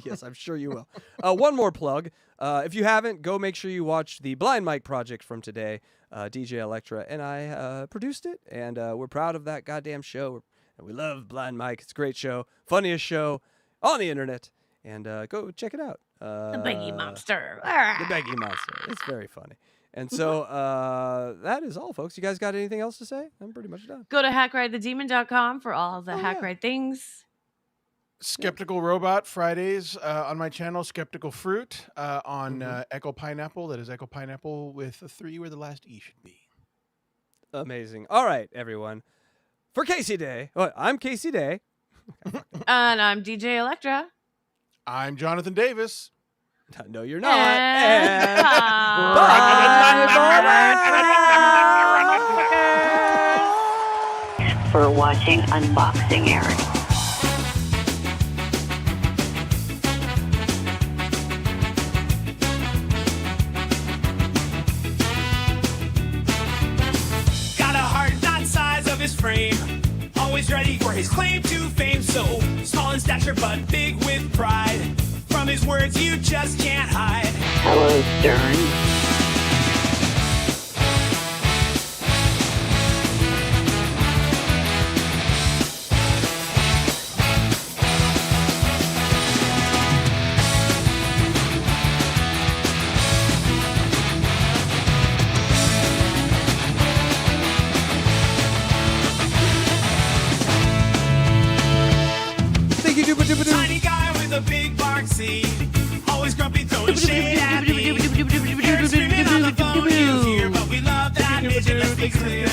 Yes, I'm sure you will. One more plug. If you haven't, go make sure you watch the Blind Mike project from today. DJ Electra and I produced it, and we're proud of that goddamn show. And we love Blind Mike. It's a great show. Funniest show on the internet. And go check it out. The Beggy Monster. The Beggy Monster. It's very funny. And so that is all, folks. You guys got anything else to say? I'm pretty much done. Go to hackridethedemon.com for all the Hackride things. Skeptical Robot Fridays on my channel. Skeptical Fruit on Echo Pineapple. That is Echo Pineapple with a 3 where the last E should be. Amazing. All right, everyone. For Casey Day. I'm Casey Day. And I'm DJ Electra. I'm Jonathan Davis. No, you're not. For watching Unboxing Eric. Got a heart not size of his frame. Always ready for his claim to fame. So small in stature but big with pride. From his words you just can't hide. Hello, Stern. Tiny guy with a big bark seat. Always grumpy, throwing shade at me. Eric screaming on the phone, you hear, but we love that midget, let's be clear.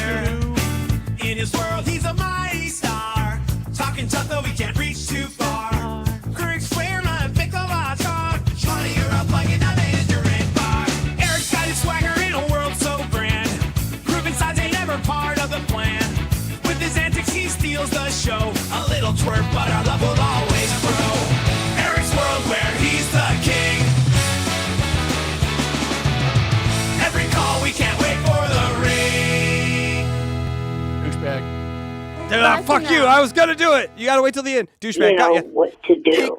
In his world, he's a mighty star. Talking tough, though he can't reach too far. Critics swear my pickle on talk. Shawty, you're up like an belligerent bar. Eric's got his swagger in a world so grand. Proving sides ain't ever part of the plan. With his antics, he steals the show. A little twerp, but our love will always grow. Eric's world where he's the king. Every call, we can't wait for the ring. Douchebag. Fuck you. I was going to do it. You got to wait till the end. Douchebag, You got know ya. what to do.